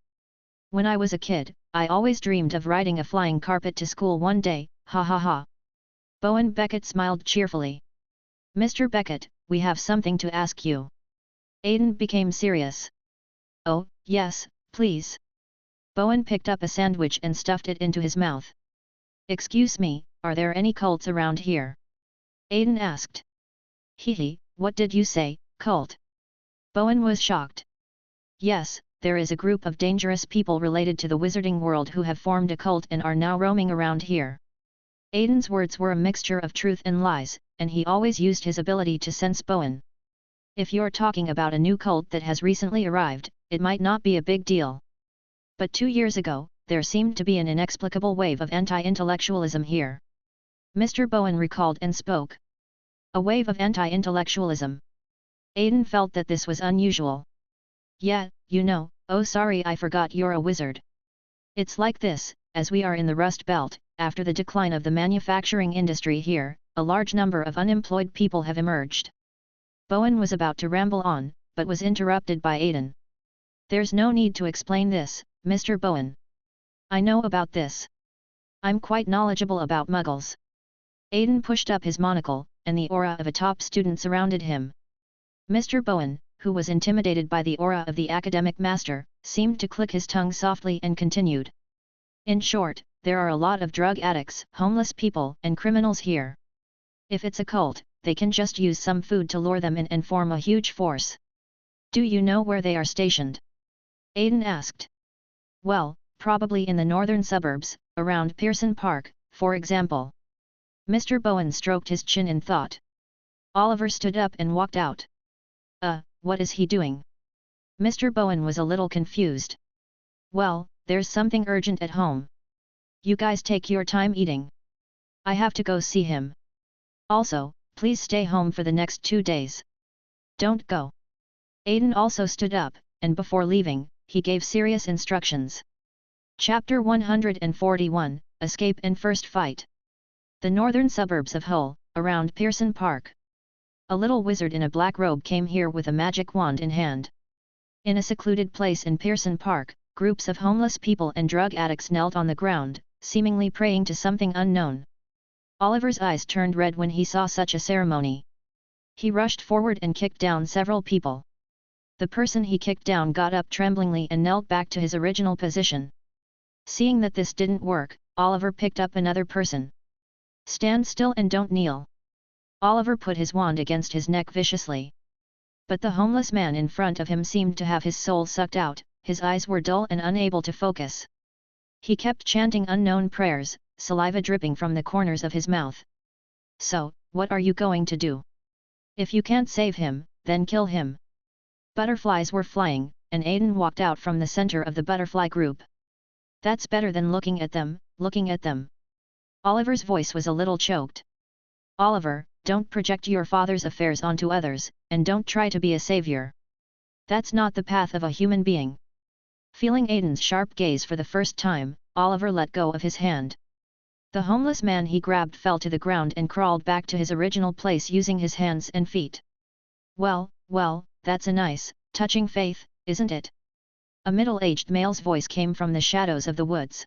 When I was a kid, I always dreamed of riding a flying carpet to school one day, ha ha ha. Bowen Beckett smiled cheerfully. Mr. Beckett, we have something to ask you. Aiden became serious. Oh, yes, please. Bowen picked up a sandwich and stuffed it into his mouth. Excuse me, are there any cults around here? Aiden asked. Hee, what did you say, cult? Bowen was shocked. Yes, there is a group of dangerous people related to the wizarding world who have formed a cult and are now roaming around here. Aiden's words were a mixture of truth and lies, and he always used his ability to sense Bowen. If you're talking about a new cult that has recently arrived, it might not be a big deal. But 2 years ago, there seemed to be an inexplicable wave of anti-intellectualism here. Mr. Bowen recalled and spoke. A wave of anti-intellectualism. Aiden felt that this was unusual. Yeah, you know, oh sorry I forgot you're a wizard. It's like this, as we are in the Rust Belt, after the decline of the manufacturing industry here, a large number of unemployed people have emerged. Bowen was about to ramble on, but was interrupted by Aiden. There's no need to explain this, Mr. Bowen. I know about this. I'm quite knowledgeable about muggles. Aiden pushed up his monocle, and the aura of a top student surrounded him. Mr. Bowen, who was intimidated by the aura of the academic master, seemed to click his tongue softly and continued. In short, there are a lot of drug addicts, homeless people, and criminals here. If it's a cult, they can just use some food to lure them in and form a huge force. Do you know where they are stationed? Aiden asked. Well, probably in the northern suburbs, around Pearson Park, for example. Mr. Bowen stroked his chin in thought. Oliver stood up and walked out. What is he doing? Mr. Bowen was a little confused. Well, there's something urgent at home. You guys take your time eating. I have to go see him. Also, please stay home for the next 2 days. Don't go. Aiden also stood up, and before leaving, he gave serious instructions. Chapter 141, Escape and First Fight. The northern suburbs of Hull, around Pearson Park. A little wizard in a black robe came here with a magic wand in hand. In a secluded place in Pearson Park, groups of homeless people and drug addicts knelt on the ground, seemingly praying to something unknown. Oliver's eyes turned red when he saw such a ceremony. He rushed forward and kicked down several people. The person he kicked down got up tremblingly and knelt back to his original position. Seeing that this didn't work, Oliver picked up another person. Stand still and don't kneel. Oliver put his wand against his neck viciously. But the homeless man in front of him seemed to have his soul sucked out, his eyes were dull and unable to focus. He kept chanting unknown prayers, saliva dripping from the corners of his mouth. So, what are you going to do? If you can't save him, then kill him. Butterflies were flying, and Aiden walked out from the center of the butterfly group. That's better than looking at them, Oliver's voice was a little choked. Oliver, don't project your father's affairs onto others, and don't try to be a savior. That's not the path of a human being. Feeling Aiden's sharp gaze for the first time, Oliver let go of his hand. The homeless man he grabbed fell to the ground and crawled back to his original place using his hands and feet. Well, that's a nice, touching faith, isn't it? A middle-aged male's voice came from the shadows of the woods.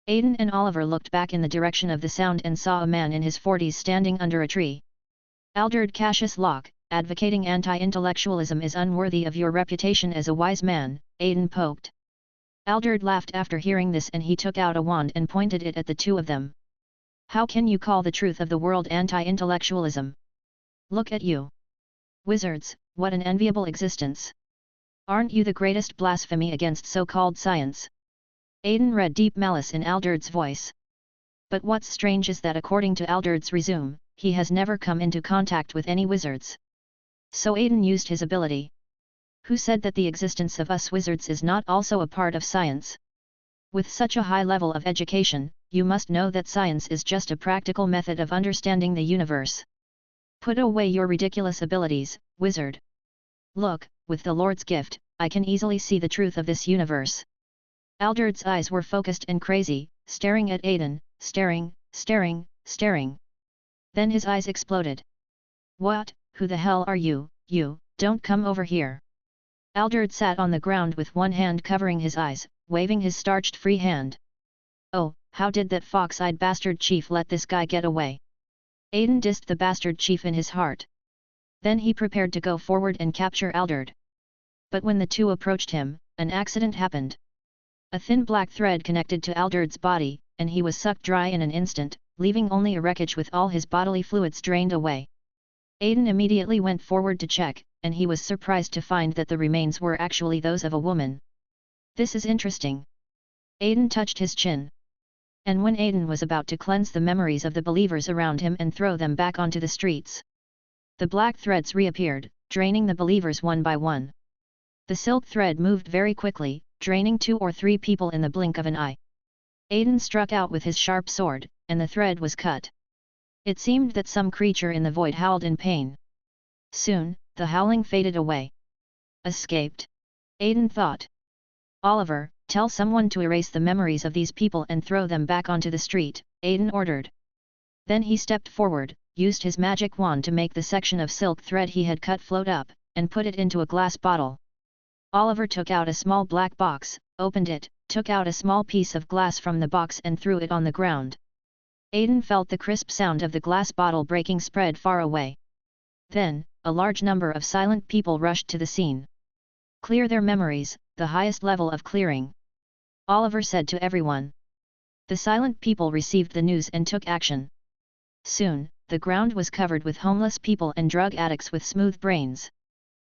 Aiden and Oliver looked back in the direction of the sound and saw a man in his 40s standing under a tree. Alderd Cassius Locke, advocating anti-intellectualism is unworthy of your reputation as a wise man, Aiden poked. Alderd laughed after hearing this and he took out a wand and pointed it at the two of them. How can you call the truth of the world anti-intellectualism? Look at you. Wizards, what an enviable existence. Aren't you the greatest blasphemy against so-called science? Aiden read deep malice in Alderd's voice. But what's strange is that according to Alderd's resume, he has never come into contact with any wizards. So Aiden used his ability. Who said that the existence of us wizards is not also a part of science? With such a high level of education, you must know that science is just a practical method of understanding the universe. Put away your ridiculous abilities, wizard. Look, with the Lord's gift, I can easily see the truth of this universe. Alderd's eyes were focused and crazy, staring at Aiden, staring. Then his eyes exploded. What, who the hell are you, don't come over here. Alderd sat on the ground with one hand covering his eyes, waving his starched free hand. Oh, how did that fox-eyed bastard chief let this guy get away? Aiden dissed the bastard chief in his heart. Then he prepared to go forward and capture Alderd. But when the two approached him, an accident happened. A thin black thread connected to Alderd's body, and he was sucked dry in an instant, leaving only a wreckage with all his bodily fluids drained away. Aiden immediately went forward to check, and he was surprised to find that the remains were actually those of a woman. This is interesting. Aiden touched his chin. And when Aiden was about to cleanse the memories of the believers around him and throw them back onto the streets, the black threads reappeared, draining the believers one by one. The silk thread moved very quickly, draining 2 or 3 people in the blink of an eye. Aiden struck out with his sharp sword, and the thread was cut. It seemed that some creature in the void howled in pain. Soon, the howling faded away. Escaped. Aiden thought. Oliver, tell someone to erase the memories of these people and throw them back onto the street, Aiden ordered. Then he stepped forward, used his magic wand to make the section of silk thread he had cut float up, and put it into a glass bottle. Oliver took out a small black box, opened it, took out a small piece of glass from the box and threw it on the ground. Aiden felt the crisp sound of the glass bottle breaking spread far away. Then, a large number of silent people rushed to the scene. Clear their memories, the highest level of clearing. Oliver said to everyone. The silent people received the news and took action. Soon, the ground was covered with homeless people and drug addicts with smooth brains.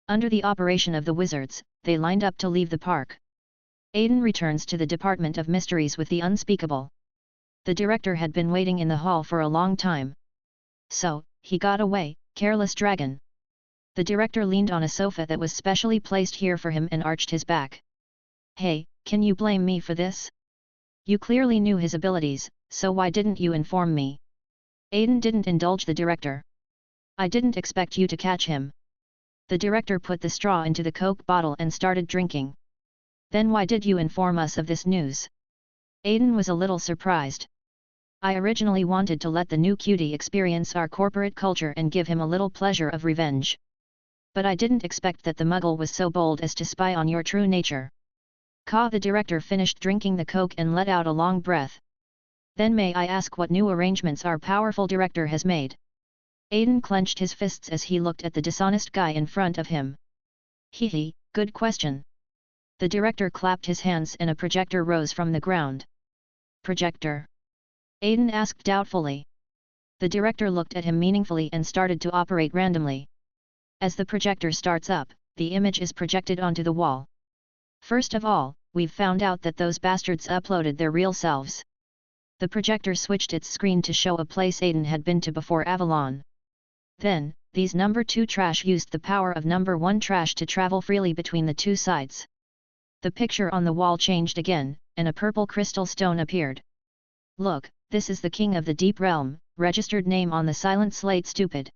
Under the operation of the wizards, they lined up to leave the park. Aiden returns to the Department of Mysteries with the unspeakable. The director had been waiting in the hall for a long time. So, he got away, careless dragon. The director leaned on a sofa that was specially placed here for him and arched his back. Hey, can you blame me for this? You clearly knew his abilities, so why didn't you inform me? Aiden didn't indulge the director. I didn't expect you to catch him. The director put the straw into the Coke bottle and started drinking. Then why did you inform us of this news? Aiden was a little surprised. I originally wanted to let the new cutie experience our corporate culture and give him a little pleasure of revenge. But I didn't expect that the muggle was so bold as to spy on your true nature. The director finished drinking the Coke and let out a long breath. Then may I ask what new arrangements our powerful director has made? Aiden clenched his fists as he looked at the dishonest guy in front of him. Hee, good question. The director clapped his hands and a projector rose from the ground. Projector? Aiden asked doubtfully. The director looked at him meaningfully and started to operate randomly. As the projector starts up, the image is projected onto the wall. First of all, we've found out that those bastards uploaded their real selves. The projector switched its screen to show a place Aiden had been to before Avalon. Then, these number 2 trash used the power of number 1 trash to travel freely between the two sides. The picture on the wall changed again, and a purple crystal stone appeared. Look, this is the king of the deep realm, registered name on the silent slate stupid.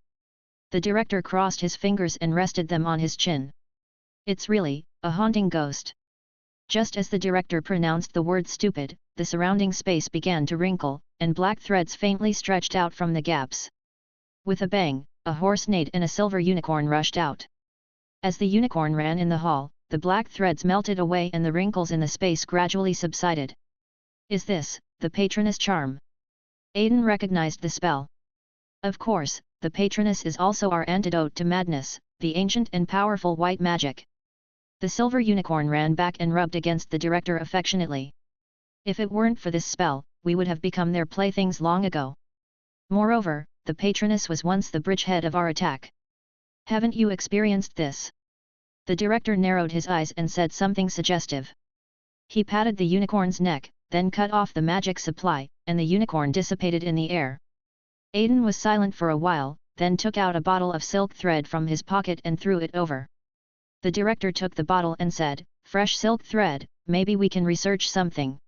The director crossed his fingers and rested them on his chin. It's really, a haunting ghost. Just as the director pronounced the word stupid, the surrounding space began to wrinkle, and black threads faintly stretched out from the gaps. With a bang, a horse neighed and a silver unicorn rushed out. As the unicorn ran in the hall, the black threads melted away and the wrinkles in the space gradually subsided. Is this, the patroness charm? Aiden recognized the spell. Of course, the patroness is also our antidote to madness, the ancient and powerful white magic. The silver unicorn ran back and rubbed against the director affectionately. If it weren't for this spell, we would have become their playthings long ago. Moreover, the patroness was once the bridgehead of our attack. Haven't you experienced this? The director narrowed his eyes and said something suggestive. He patted the unicorn's neck, then cut off the magic supply, and the unicorn dissipated in the air. Aiden was silent for a while, then took out a bottle of silk thread from his pocket and threw it over. The director took the bottle and said, "Fresh silk thread, maybe we can research something."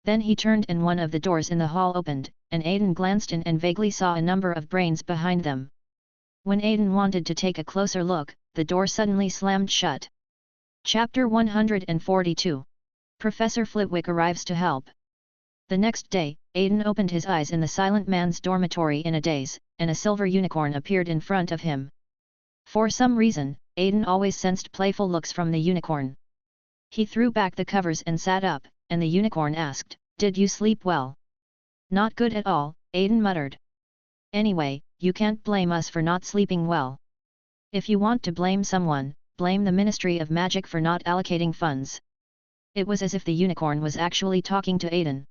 Then he turned and one of the doors in the hall opened, and Aiden glanced in and vaguely saw a number of brains behind them. When Aiden wanted to take a closer look, the door suddenly slammed shut. Chapter 142. Professor Flitwick arrives to help. The next day, Aiden opened his eyes in the silent man's dormitory in a daze, and a silver unicorn appeared in front of him. For some reason, Aiden always sensed playful looks from the unicorn. He threw back the covers and sat up, and the unicorn asked, "Did you sleep well?" "Not good at all," Aiden muttered. "Anyway, you can't blame us for not sleeping well. If you want to blame someone, blame the Ministry of Magic for not allocating funds." It was as if the unicorn was actually talking to Aiden.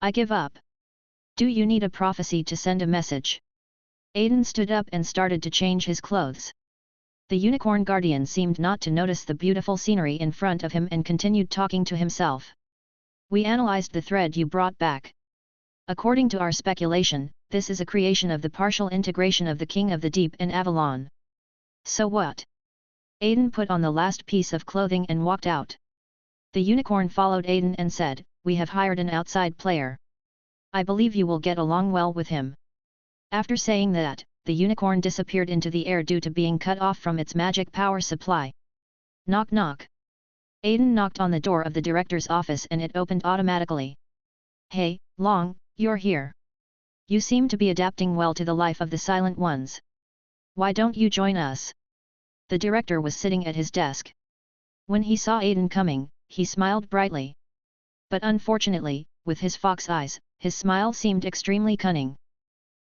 "I give up. Do you need a prophecy to send a message?" Aiden stood up and started to change his clothes. The unicorn guardian seemed not to notice the beautiful scenery in front of him and continued talking to himself. "We analyzed the thread you brought back. According to our speculation, this is a creation of the partial integration of the King of the Deep in Avalon." "So what?" Aiden put on the last piece of clothing and walked out. The unicorn followed Aiden and said, "We have hired an outside player. I believe you will get along well with him." After saying that, the unicorn disappeared into the air due to being cut off from its magic power supply. Knock knock. Aiden knocked on the door of the director's office and it opened automatically. "Hey, Long, you're here. You seem to be adapting well to the life of the silent ones. Why don't you join us?" The director was sitting at his desk. When he saw Aiden coming, he smiled brightly. But unfortunately, with his fox eyes, his smile seemed extremely cunning.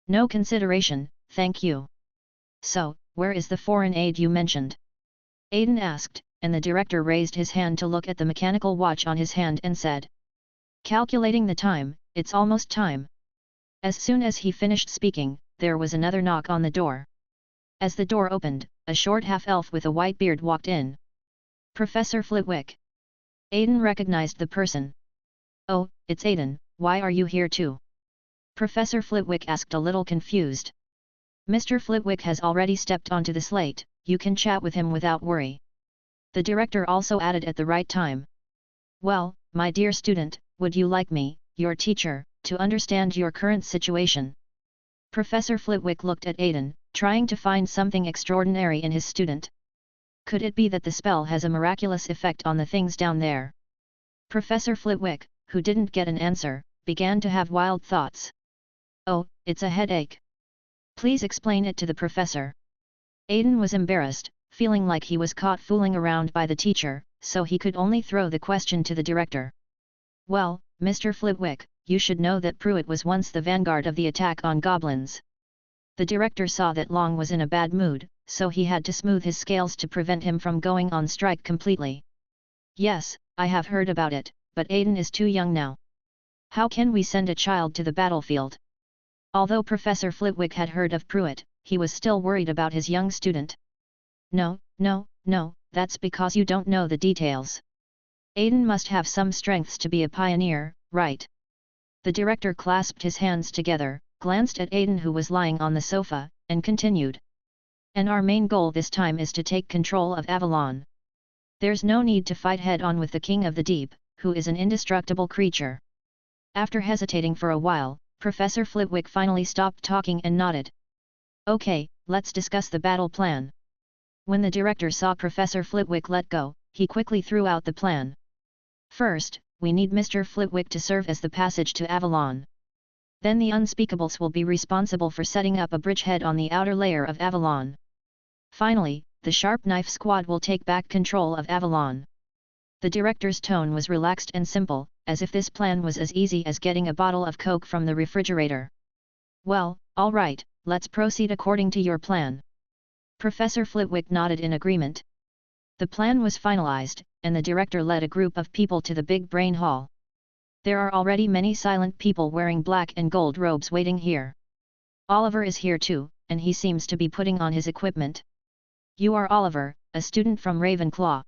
"No consideration, thank you. So, where is the foreign aid you mentioned?" Aiden asked, and the director raised his hand to look at the mechanical watch on his hand and said, "Calculating the time, it's almost time." As soon as he finished speaking, there was another knock on the door. As the door opened, a short half-elf with a white beard walked in. "Professor Flitwick." Aiden recognized the person. "Oh, it's Aiden, why are you here too?" Professor Flitwick asked a little confused. "Mr. Flitwick has already stepped onto the slate, you can chat with him without worry." The director also added at the right time. "Well, my dear student, would you like me, your teacher, to understand your current situation?" Professor Flitwick looked at Aiden, trying to find something extraordinary in his student. Could it be that the spell has a miraculous effect on the things down there? Professor Flitwick, who didn't get an answer, began to have wild thoughts. "Oh, it's a headache. Please explain it to the professor." Aiden was embarrassed, feeling like he was caught fooling around by the teacher, so he could only throw the question to the director. "Well, Mr. Flitwick, you should know that Pruitt was once the vanguard of the attack on goblins." The director saw that Long was in a bad mood, so he had to smooth his scales to prevent him from going on strike completely. "Yes, I have heard about it, but Aiden is too young now. How can we send a child to the battlefield?" Although Professor Flitwick had heard of Pruitt, he was still worried about his young student. No, that's because you don't know the details. Aiden must have some strengths to be a pioneer, right?" The director clasped his hands together, glanced at Aiden who was lying on the sofa, and continued. "And our main goal this time is to take control of Avalon. There's no need to fight head-on with the King of the Deep, who is an indestructible creature." After hesitating for a while, Professor Flitwick finally stopped talking and nodded. Okay, let's discuss the battle plan. When the director saw Professor Flitwick let go, he quickly threw out the plan. First, we need Mr. Flitwick to serve as the passage to Avalon. Then the Unspeakables will be responsible for setting up a bridgehead on the outer layer of Avalon. Finally, the Sharp Knife Squad will take back control of Avalon. The director's tone was relaxed and simple, as if this plan was as easy as getting a bottle of Coke from the refrigerator. Well, all right, let's proceed according to your plan. Professor Flitwick nodded in agreement. The plan was finalized, and the director led a group of people to the big brain hall. There are already many silent people wearing black and gold robes waiting here. Oliver is here too, and he seems to be putting on his equipment. You are Oliver, a student from Ravenclaw.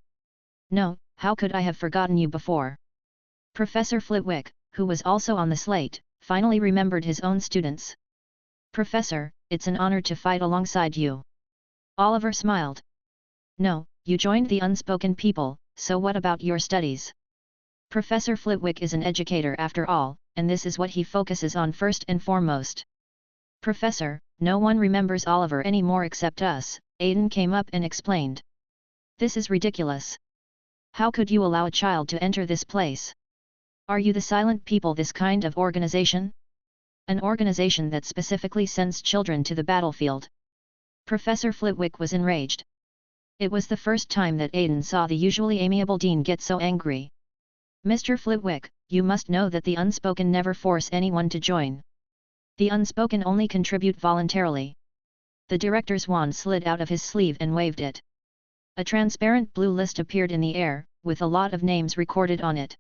No, how could I have forgotten you before? Professor Flitwick, who was also on the slate, finally remembered his own students. Professor, it's an honor to fight alongside you. Oliver smiled. No, you joined the Unspoken People, so what about your studies? Professor Flitwick is an educator after all, and this is what he focuses on first and foremost. Professor, no one remembers Oliver anymore except us, Aiden came up and explained. This is ridiculous. How could you allow a child to enter this place? Are you the Silent People, this kind of organization? An organization that specifically sends children to the battlefield. Professor Flitwick was enraged. It was the first time that Aiden saw the usually amiable Dean get so angry. Mr. Flitwick, you must know that the Unspoken never force anyone to join. The Unspoken only contribute voluntarily. The director's wand slid out of his sleeve and waved it. A transparent blue list appeared in the air, with a lot of names recorded on it.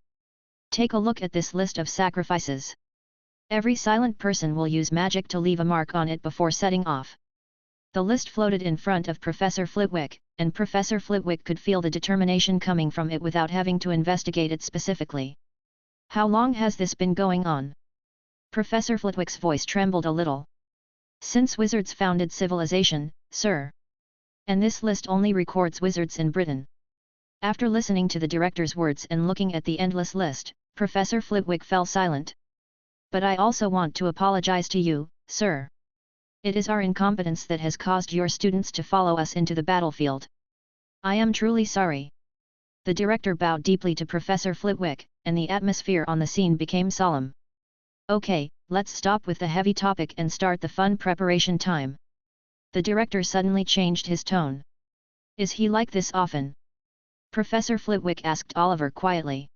Take a look at this list of sacrifices. Every silent person will use magic to leave a mark on it before setting off. The list floated in front of Professor Flitwick, and Professor Flitwick could feel the determination coming from it without having to investigate it specifically. How long has this been going on? Professor Flitwick's voice trembled a little. Since wizards founded civilization, sir. And this list only records wizards in Britain. After listening to the director's words and looking at the endless list, Professor Flitwick fell silent. But I also want to apologize to you, sir. It is our incompetence that has caused your students to follow us into the battlefield. I am truly sorry. The director bowed deeply to Professor Flitwick, and the atmosphere on the scene became solemn. Okay, let's stop with the heavy topic and start the fun preparation time. The director suddenly changed his tone. Is he like this often? Professor Flitwick asked Oliver quietly.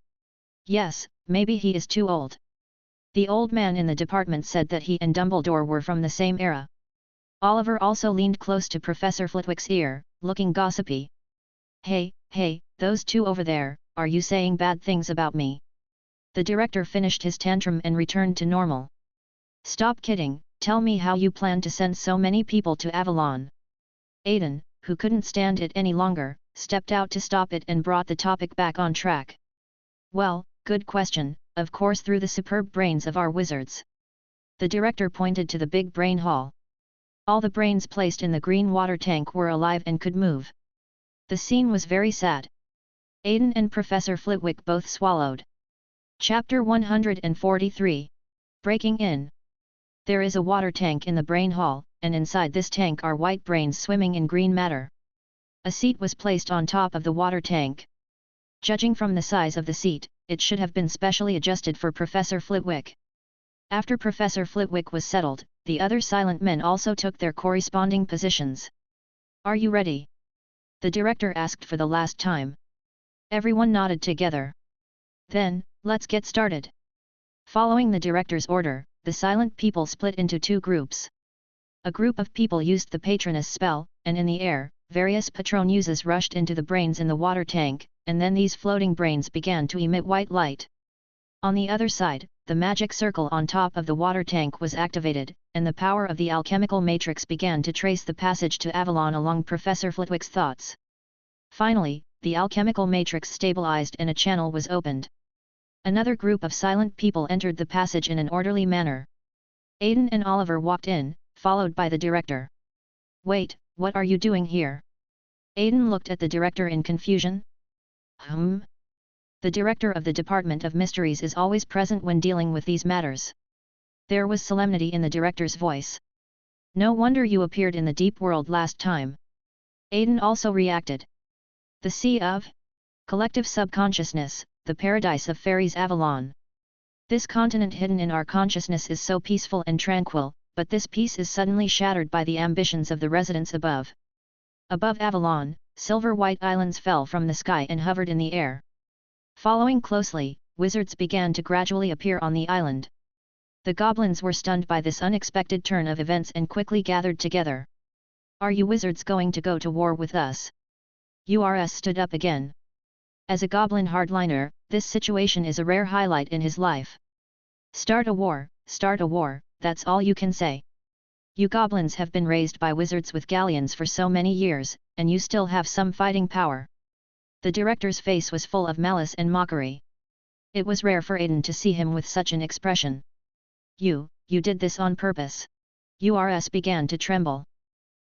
Yes, maybe he is too old. The old man in the department said that he and Dumbledore were from the same era. Oliver also leaned close to Professor Flitwick's ear, looking gossipy. Hey, those two over there, are you saying bad things about me? The director finished his tantrum and returned to normal. Stop kidding, tell me how you plan to send so many people to Avalon. Aiden, who couldn't stand it any longer, stepped out to stop it and brought the topic back on track. Well, good question, of course through the superb brains of our wizards. The director pointed to the big brain hall. All the brains placed in the green water tank were alive and could move. The scene was very sad. Aiden and Professor Flitwick both swallowed. Chapter 143. Breaking in. There is a water tank in the brain hall, and inside this tank are white brains swimming in green matter. A seat was placed on top of the water tank. Judging from the size of the seat, it should have been specially adjusted for Professor Flitwick. After Professor Flitwick was settled, the other silent men also took their corresponding positions. Are you ready? The director asked for the last time. Everyone nodded together. Then, let's get started. Following the director's order, the silent people split into two groups. A group of people used the Patronus spell, and in the air, various Patronuses rushed into the brains in the water tank, and then these floating brains began to emit white light. On the other side, the magic circle on top of the water tank was activated, and the power of the alchemical matrix began to trace the passage to Avalon along Professor Flitwick's thoughts. Finally, the alchemical matrix stabilized and a channel was opened. Another group of silent people entered the passage in an orderly manner. Aiden and Oliver walked in, followed by the director. Wait, what are you doing here? Aiden looked at the director in confusion. The director of the Department of Mysteries is always present when dealing with these matters. There was solemnity in the director's voice. No wonder you appeared in the deep world last time. Aiden also reacted. The Sea of Collective Subconsciousness, the paradise of fairies Avalon. This continent hidden in our consciousness is so peaceful and tranquil, but this peace is suddenly shattered by the ambitions of the residents above. Above Avalon, silver-white islands fell from the sky and hovered in the air. Following closely, wizards began to gradually appear on the island. The goblins were stunned by this unexpected turn of events and quickly gathered together. Are you wizards going to go to war with us? Urs stood up again. As a goblin hardliner, this situation is a rare highlight in his life. Start a war, that's all you can say. You goblins have been raised by wizards with galleons for so many years, and you still have some fighting power. The director's face was full of malice and mockery. It was rare for Aiden to see him with such an expression. You did this on purpose. Urs began to tremble.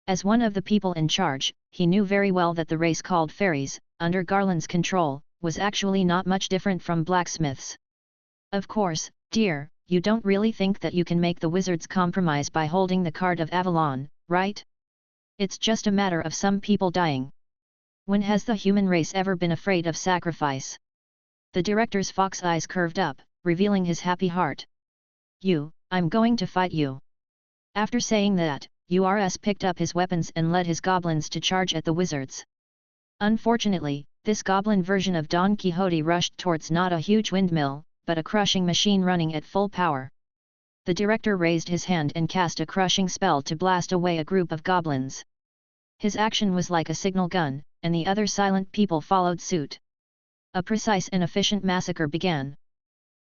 As one of the people in charge, he knew very well that the race called fairies, under Garland's control, was actually not much different from blacksmiths. Of course, dear, you don't really think that you can make the wizards compromise by holding the card of Avalon, right? It's just a matter of some people dying. When has the human race ever been afraid of sacrifice? The director's fox eyes curved up, revealing his happy heart. I'm going to fight you. After saying that, Urs picked up his weapons and led his goblins to charge at the wizards. Unfortunately, this goblin version of Don Quixote rushed towards not a huge windmill, but a crushing machine running at full power. The director raised his hand and cast a crushing spell to blast away a group of goblins. His action was like a signal gun, and the other silent people followed suit. A precise and efficient massacre began.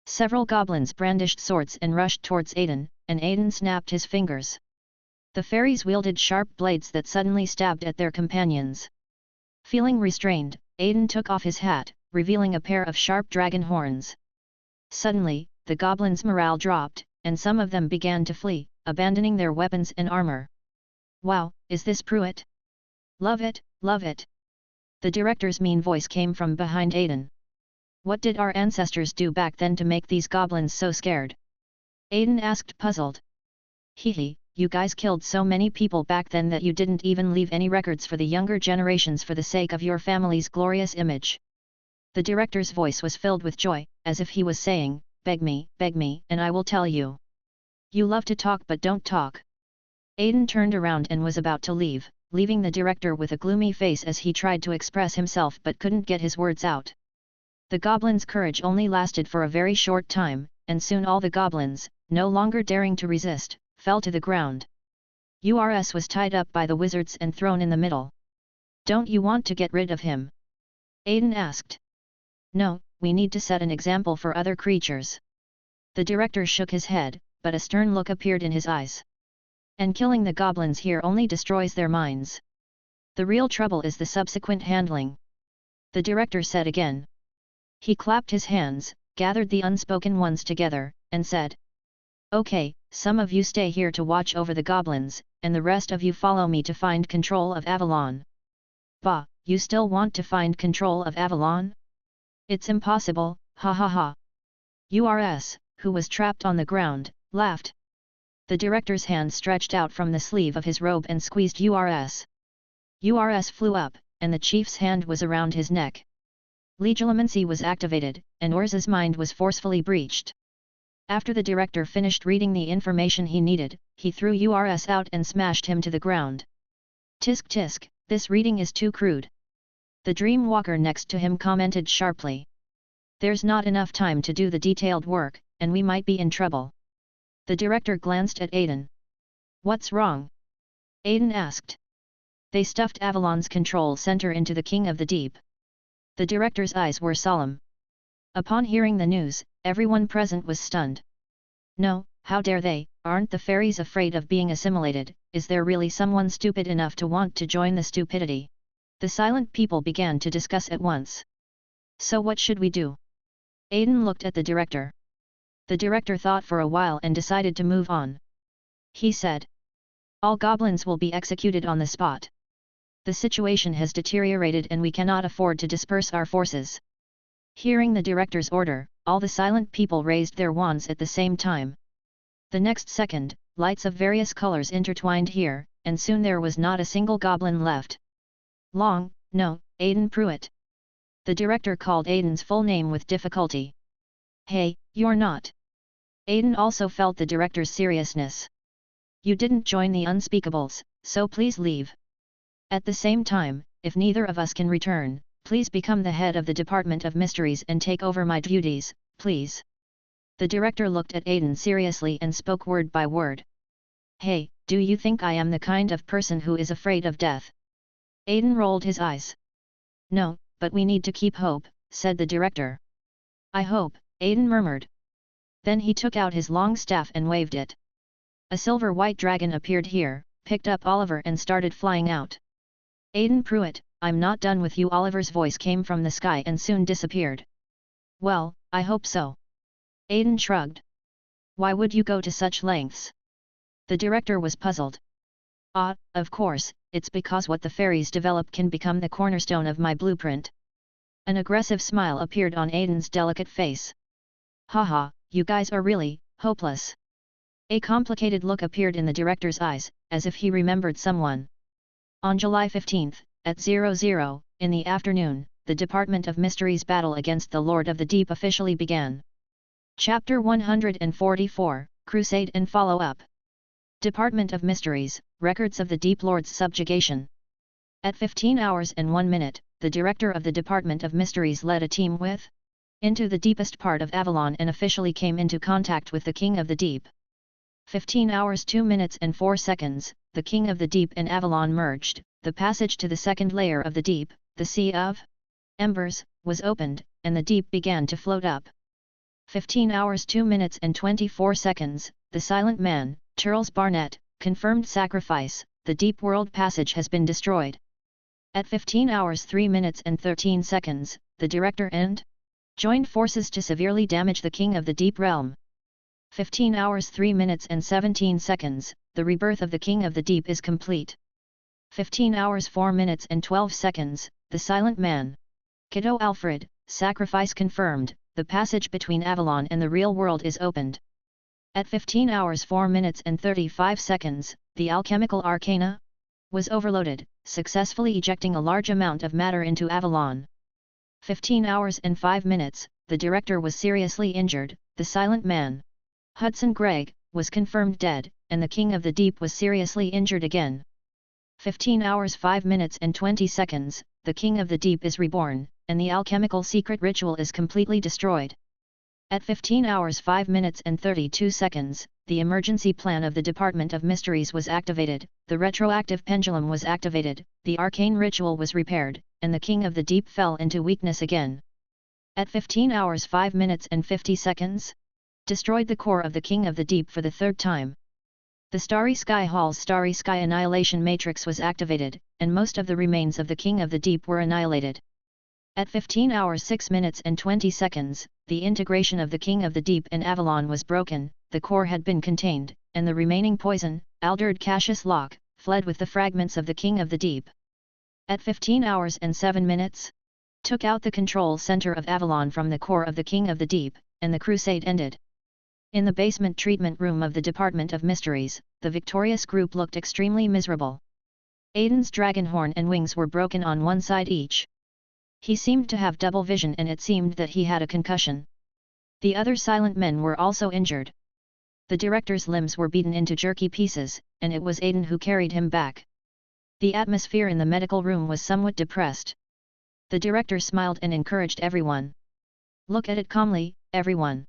Several goblins brandished swords and rushed towards Aiden, and Aiden snapped his fingers. The fairies wielded sharp blades that suddenly stabbed at their companions. Feeling restrained, Aiden took off his hat, revealing a pair of sharp dragon horns. Suddenly, the goblins' morale dropped, and some of them began to flee, abandoning their weapons and armor. Wow, is this Pruitt? Love it, love it. The director's mean voice came from behind Aiden. What did our ancestors do back then to make these goblins so scared? Aiden asked, puzzled. Hehe, you guys killed so many people back then that you didn't even leave any records for the younger generations for the sake of your family's glorious image. The director's voice was filled with joy, as if he was saying, beg me, and I will tell you. You love to talk but don't talk. Aiden turned around and was about to leave, leaving the director with a gloomy face as he tried to express himself but couldn't get his words out. The goblins' courage only lasted for a very short time, and soon all the goblins, no longer daring to resist, fell to the ground. Urs was tied up by the wizards and thrown in the middle. Don't you want to get rid of him? Aiden asked. No, we need to set an example for other creatures. The director shook his head, but a stern look appeared in his eyes. And killing the goblins here only destroys their minds. The real trouble is the subsequent handling. The director said again. He clapped his hands, gathered the unspoken ones together, and said. Okay, some of you stay here to watch over the goblins, and the rest of you follow me to find control of Avalon. Bah, you still want to find control of Avalon? It's impossible, ha ha ha. Urs, who was trapped on the ground, laughed. The director's hand stretched out from the sleeve of his robe and squeezed Urs. Urs flew up, and the chief's hand was around his neck. Legilimency was activated, and Urs's mind was forcefully breached. After the director finished reading the information he needed, he threw Urs out and smashed him to the ground. Tisk tisk, this reading is too crude. The dream walker next to him commented sharply. There's not enough time to do the detailed work, and we might be in trouble. The director glanced at Aiden. What's wrong? Aiden asked. They stuffed Avalon's control center into the King of the Deep. The director's eyes were solemn. Upon hearing the news, everyone present was stunned. No, how dare they, aren't the fairies afraid of being assimilated, is there really someone stupid enough to want to join the stupidity? The silent people began to discuss at once. So what should we do? Aiden looked at the director. The director thought for a while and decided to move on. He said. All goblins will be executed on the spot. The situation has deteriorated and we cannot afford to disperse our forces. Hearing the director's order, all the silent people raised their wands at the same time. The next second, lights of various colors intertwined here, and soon there was not a single goblin left. No, Aiden Pruitt. The director called Aiden's full name with difficulty. Hey, you're not. Aiden also felt the director's seriousness. You didn't join the Unspeakables, so please leave. At the same time, if neither of us can return, please become the head of the Department of Mysteries and take over my duties, please. The director looked at Aiden seriously and spoke word by word. Hey, do you think I am the kind of person who is afraid of death? Aiden rolled his eyes. No, but we need to keep hope, said the director. I hope, Aiden murmured. Then he took out his long staff and waved it. A silver-white dragon appeared here, picked up Oliver and started flying out. Aiden Pruitt, I'm not done with you. Oliver's voice came from the sky and soon disappeared. Well, I hope so. Aiden shrugged. Why would you go to such lengths? The director was puzzled. Of course, it's because what the fairies develop can become the cornerstone of my blueprint. An aggressive smile appeared on Aiden's delicate face. Haha, you guys are really hopeless. A complicated look appeared in the director's eyes, as if he remembered someone. On July 15, at 00, in the afternoon, the Department of Mysteries' battle against the Lord of the Deep officially began. Chapter 144, Crusade and Follow-Up. Department of Mysteries, Records of the Deep Lord's Subjugation. At 15 hours and 1 minute, the director of the Department of Mysteries led a team into the deepest part of Avalon and officially came into contact with the King of the Deep. 15 hours 2 minutes and 4 seconds, the King of the Deep and Avalon merged, the passage to the second layer of the deep, the Sea of Embers, was opened, and the deep began to float up. 15 hours 2 minutes and 24 seconds, the Silent Man, Charles Barnett, confirmed sacrifice, the Deep World Passage has been destroyed. At 15 hours 3 minutes and 13 seconds, the director joined forces to severely damage the King of the Deep Realm. 15 hours 3 minutes and 17 seconds, the rebirth of the King of the Deep is complete. 15 hours 4 minutes and 12 seconds, the Silent Man. Kiddo Alfred, sacrifice confirmed, the passage between Avalon and the real world is opened. At 15 hours 4 minutes and 35 seconds, the alchemical arcana was overloaded, successfully ejecting a large amount of matter into Avalon. 15 hours and 5 minutes, the director was seriously injured, the Silent Man, Hudson Gregg, was confirmed dead, and the King of the Deep was seriously injured again. 15 hours 5 minutes and 20 seconds, the King of the Deep is reborn, and the alchemical secret ritual is completely destroyed. At 15 hours 5 minutes and 32 seconds, the emergency plan of the Department of Mysteries was activated, the retroactive pendulum was activated, the arcane ritual was repaired, and the King of the Deep fell into weakness again. At 15 hours 5 minutes and 50 seconds, destroyed the core of the King of the Deep for the third time. The Starry Sky Hall's Starry Sky Annihilation Matrix was activated, and most of the remains of the King of the Deep were annihilated. At 15 hours 6 minutes and 20 seconds, the integration of the King of the Deep and Avalon was broken, the core had been contained, and the remaining poison, Alderd Cassius Locke, fled with the fragments of the King of the Deep. At 15 hours and 7 minutes, took out the control center of Avalon from the core of the King of the Deep, and the crusade ended. In the basement treatment room of the Department of Mysteries, the victorious group looked extremely miserable. Aiden's dragon horn and wings were broken on one side each. He seemed to have double vision and it seemed that he had a concussion. The other silent men were also injured. The director's limbs were beaten into jerky pieces, and it was Aiden who carried him back. The atmosphere in the medical room was somewhat depressed. The director smiled and encouraged everyone. Look at it calmly, everyone.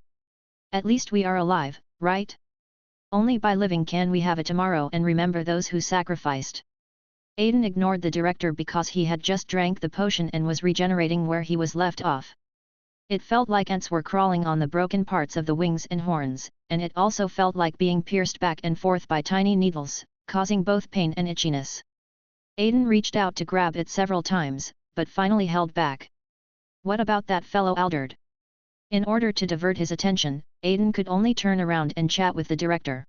At least we are alive, right? Only by living can we have a tomorrow and remember those who sacrificed. Aiden ignored the director because he had just drank the potion and was regenerating where he was left off. It felt like ants were crawling on the broken parts of the wings and horns, and it also felt like being pierced back and forth by tiny needles, causing both pain and itchiness. Aiden reached out to grab it several times, but finally held back. What about that fellow Alderd? In order to divert his attention, Aiden could only turn around and chat with the director.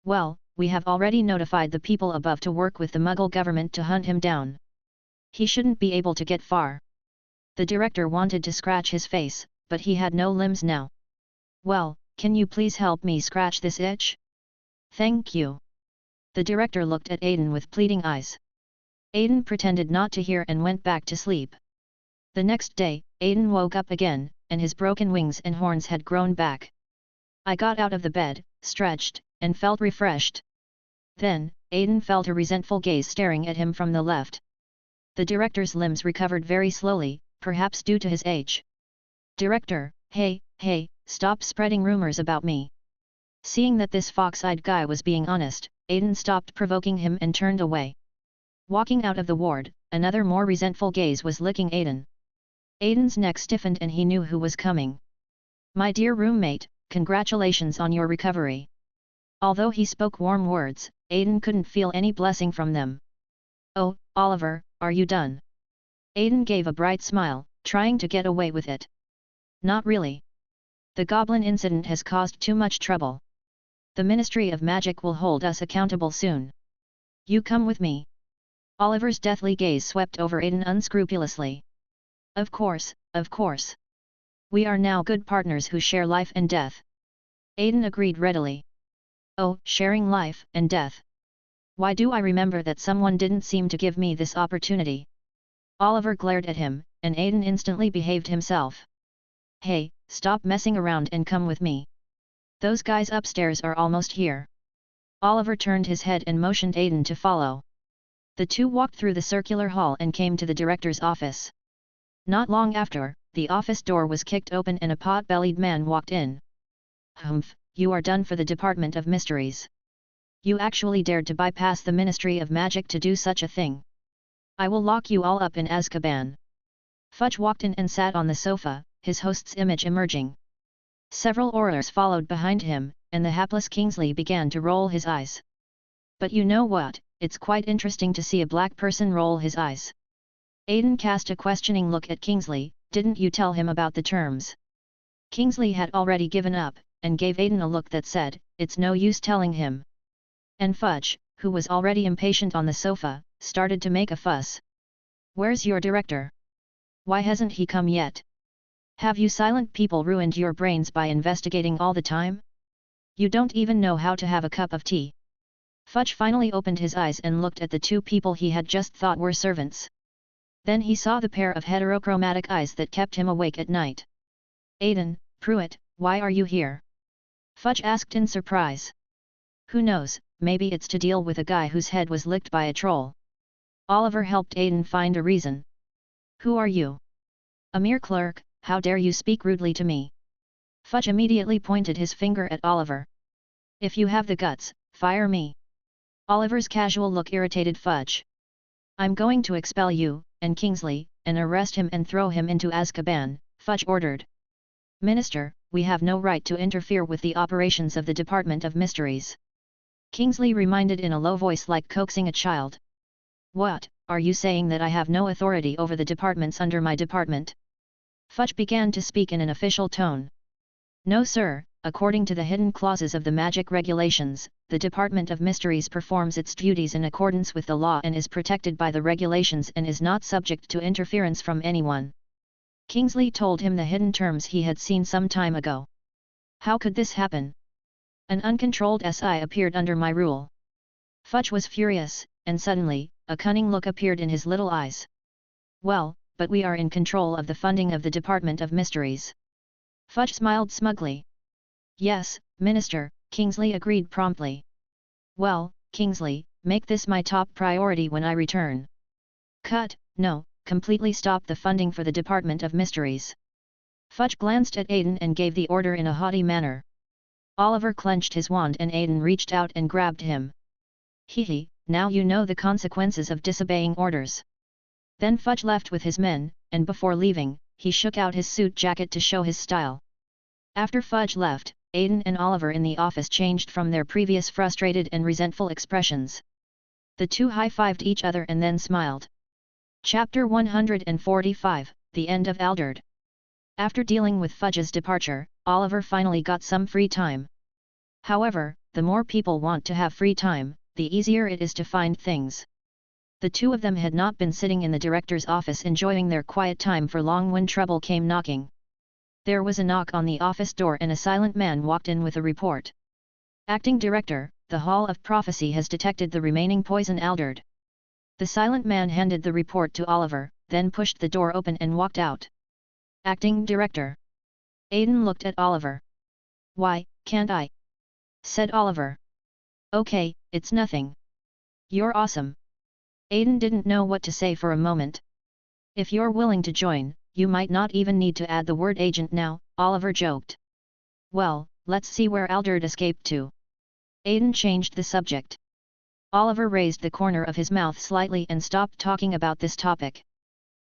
Well, we have already notified the people above to work with the Muggle government to hunt him down. He shouldn't be able to get far. The director wanted to scratch his face, but he had no limbs now. Well, Can you please help me scratch this itch? Thank you. The director looked at Aiden with pleading eyes. Aiden pretended not to hear and went back to sleep. The next day, Aiden woke up again, and his broken wings and horns had grown back. I got out of the bed, stretched, and felt refreshed. Then, Aiden felt a resentful gaze staring at him from the left. The director's limbs recovered very slowly, perhaps due to his age. Director, hey, stop spreading rumors about me. Seeing that this fox-eyed guy was being honest, Aiden stopped provoking him and turned away. Walking out of the ward, another more resentful gaze was licking Aiden. Aiden's neck stiffened and he knew who was coming. My dear roommate, congratulations on your recovery. Although he spoke warm words, Aiden couldn't feel any blessing from them. Oh, Oliver, are you done? Aiden gave a bright smile, trying to get away with it. Not really. The goblin incident has caused too much trouble. The Ministry of Magic will hold us accountable soon. You come with me. Oliver's deathly gaze swept over Aiden unscrupulously. Of course, of course. We are now good partners who share life and death. Aiden agreed readily. Oh, sharing life and death. Why do I remember that someone didn't seem to give me this opportunity? Oliver glared at him, and Aiden instantly behaved himself. Hey, stop messing around and come with me. Those guys upstairs are almost here. Oliver turned his head and motioned Aiden to follow. The two walked through the circular hall and came to the director's office. Not long after, the office door was kicked open and a pot-bellied man walked in. Humph, you are done for the Department of Mysteries. You actually dared to bypass the Ministry of Magic to do such a thing. I will lock you all up in Azkaban. Fudge walked in and sat on the sofa, his host's image emerging. Several orators followed behind him, and the hapless Kingsley began to roll his eyes. But you know what, it's quite interesting to see a black person roll his eyes. Aiden cast a questioning look at Kingsley, didn't you tell him about the terms? Kingsley had already given up, and gave Aiden a look that said, it's no use telling him. And Fudge, who was already impatient on the sofa, started to make a fuss. Where's your director? Why hasn't he come yet? Have you silent people ruined your brains by investigating all the time? You don't even know how to have a cup of tea. Fudge finally opened his eyes and looked at the two people he had just thought were servants. Then he saw the pair of heterochromatic eyes that kept him awake at night. Aiden, Pruitt, why are you here? Fudge asked in surprise. Who knows, maybe it's to deal with a guy whose head was licked by a troll. Oliver helped Aiden find a reason. Who are you? A mere clerk, how dare you speak rudely to me? Fudge immediately pointed his finger at Oliver. If you have the guts, fire me. Oliver's casual look irritated Fudge. I'm going to expel you, and Kingsley, and arrest him and throw him into Azkaban, Fudge ordered. Minister, we have no right to interfere with the operations of the Department of Mysteries. Kingsley reminded in a low voice like coaxing a child. What, are you saying that I have no authority over the departments under my department? Fudge began to speak in an official tone. No sir, according to the hidden clauses of the magic regulations, the Department of Mysteries performs its duties in accordance with the law and is protected by the regulations and is not subject to interference from anyone. Kingsley told him the hidden terms he had seen some time ago. How could this happen? An uncontrolled SI appeared under my rule. Fudge was furious, and suddenly, a cunning look appeared in his little eyes. Well, but we are in control of the funding of the Department of Mysteries. Fudge smiled smugly. Yes, Minister, Kingsley agreed promptly. Well, Kingsley, make this my top priority when I return. Cut, no, completely stop the funding for the Department of Mysteries. Fudge glanced at Aiden and gave the order in a haughty manner. Oliver clenched his wand and Aiden reached out and grabbed him. Hee, now you know the consequences of disobeying orders. Then Fudge left with his men, and before leaving, he shook out his suit jacket to show his style. After Fudge left, Aiden and Oliver in the office changed from their previous frustrated and resentful expressions. The two high-fived each other and then smiled. Chapter 145, The End of Alderd. After dealing with Fudge's departure, Oliver finally got some free time. However, the more people want to have free time, the easier it is to find things. The two of them had not been sitting in the director's office enjoying their quiet time for long when trouble came knocking. There was a knock on the office door and a silent man walked in with a report. Acting Director, the Hall of Prophecy has detected the remaining poison Alderd. The silent man handed the report to Oliver, then pushed the door open and walked out. Acting Director. Aiden looked at Oliver. "Why, can't I?" said Oliver. "Okay, it's nothing. You're awesome." Aiden didn't know what to say for a moment. "If you're willing to join, you might not even need to add the word agent now," Oliver joked. "Well, let's see where Alderd escaped to." Aiden changed the subject. Oliver raised the corner of his mouth slightly and stopped talking about this topic.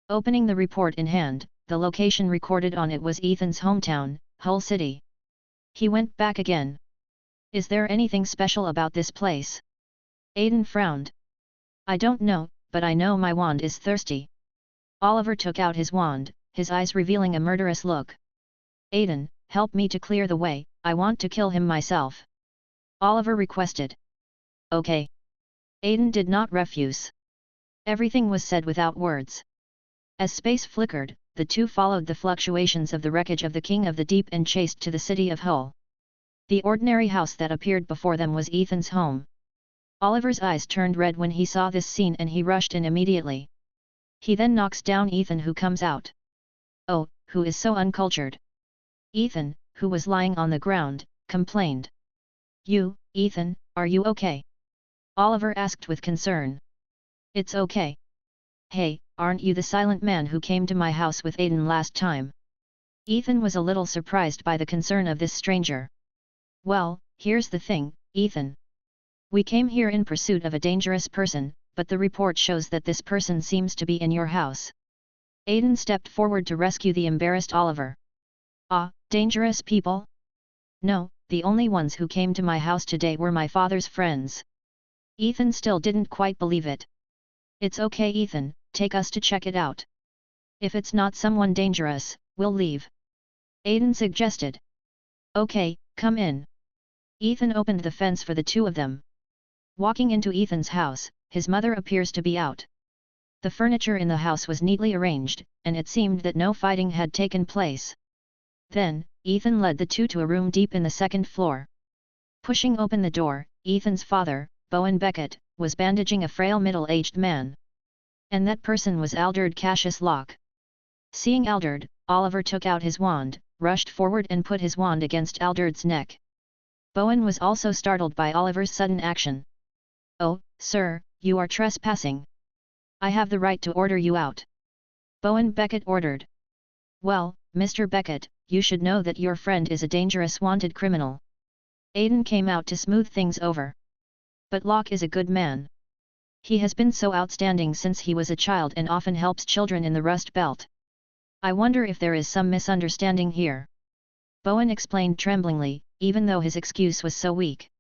Opening the report in hand, the location recorded on it was Ethan's hometown, Hull City. He went back again. "Is there anything special about this place?" Aiden frowned. "I don't know, but I know my wand is thirsty." Oliver took out his wand, his eyes revealing a murderous look. "Aiden, help me to clear the way, I want to kill him myself," Oliver requested. "Okay." Aiden did not refuse. Everything was said without words. As space flickered, the two followed the fluctuations of the wreckage of the King of the Deep and chased to the city of Hull. The ordinary house that appeared before them was Ethan's home. Oliver's eyes turned red when he saw this scene and he rushed in immediately. He then knocks down Ethan, who comes out. "Oh, who is so uncultured?" Ethan, who was lying on the ground, complained. "You, Ethan, are you okay?" Oliver asked with concern. "It's okay." "Hey, aren't you the silent man who came to my house with Aiden last time?" Ethan was a little surprised by the concern of this stranger. "Well, here's the thing, Ethan. We came here in pursuit of a dangerous person, but the report shows that this person seems to be in your house." Aiden stepped forward to rescue the embarrassed Oliver. "Ah, dangerous people? No, the only ones who came to my house today were my father's friends." Ethan still didn't quite believe it. "It's okay, Ethan, take us to check it out. If it's not someone dangerous, we'll leave," Aiden suggested. "Okay, come in." Ethan opened the fence for the two of them. Walking into Ethan's house, his mother appears to be out. The furniture in the house was neatly arranged, and it seemed that no fighting had taken place. Then, Ethan led the two to a room deep in the second floor. Pushing open the door, Ethan's father, Bowen Beckett, was bandaging a frail middle-aged man. And that person was Alderd Cassius Locke. Seeing Alderd, Oliver took out his wand, rushed forward and put his wand against Alderd's neck. Bowen was also startled by Oliver's sudden action. "Oh, sir, you are trespassing. I have the right to order you out," Bowen Beckett ordered. "Well, Mr. Beckett, you should know that your friend is a dangerous wanted criminal." Aiden came out to smooth things over. "But Locke is a good man. He has been so outstanding since he was a child and often helps children in the Rust Belt. I wonder if there is some misunderstanding here," Bowen explained tremblingly, even though his excuse was so weak.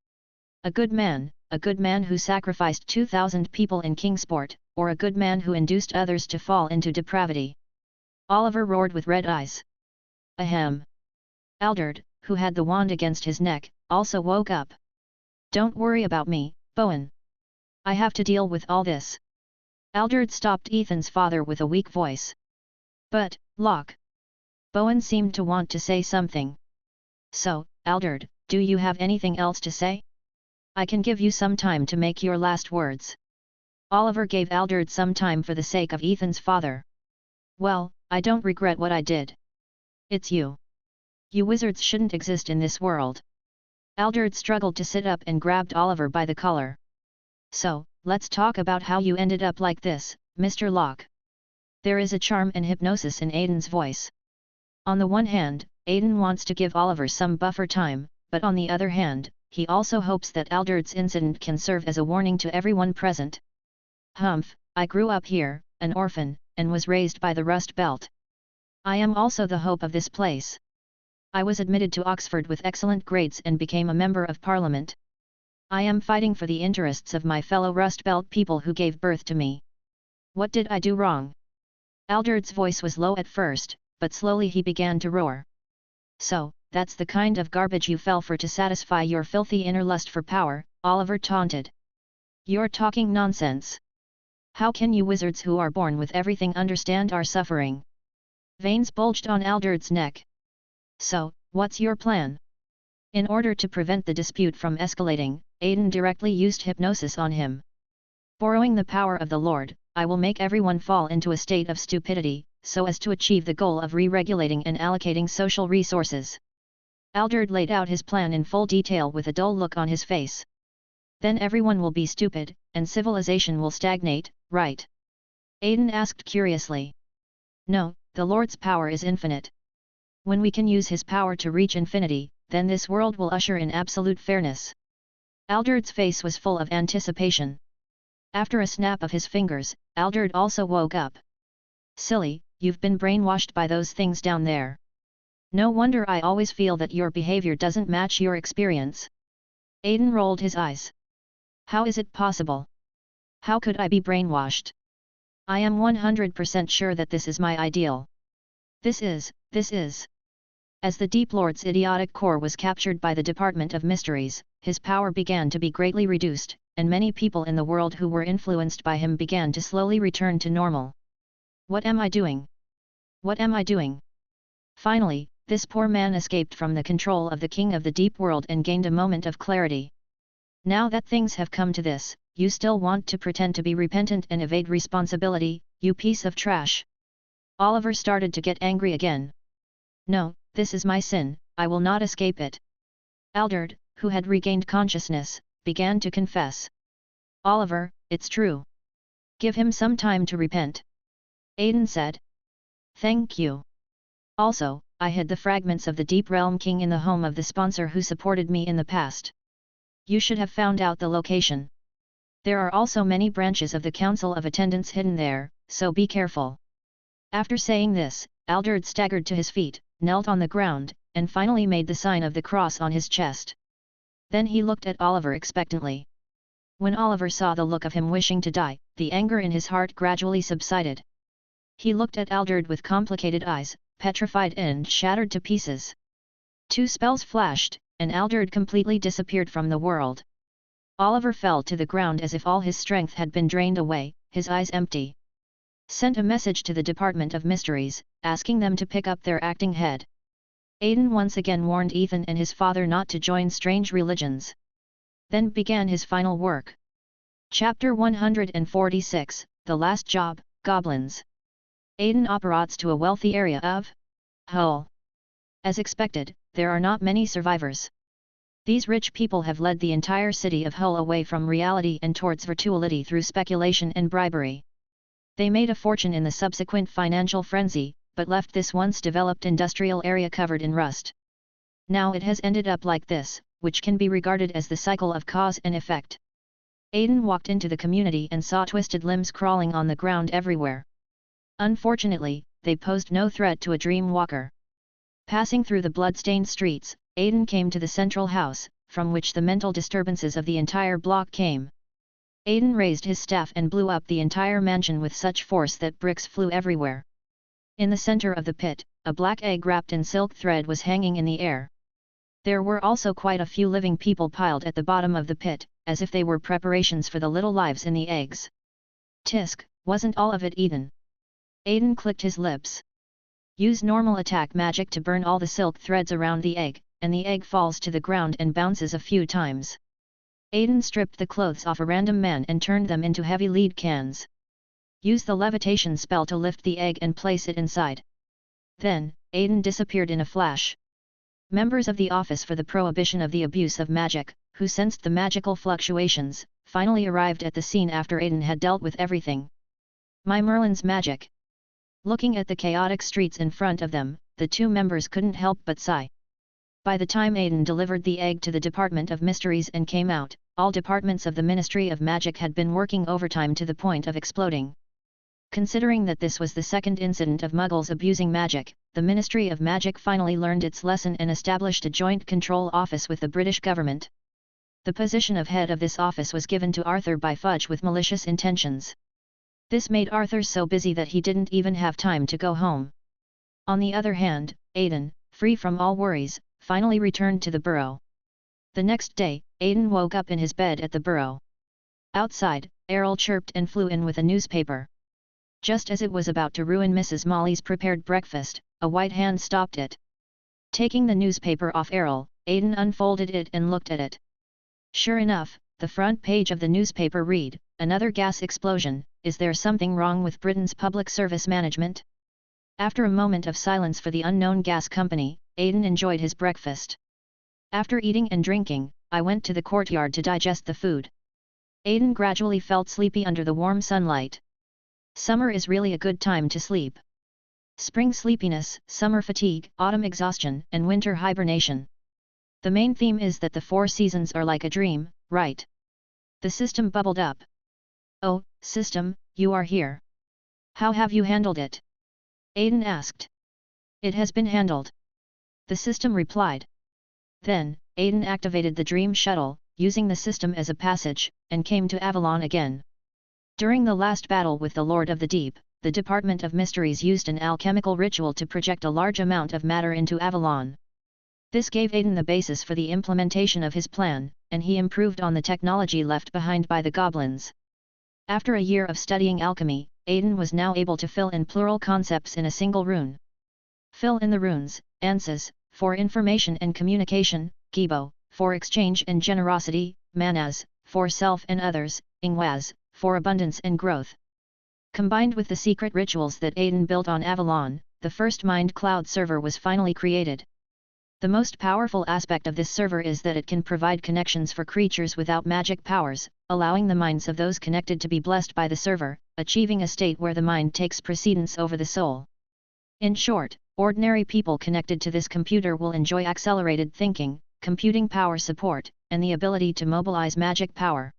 A good man who sacrificed 2,000 people in Kingsport, or a good man who induced others to fall into depravity?" Oliver roared with red eyes. Ahem. Alderd, who had the wand against his neck, also woke up. "Don't worry about me, Bowen. I have to deal with all this." Alderd stopped Ethan's father with a weak voice. "But, Locke." Bowen seemed to want to say something. "So, Alderd, do you have anything else to say? I can give you some time to make your last words." Oliver gave Alderd some time for the sake of Ethan's father. "Well, I don't regret what I did. It's you. You wizards shouldn't exist in this world." Alderd struggled to sit up and grabbed Oliver by the collar. "So, let's talk about how you ended up like this, Mr. Locke." There is a charm and hypnosis in Aiden's voice. On the one hand, Aiden wants to give Oliver some buffer time, but on the other hand, he also hopes that Alderd's incident can serve as a warning to everyone present. "Humph, I grew up here, an orphan, and was raised by the Rust Belt. I am also the hope of this place. I was admitted to Oxford with excellent grades and became a member of Parliament. I am fighting for the interests of my fellow Rust Belt people who gave birth to me. What did I do wrong?" Alderd's voice was low at first, but slowly he began to roar. "So, that's the kind of garbage you fell for to satisfy your filthy inner lust for power," Oliver taunted. "You're talking nonsense. How can you wizards who are born with everything understand our suffering?" Veins bulged on Alderd's neck. So, what's your plan? In order to prevent the dispute from escalating, Aiden directly used hypnosis on him. Borrowing the power of the Lord, I will make everyone fall into a state of stupidity, so as to achieve the goal of re-regulating and allocating social resources. Alderd laid out his plan in full detail with a dull look on his face. Then everyone will be stupid, and civilization will stagnate, right? Aiden asked curiously. No, the Lord's power is infinite. When we can use his power to reach infinity, then this world will usher in absolute fairness. Alderd's face was full of anticipation. After a snap of his fingers, Alderd also woke up. Silly, you've been brainwashed by those things down there. No wonder I always feel that your behavior doesn't match your experience. Aiden rolled his eyes. How is it possible? How could I be brainwashed? I am 100% sure that this is my ideal. This is. As the Deep Lord's idiotic core was captured by the Department of Mysteries, his power began to be greatly reduced, and many people in the world who were influenced by him began to slowly return to normal. What am I doing? What am I doing? Finally, this poor man escaped from the control of the King of the Deep World and gained a moment of clarity. Now that things have come to this, you still want to pretend to be repentant and evade responsibility, you piece of trash. Oliver started to get angry again. No, this is my sin, I will not escape it. Alderd, who had regained consciousness, began to confess. Oliver, it's true. Give him some time to repent. Aiden said. Thank you. Also, I hid the fragments of the Deep Realm King in the home of the sponsor who supported me in the past. You should have found out the location. There are also many branches of the Council of Attendants hidden there, so be careful. After saying this, Alderd staggered to his feet, knelt on the ground, and finally made the sign of the cross on his chest. Then he looked at Oliver expectantly. When Oliver saw the look of him wishing to die, the anger in his heart gradually subsided. He looked at Alderd with complicated eyes, petrified and shattered to pieces. 2 spells flashed, and Alderd completely disappeared from the world. Oliver fell to the ground as if all his strength had been drained away, his eyes empty. Sent a message to the Department of Mysteries, asking them to pick up their acting head. Aiden once again warned Ethan and his father not to join strange religions. Then began his final work. Chapter 146, The Last Job, Goblins. Aiden operates to a wealthy area of Hull. As expected, there are not many survivors. These rich people have led the entire city of Hull away from reality and towards virtuality through speculation and bribery. They made a fortune in the subsequent financial frenzy, but left this once developed industrial area covered in rust. Now it has ended up like this, which can be regarded as the cycle of cause and effect. Aiden walked into the community and saw twisted limbs crawling on the ground everywhere. Unfortunately, they posed no threat to a dream walker. Passing through the blood-stained streets, Aiden came to the central house, from which the mental disturbances of the entire block came. Aiden raised his staff and blew up the entire mansion with such force that bricks flew everywhere. In the center of the pit, a black egg wrapped in silk thread was hanging in the air. There were also quite a few living people piled at the bottom of the pit, as if they were preparations for the little lives in the eggs. Tisk, wasn't all of it Eden? Aiden clicked his lips. Use normal attack magic to burn all the silk threads around the egg, and the egg falls to the ground and bounces a few times. Aiden stripped the clothes off a random man and turned them into heavy lead cans. Use the levitation spell to lift the egg and place it inside. Then, Aiden disappeared in a flash. Members of the Office for the Prohibition of the Abuse of Magic, who sensed the magical fluctuations, finally arrived at the scene after Aiden had dealt with everything. My Merlin's magic! Looking at the chaotic streets in front of them, the 2 members couldn't help but sigh. By the time Aiden delivered the egg to the Department of Mysteries and came out, all departments of the Ministry of Magic had been working overtime to the point of exploding. Considering that this was the second incident of Muggles abusing magic, the Ministry of Magic finally learned its lesson and established a joint control office with the British government. The position of head of this office was given to Arthur by Fudge with malicious intentions. This made Arthur so busy that he didn't even have time to go home. On the other hand, Aiden, free from all worries, finally returned to the burrow. The next day, Aiden woke up in his bed at the burrow. Outside, Errol chirped and flew in with a newspaper. Just as it was about to ruin Mrs. Molly's prepared breakfast, a white hand stopped it. Taking the newspaper off Errol, Aiden unfolded it and looked at it. Sure enough, the front page of the newspaper read, "Another gas explosion, is there something wrong with Britain's public service management?" After a moment of silence for the unknown gas company, Aiden enjoyed his breakfast. After eating and drinking, I went to the courtyard to digest the food. Aiden gradually felt sleepy under the warm sunlight. Summer is really a good time to sleep. Spring sleepiness, summer fatigue, autumn exhaustion, and winter hibernation. The main theme is that the 4 seasons are like a dream, right? The system bubbled up. "Oh, system, you are here. How have you handled it?" Aiden asked. "It has been handled," the system replied. Then, Aiden activated the Dream Shuttle, using the system as a passage, and came to Avalon again. During the last battle with the Lord of the Deep, the Department of Mysteries used an alchemical ritual to project a large amount of matter into Avalon. This gave Aiden the basis for the implementation of his plan, and he improved on the technology left behind by the goblins. After a year of studying alchemy, Aiden was now able to fill in plural concepts in a single rune. Fill in the runes: Ansas, for information and communication; Gibo, for exchange and generosity; Manas, for self and others; Ingwaz, for abundance and growth. Combined with the secret rituals that Aiden built on Avalon, the first Mind Cloud server was finally created. The most powerful aspect of this server is that it can provide connections for creatures without magic powers, allowing the minds of those connected to be blessed by the server, achieving a state where the mind takes precedence over the soul. In short, ordinary people connected to this computer will enjoy accelerated thinking, computing power support, and the ability to mobilize magic power.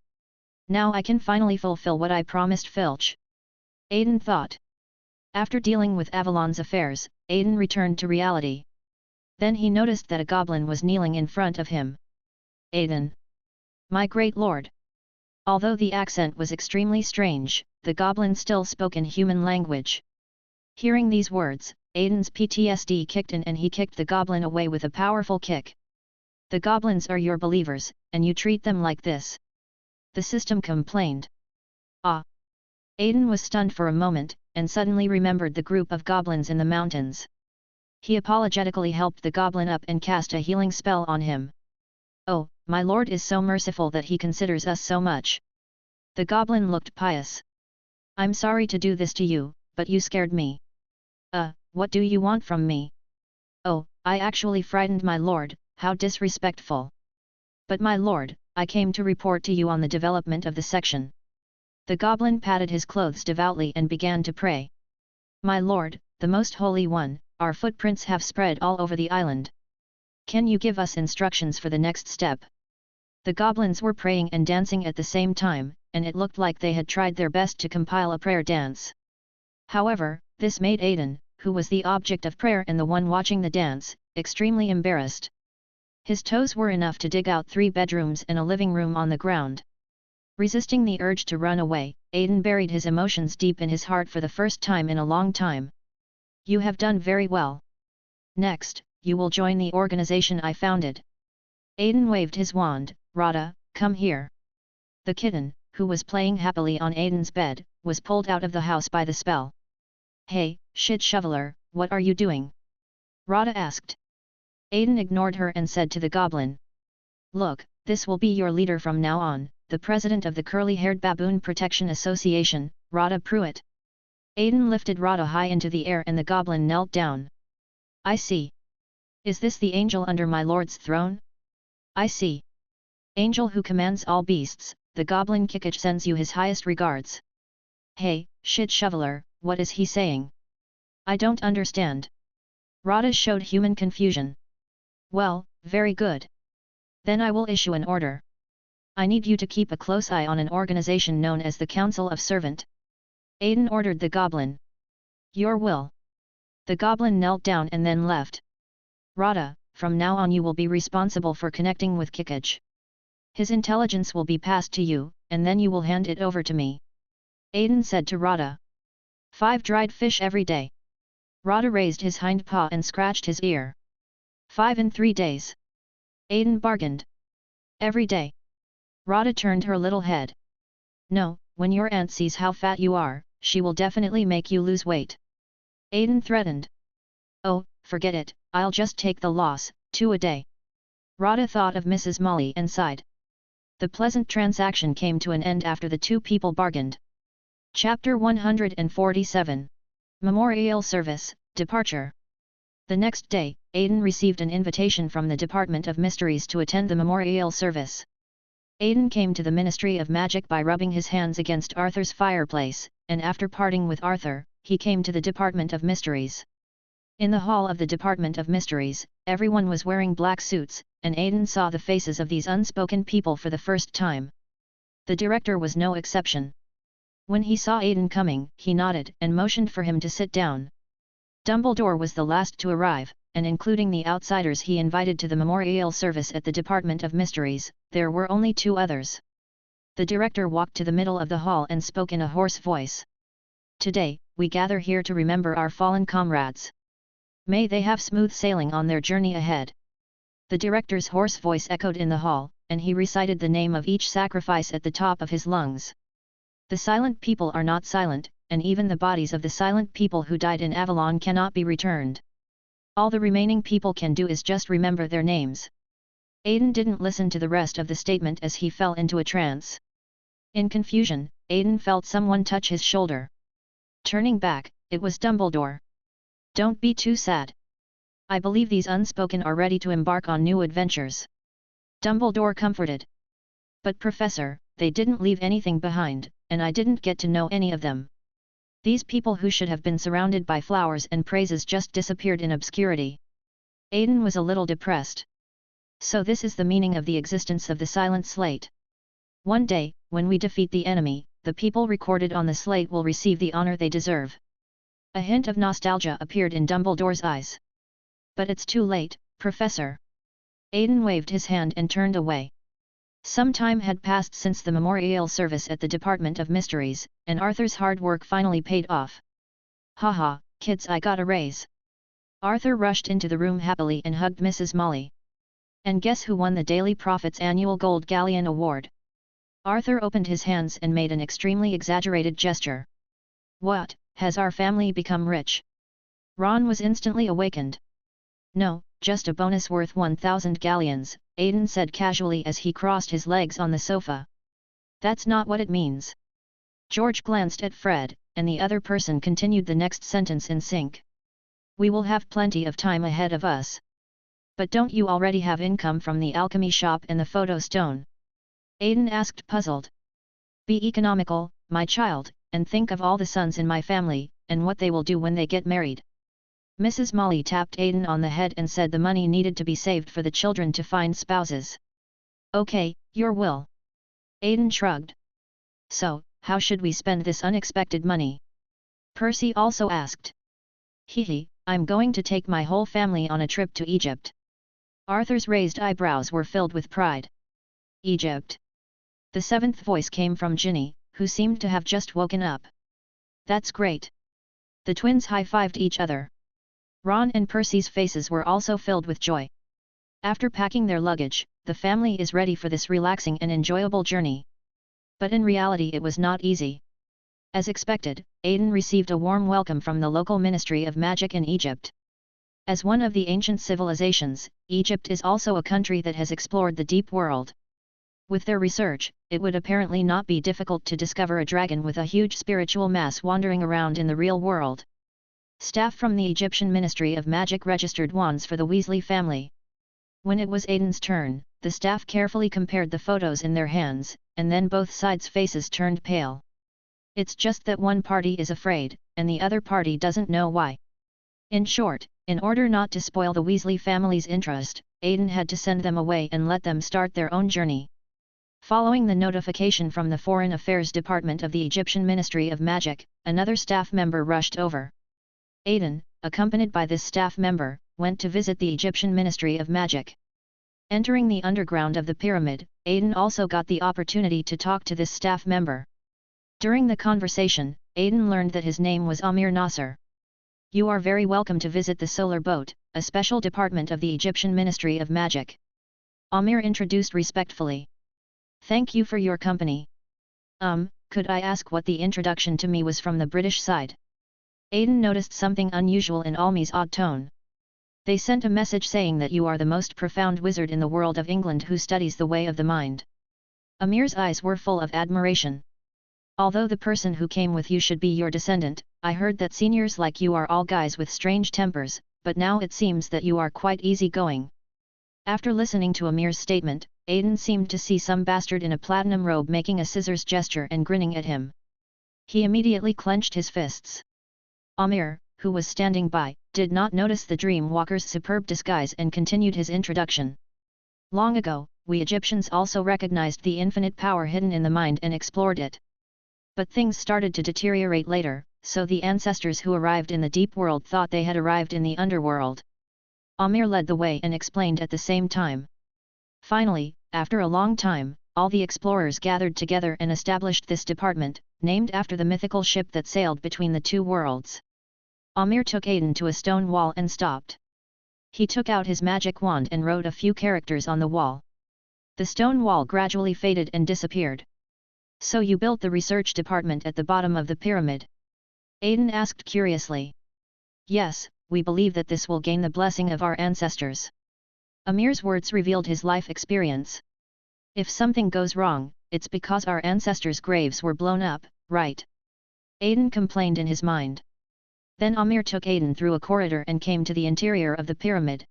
Now I can finally fulfill what I promised Filch, Aiden thought. After dealing with Avalon's affairs, Aiden returned to reality. Then he noticed that a goblin was kneeling in front of him. "Aiden! My great lord!" Although the accent was extremely strange, the goblin still spoke in human language. Hearing these words, Aiden's PTSD kicked in and he kicked the goblin away with a powerful kick. "The goblins are your believers, and you treat them like this," the system complained. "Ah!" Aiden was stunned for a moment, and suddenly remembered the group of goblins in the mountains. He apologetically helped the goblin up and cast a healing spell on him. "Oh, my lord is so merciful that he considers us so much." The goblin looked pious. "I'm sorry to do this to you, but you scared me." What do you want from me?" "Oh, I actually frightened my lord, how disrespectful." "But my lord, I came to report to you on the development of the section." The goblin patted his clothes devoutly and began to pray. "My lord, the most holy one, our footprints have spread all over the island. Can you give us instructions for the next step?" The goblins were praying and dancing at the same time, and it looked like they had tried their best to compile a prayer dance. However, this made Aiden, who was the object of prayer and the one watching the dance, extremely embarrassed. His toes were enough to dig out 3 bedrooms and a living room on the ground. Resisting the urge to run away, Aiden buried his emotions deep in his heart for the first time in a long time. "You have done very well. Next, you will join the organization I founded." Aiden waved his wand. "Radha, come here." The kitten, who was playing happily on Aiden's bed, was pulled out of the house by the spell. "Hey, shit shoveler, what are you doing?" Radha asked. Aiden ignored her and said to the goblin. "Look, this will be your leader from now on, the president of the Curly-Haired Baboon Protection Association, Radha Pruitt." Aiden lifted Radha high into the air and the goblin knelt down. "I see. Is this the angel under my lord's throne?" "I see. Angel who commands all beasts, the goblin Kikich sends you his highest regards." "Hey, shit shoveler, what is he saying? I don't understand." Radha showed human confusion. "Well, very good. Then I will issue an order. I need you to keep a close eye on an organization known as the Council of Servant." Aiden ordered the goblin. "Your will." The goblin knelt down and then left. "Radha, from now on you will be responsible for connecting with Kikich. His intelligence will be passed to you, and then you will hand it over to me," Aiden said to Radha. 5 dried fish every day. Radha raised his hind paw and scratched his ear. 5 in 3 days. Aiden bargained. "Every day." Radha turned her little head. "No, when your aunt sees how fat you are, she will definitely make you lose weight," Aiden threatened. "Oh, forget it, I'll just take the loss, 2 a day. Radha thought of Mrs. Molly and sighed. The pleasant transaction came to an end after the two people bargained. Chapter 147. Memorial Service, Departure. The next day, Aiden received an invitation from the Department of Mysteries to attend the memorial service. Aiden came to the Ministry of Magic by rubbing his hands against Arthur's fireplace, and after parting with Arthur, he came to the Department of Mysteries. In the hall of the Department of Mysteries, everyone was wearing black suits, and Aiden saw the faces of these unspoken people for the first time. The director was no exception. When he saw Aiden coming, he nodded and motioned for him to sit down. Dumbledore was the last to arrive, and including the outsiders he invited to the memorial service at the Department of Mysteries, there were only 2 others. The director walked to the middle of the hall and spoke in a hoarse voice. Today, we gather here to remember our fallen comrades. May they have smooth sailing on their journey ahead. The director's hoarse voice echoed in the hall, and he recited the name of each sacrifice at the top of his lungs. The silent people are not silent, and even the bodies of the silent people who died in Avalon cannot be returned. All the remaining people can do is just remember their names. Aiden didn't listen to the rest of the statement as he fell into a trance. In confusion, Aiden felt someone touch his shoulder. Turning back, it was Dumbledore. Don't be too sad. I believe these unspoken are ready to embark on new adventures. Dumbledore comforted. But Professor, they didn't leave anything behind, and I didn't get to know any of them. These people who should have been surrounded by flowers and praises just disappeared in obscurity. Aiden was a little depressed. So this is the meaning of the existence of the Silent Slate. One day, when we defeat the enemy, the people recorded on the slate will receive the honor they deserve. A hint of nostalgia appeared in Dumbledore's eyes. But it's too late, Professor. Aiden waved his hand and turned away. Some time had passed since the memorial service at the Department of Mysteries, and Arthur's hard work finally paid off. Haha, kids, I got a raise. Arthur rushed into the room happily and hugged Mrs. Molly. And guess who won the Daily Prophet's annual Gold Galleon Award? Arthur opened his hands and made an extremely exaggerated gesture. What, has our family become rich? Ron was instantly awakened. No, just a bonus worth 1,000 galleons, Aiden said casually as he crossed his legs on the sofa. That's not what it means. George glanced at Fred, and the other person continued the next sentence in sync. We will have plenty of time ahead of us. But don't you already have income from the alchemy shop and the photo stone? Aiden asked, puzzled. Be economical, my child, and think of all the sons in my family, and what they will do when they get married. Mrs. Molly tapped Aiden on the head and said the money needed to be saved for the children to find spouses. Okay, your will. Aiden shrugged. So, how should we spend this unexpected money? Percy also asked. Hehe, I'm going to take my whole family on a trip to Egypt. Arthur's raised eyebrows were filled with pride. Egypt. The 7th voice came from Ginny, who seemed to have just woken up. That's great. The twins high-fived each other. Ron and Percy's faces were also filled with joy. After packing their luggage, the family is ready for this relaxing and enjoyable journey. But in reality it was not easy. As expected, Aiden received a warm welcome from the local Ministry of Magic in Egypt. As one of the ancient civilizations, Egypt is also a country that has explored the deep world. With their research, it would apparently not be difficult to discover a dragon with a huge spiritual mass wandering around in the real world. Staff from the Egyptian Ministry of Magic registered wands for the Weasley family. When it was Aiden's turn, the staff carefully compared the photos in their hands, and then both sides' faces turned pale. It's just that one party is afraid, and the other party doesn't know why. In short, in order not to spoil the Weasley family's interest, Aiden had to send them away and let them start their own journey. Following the notification from the Foreign Affairs Department of the Egyptian Ministry of Magic, another staff member rushed over. Aiden, accompanied by this staff member, went to visit the Egyptian Ministry of Magic. Entering the underground of the pyramid, Aiden also got the opportunity to talk to this staff member. During the conversation, Aiden learned that his name was Amir Nasser. You are very welcome to visit the Solar Boat, a special department of the Egyptian Ministry of Magic. Amir introduced respectfully. Thank you for your company. Could I ask what the introduction to me was from the British side? Aiden noticed something unusual in Almi's odd tone. They sent a message saying that you are the most profound wizard in the world of England who studies the way of the mind. Amir's eyes were full of admiration. Although the person who came with you should be your descendant, I heard that seniors like you are all guys with strange tempers, but now it seems that you are quite easygoing. After listening to Amir's statement, Aiden seemed to see some bastard in a platinum robe making a scissors gesture and grinning at him. He immediately clenched his fists. Amir, who was standing by, did not notice the dream walker's superb disguise and continued his introduction. Long ago, we Egyptians also recognized the infinite power hidden in the mind and explored it. But things started to deteriorate later, so the ancestors who arrived in the deep world thought they had arrived in the underworld. Amir led the way and explained at the same time. Finally, after a long time, all the explorers gathered together and established this department, named after the mythical ship that sailed between the two worlds. Amir took Aiden to a stone wall and stopped. He took out his magic wand and wrote a few characters on the wall. The stone wall gradually faded and disappeared. So you built the research department at the bottom of the pyramid? Aiden asked curiously. Yes, we believe that this will gain the blessing of our ancestors. Amir's words revealed his life experience. If something goes wrong, it's because our ancestors' graves were blown up, right? Aiden complained in his mind. Then Amir took Aiden through a corridor and came to the interior of the pyramid.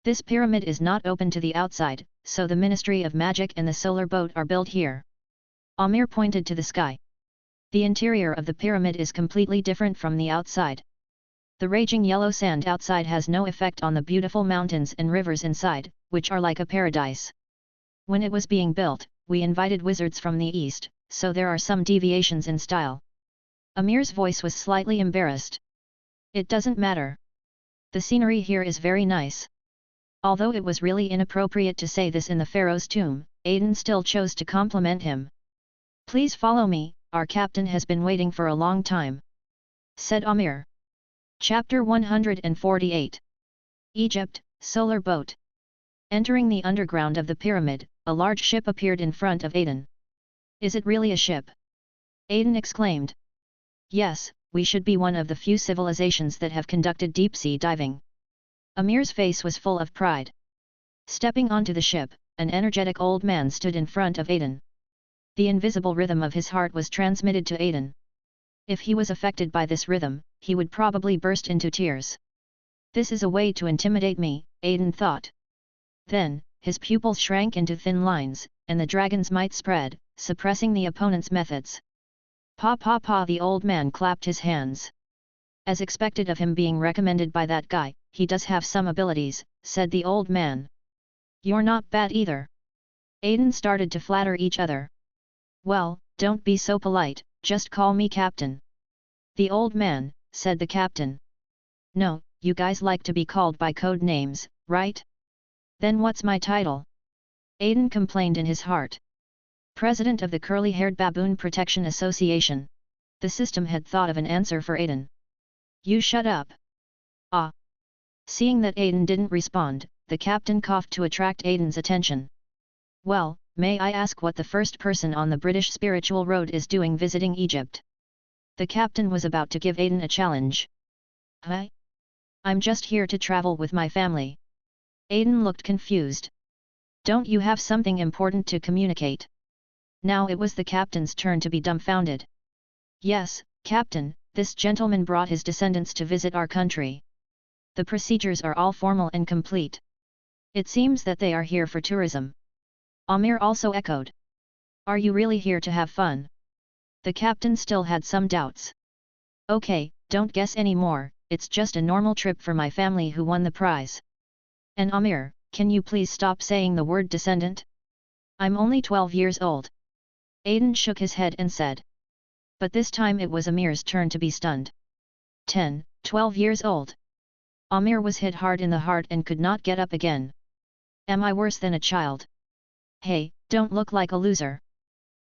This pyramid is not open to the outside, so the Ministry of Magic and the solar boat are built here. Amir pointed to the sky. The interior of the pyramid is completely different from the outside. The raging yellow sand outside has no effect on the beautiful mountains and rivers inside, which are like a paradise. When it was being built, we invited wizards from the east, so there are some deviations in style. Amir's voice was slightly embarrassed. It doesn't matter. The scenery here is very nice. Although it was really inappropriate to say this in the pharaoh's tomb, Aiden still chose to compliment him. Please follow me, our captain has been waiting for a long time, said Amir. Chapter 148. Egypt, Solar Boat. Entering the underground of the pyramid, a large ship appeared in front of Aiden. Is it really a ship? Aiden exclaimed. Yes, we should be one of the few civilizations that have conducted deep-sea diving. Amir's face was full of pride. Stepping onto the ship, an energetic old man stood in front of Aiden. The invisible rhythm of his heart was transmitted to Aiden. If he was affected by this rhythm, he would probably burst into tears. This is a way to intimidate me, Aiden thought. Then, his pupils shrank into thin lines, and the dragon's might spread, suppressing the opponent's methods. Pa pa pa, the old man clapped his hands. As expected of him being recommended by that guy, he does have some abilities, said the old man. You're not bad either. Aiden started to flatter each other. Well, don't be so polite, just call me captain. The old man, said the captain. No, you guys like to be called by code names, right? Then what's my title? Aiden complained in his heart. President of the Curly-Haired Baboon Protection Association. The system had thought of an answer for Aiden. You shut up. Ah. Seeing that Aiden didn't respond, the captain coughed to attract Aiden's attention. Well, may I ask what the first person on the British spiritual road is doing visiting Egypt? The captain was about to give Aiden a challenge. Huh? I'm just here to travel with my family. Aiden looked confused. Don't you have something important to communicate? Now it was the captain's turn to be dumbfounded. Yes, Captain, this gentleman brought his descendants to visit our country. The procedures are all formal and complete. It seems that they are here for tourism. Amir also echoed. Are you really here to have fun? The captain still had some doubts. Okay, don't guess anymore, it's just a normal trip for my family who won the prize. And Amir, can you please stop saying the word descendant? I'm only 12 years old. Aiden shook his head and said. But this time it was Amir's turn to be stunned. 10, 12 years old. Amir was hit hard in the heart and could not get up again. Am I worse than a child? Hey, don't look like a loser.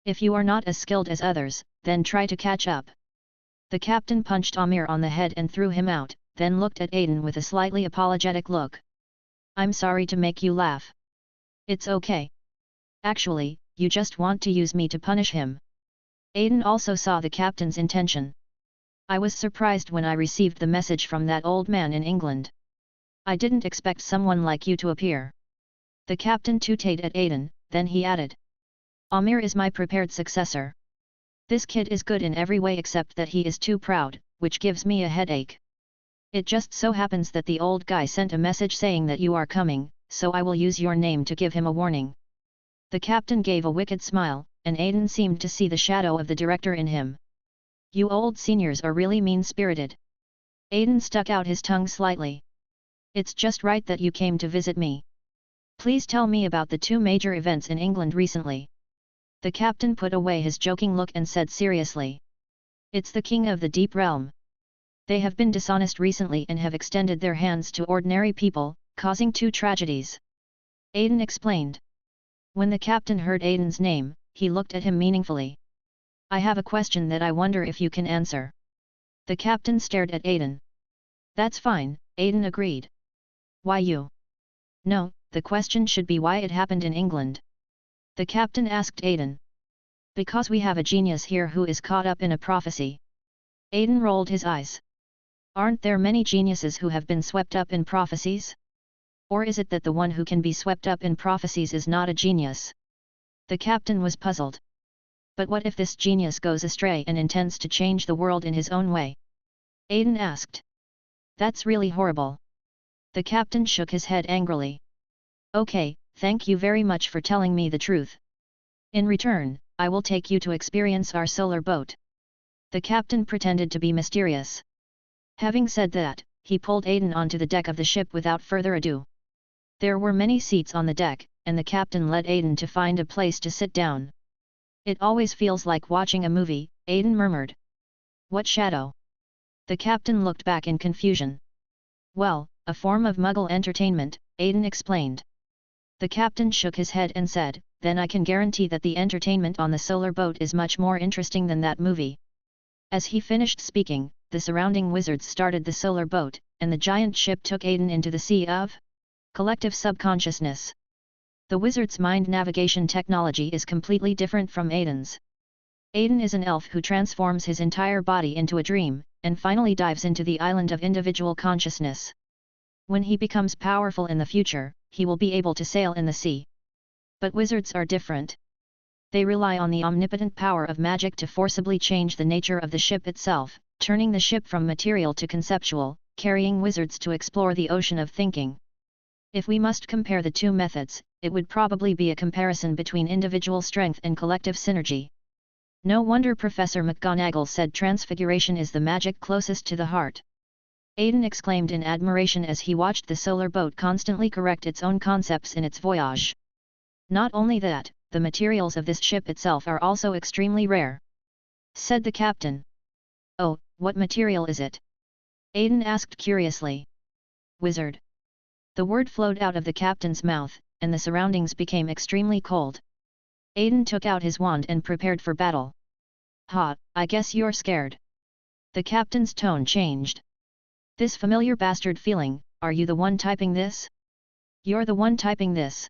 If you are not as skilled as others, then try to catch up. The captain punched Amir on the head and threw him out, then looked at Aiden with a slightly apologetic look. I'm sorry to make you laugh. It's okay. Actually, you just want to use me to punish him. Aiden also saw the captain's intention. I was surprised when I received the message from that old man in England. I didn't expect someone like you to appear. The captain tooted at Aiden, then he added. Amir is my prepared successor. This kid is good in every way except that he is too proud, which gives me a headache. It just so happens that the old guy sent a message saying that you are coming, so I will use your name to give him a warning. The captain gave a wicked smile, and Aiden seemed to see the shadow of the director in him. You old seniors are really mean-spirited. Aiden stuck out his tongue slightly. It's just right that you came to visit me. Please tell me about the two major events in England recently. The captain put away his joking look and said seriously. It's the king of the deep realm. They have been dishonest recently and have extended their hands to ordinary people, causing two tragedies. Aiden explained. When the captain heard Aiden's name, he looked at him meaningfully. I have a question that I wonder if you can answer. The captain stared at Aiden. That's fine, Aiden agreed. Why you? No, the question should be why it happened in England. The captain asked Aiden. Because we have a genius here who is caught up in a prophecy. Aiden rolled his eyes. Aren't there many geniuses who have been swept up in prophecies? Or is it that the one who can be swept up in prophecies is not a genius? The captain was puzzled. But what if this genius goes astray and intends to change the world in his own way? Aiden asked. That's really horrible. The captain shook his head angrily. Okay, thank you very much for telling me the truth. In return, I will take you to experience our solar boat. The captain pretended to be mysterious. Having said that, he pulled Aiden onto the deck of the ship without further ado. There were many seats on the deck, and the captain led Aiden to find a place to sit down. It always feels like watching a movie, Aiden murmured. What shadow? The captain looked back in confusion. Well, a form of Muggle entertainment, Aiden explained. The captain shook his head and said, then I can guarantee that the entertainment on the solar boat is much more interesting than that movie. As he finished speaking, the surrounding wizards started the solar boat, and the giant ship took Aiden into the sea of collective subconsciousness. The wizard's mind navigation technology is completely different from Aiden's. Aiden is an elf who transforms his entire body into a dream, and finally dives into the island of individual consciousness. When he becomes powerful in the future, he will be able to sail in the sea. But wizards are different. They rely on the omnipotent power of magic to forcibly change the nature of the ship itself, turning the ship from material to conceptual, carrying wizards to explore the ocean of thinking. If we must compare the two methods, it would probably be a comparison between individual strength and collective synergy. No wonder Professor McGonagall said transfiguration is the magic closest to the heart. Aiden exclaimed in admiration as he watched the solar boat constantly correct its own concepts in its voyage. Not only that, the materials of this ship itself are also extremely rare. Said the captain. Oh, what material is it? Aiden asked curiously. Wizard. The word flowed out of the captain's mouth, and the surroundings became extremely cold. Aiden took out his wand and prepared for battle. Ha, I guess you're scared. The captain's tone changed. This familiar bastard feeling, are you the one typing this? You're the one typing this.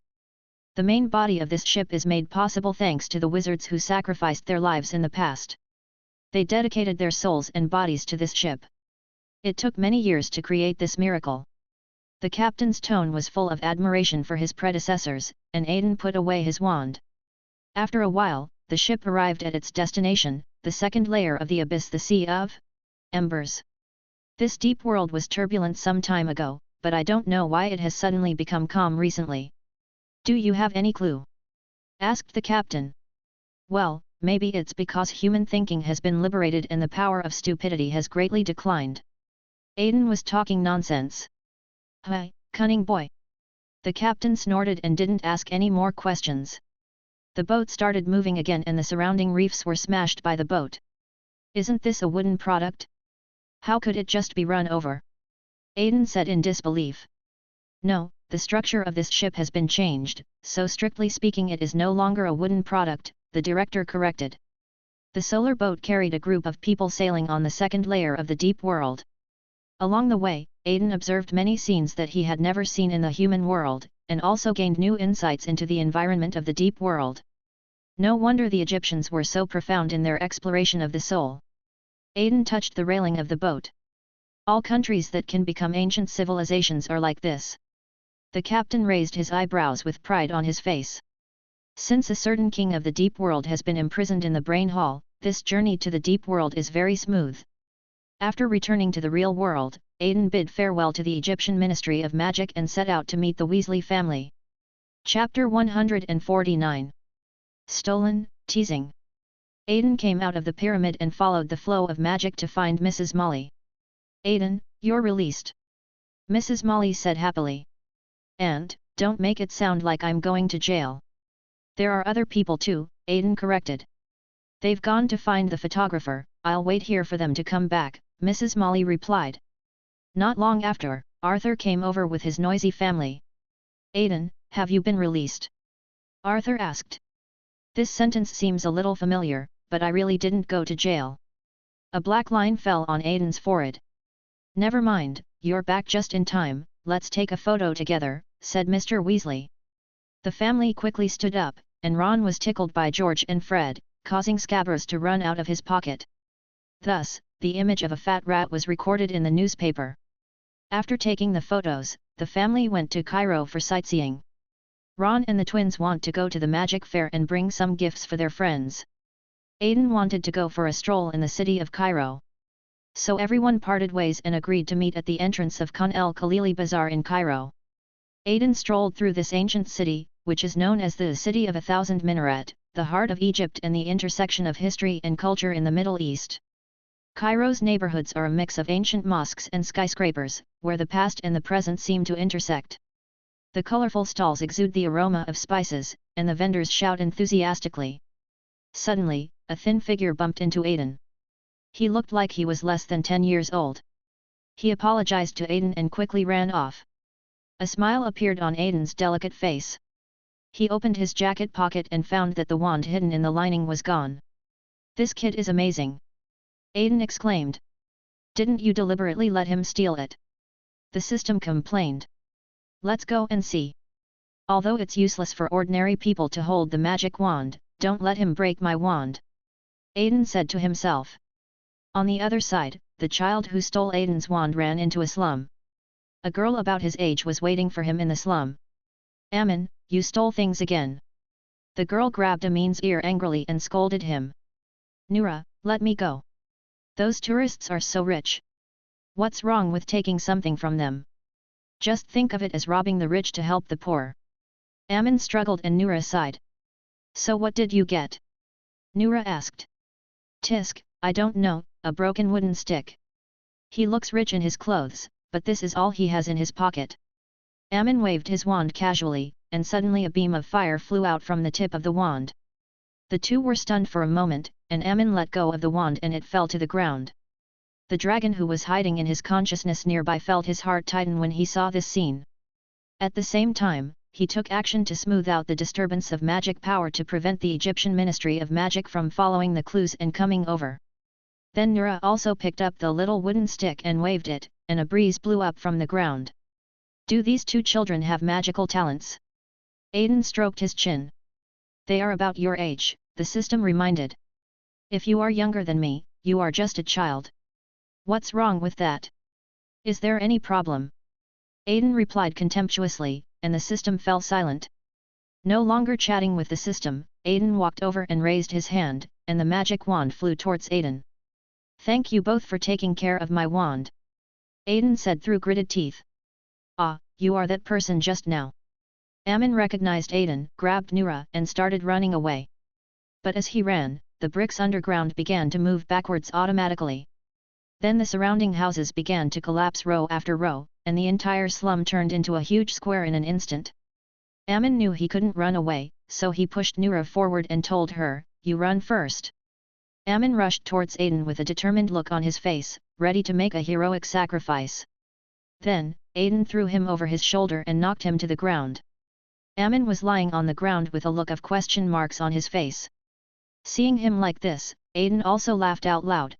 The main body of this ship is made possible thanks to the wizards who sacrificed their lives in the past. They dedicated their souls and bodies to this ship. It took many years to create this miracle. The captain's tone was full of admiration for his predecessors, and Aiden put away his wand. After a while, the ship arrived at its destination, the second layer of the abyss, the Sea of Embers. This deep world was turbulent some time ago, but I don't know why it has suddenly become calm recently. Do you have any clue? Asked the captain. Well, maybe it's because human thinking has been liberated and the power of stupidity has greatly declined. Aiden was talking nonsense. Hi, cunning boy. The captain snorted and didn't ask any more questions. The boat started moving again and the surrounding reefs were smashed by the boat. Isn't this a wooden product? How could it just be run over? Aiden said in disbelief. No, the structure of this ship has been changed, so strictly speaking it is no longer a wooden product, the director corrected. The solar boat carried a group of people sailing on the second layer of the deep world. Along the way, Aiden observed many scenes that he had never seen in the human world, and also gained new insights into the environment of the deep world. No wonder the Egyptians were so profound in their exploration of the soul. Aiden touched the railing of the boat. All countries that can become ancient civilizations are like this. The captain raised his eyebrows with pride on his face. Since a certain king of the deep world has been imprisoned in the brain hall, this journey to the deep world is very smooth. After returning to the real world, Aiden bid farewell to the Egyptian Ministry of Magic and set out to meet the Weasley family. Chapter 149. Stolen, Teasing. Aiden came out of the pyramid and followed the flow of magic to find Mrs. Molly. Aiden, you're released. Mrs. Molly said happily. And, don't make it sound like I'm going to jail. There are other people too, Aiden corrected. They've gone to find the photographer, I'll wait here for them to come back, Mrs. Molly replied. Not long after, Arthur came over with his noisy family. Aiden, have you been released? Arthur asked. This sentence seems a little familiar, but I really didn't go to jail. A black line fell on Aiden's forehead. Never mind, you're back just in time, let's take a photo together, said Mr. Weasley. The family quickly stood up, and Ron was tickled by George and Fred, causing Scabbers to run out of his pocket. Thus, the image of a fat rat was recorded in the newspaper. After taking the photos, the family went to Cairo for sightseeing. Ron and the twins want to go to the magic fair and bring some gifts for their friends. Aiden wanted to go for a stroll in the city of Cairo. So everyone parted ways and agreed to meet at the entrance of Khan el-Khalili Bazaar in Cairo. Aiden strolled through this ancient city, which is known as the City of a Thousand Minaret, the heart of Egypt and the intersection of history and culture in the Middle East. Cairo's neighborhoods are a mix of ancient mosques and skyscrapers, where the past and the present seem to intersect. The colorful stalls exude the aroma of spices, and the vendors shout enthusiastically. Suddenly, a thin figure bumped into Aiden. He looked like he was less than 10 years old. He apologized to Aiden and quickly ran off. A smile appeared on Aiden's delicate face. He opened his jacket pocket and found that the wand hidden in the lining was gone. This kid is amazing! Aiden exclaimed. Didn't you deliberately let him steal it? The system complained. Let's go and see. Although it's useless for ordinary people to hold the magic wand, don't let him break my wand. Aiden said to himself. On the other side, the child who stole Aiden's wand ran into a slum. A girl about his age was waiting for him in the slum. Amin, you stole things again. The girl grabbed Amin's ear angrily and scolded him. Nura, let me go. Those tourists are so rich. What's wrong with taking something from them? Just think of it as robbing the rich to help the poor. Amin struggled and Nura sighed. So what did you get? Nura asked. Tisk, I don't know, a broken wooden stick. He looks rich in his clothes, but this is all he has in his pocket. Amin waved his wand casually, and suddenly a beam of fire flew out from the tip of the wand. The two were stunned for a moment, and Amin let go of the wand and it fell to the ground. The dragon who was hiding in his consciousness nearby felt his heart tighten when he saw this scene. At the same time, he took action to smooth out the disturbance of magic power to prevent the Egyptian Ministry of Magic from following the clues and coming over. Then Nura also picked up the little wooden stick and waved it, and a breeze blew up from the ground. Do these two children have magical talents? Aiden stroked his chin. They are about your age, the system reminded. If you are younger than me, you are just a child. What's wrong with that? Is there any problem? Aiden replied contemptuously, and the system fell silent. No longer chatting with the system, Aiden walked over and raised his hand, and the magic wand flew towards Aiden. Thank you both for taking care of my wand. Aiden said through gritted teeth. Ah, you are that person just now. Amin recognized Aiden, grabbed Nura and started running away. But as he ran, the bricks underground began to move backwards automatically. Then the surrounding houses began to collapse row after row, and the entire slum turned into a huge square in an instant. Amin knew he couldn't run away, so he pushed Nura forward and told her, "You run first." Amin rushed towards Aiden with a determined look on his face, ready to make a heroic sacrifice. Then, Aiden threw him over his shoulder and knocked him to the ground. Amin was lying on the ground with a look of question marks on his face. Seeing him like this, Aiden also laughed out loud.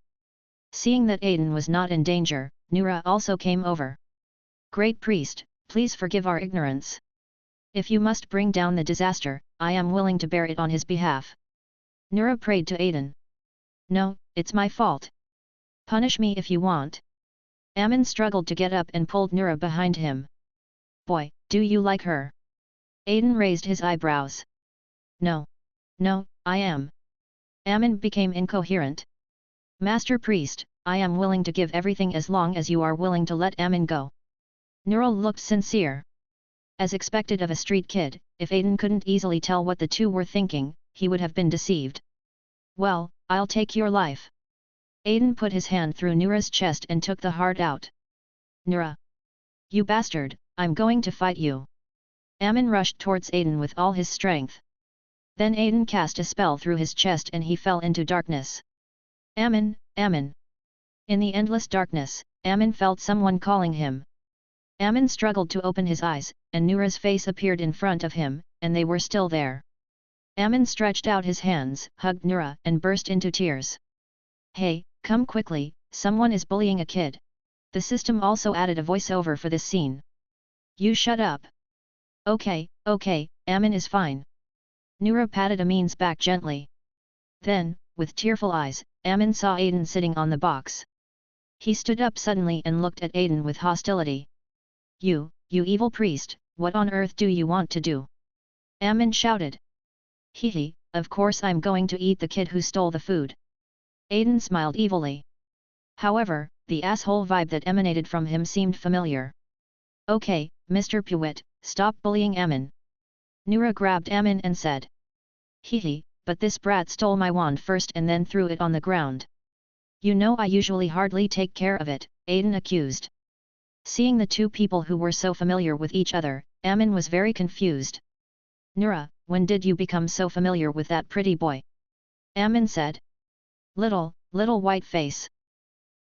Seeing that Aiden was not in danger, Nura also came over. Great priest, please forgive our ignorance. If you must bring down the disaster, I am willing to bear it on his behalf. Nura prayed to Aiden. No, it's my fault. Punish me if you want. Amin struggled to get up and pulled Nura behind him. Boy, do you like her? Aiden raised his eyebrows. No. No, I am. Amin became incoherent. Master Priest, I am willing to give everything as long as you are willing to let Amin go. Nura looked sincere. As expected of a street kid, if Aiden couldn't easily tell what the two were thinking, he would have been deceived. Well, I'll take your life. Aiden put his hand through Nura's chest and took the heart out. Nura! You bastard, I'm going to fight you. Amin rushed towards Aiden with all his strength. Then Aiden cast a spell through his chest and he fell into darkness. Amin, Amin! In the endless darkness, Amin felt someone calling him. Amin struggled to open his eyes, and Nura's face appeared in front of him, and they were still there. Amin stretched out his hands, hugged Nura, and burst into tears. Hey, come quickly, someone is bullying a kid. The system also added a voiceover for this scene. You shut up. Okay, Amin is fine. Nura patted Amin's back gently. Then, with tearful eyes, Amin saw Aiden sitting on the box. He stood up suddenly and looked at Aiden with hostility. You evil priest, what on earth do you want to do? Amin shouted. Hee, of course I'm going to eat the kid who stole the food. Aiden smiled evilly. However, the asshole vibe that emanated from him seemed familiar. Okay, Mr. Pewit, stop bullying Amin. Nura grabbed Amin and said. Hee, but this brat stole my wand first and then threw it on the ground. You know I usually hardly take care of it, Aiden accused. Seeing the two people who were so familiar with each other, Amin was very confused. Nura, when did you become so familiar with that pretty boy? Amin said. Little white face.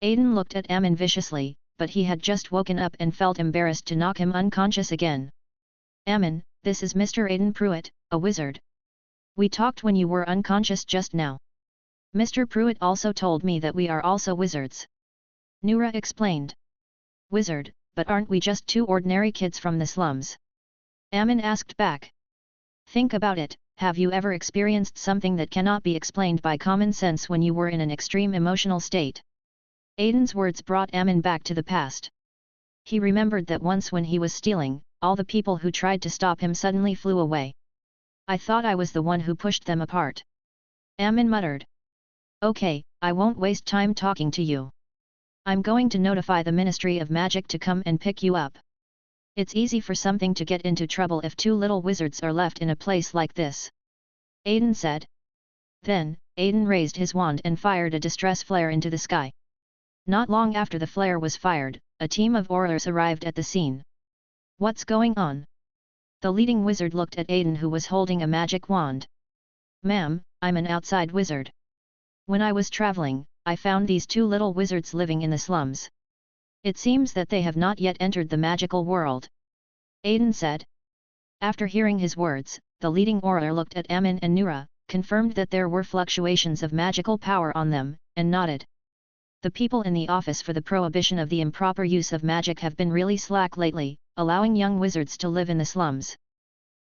Aiden looked at Amin viciously, but he had just woken up and felt embarrassed to knock him unconscious again. Amin, this is Mr. Aiden Pruitt, a wizard. We talked when you were unconscious just now. Mr. Pruitt also told me that we are also wizards. Nura explained. Wizard, but aren't we just two ordinary kids from the slums? Amin asked back. Think about it, have you ever experienced something that cannot be explained by common sense when you were in an extreme emotional state? Aiden's words brought Amin back to the past. He remembered that once when he was stealing, all the people who tried to stop him suddenly flew away. I thought I was the one who pushed them apart. Amin muttered. Okay, I won't waste time talking to you. I'm going to notify the Ministry of Magic to come and pick you up. It's easy for something to get into trouble if two little wizards are left in a place like this. Aiden said. Then, Aiden raised his wand and fired a distress flare into the sky. Not long after the flare was fired, a team of Aurors arrived at the scene. What's going on? The leading wizard looked at Aiden who was holding a magic wand. Ma'am, I'm an outside wizard. When I was traveling, I found these two little wizards living in the slums. It seems that they have not yet entered the magical world. Aiden said. After hearing his words, the leading Auror looked at Amin and Nura, confirmed that there were fluctuations of magical power on them, and nodded. The people in the office for the prohibition of the improper use of magic have been really slack lately, allowing young wizards to live in the slums.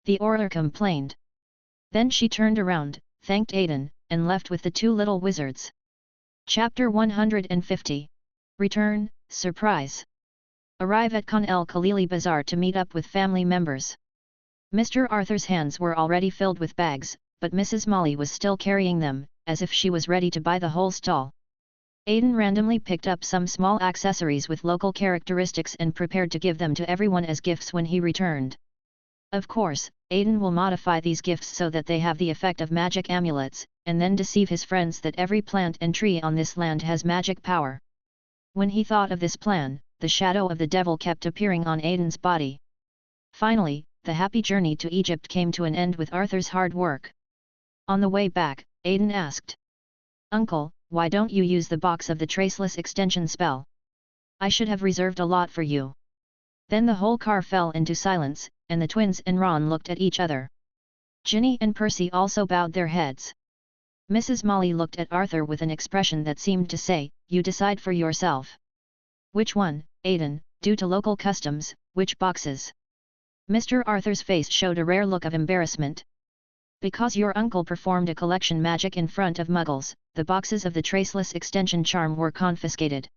The Auror complained. Then she turned around, thanked Aiden, and left with the two little wizards. Chapter 150. Return, Surprise. Arrive at Khan el Khalili Bazaar to meet up with family members. Mr. Arthur's hands were already filled with bags, but Mrs. Molly was still carrying them, as if she was ready to buy the whole stall. Aiden randomly picked up some small accessories with local characteristics and prepared to give them to everyone as gifts when he returned. Of course, Aiden will modify these gifts so that they have the effect of magic amulets, and then deceive his friends that every plant and tree on this land has magic power. When he thought of this plan, the shadow of the devil kept appearing on Aiden's body. Finally, the happy journey to Egypt came to an end with Arthur's hard work. On the way back, Aiden asked. Uncle, why don't you use the box of the traceless extension spell? I should have reserved a lot for you. Then the whole car fell into silence, and the twins and Ron looked at each other. Ginny and Percy also bowed their heads. Mrs. Molly looked at Arthur with an expression that seemed to say, you decide for yourself. Which one, Aiden, due to local customs, which boxes? Mr. Arthur's face showed a rare look of embarrassment. Because your uncle performed a collection magic in front of Muggles, the boxes of the traceless extension charm were confiscated.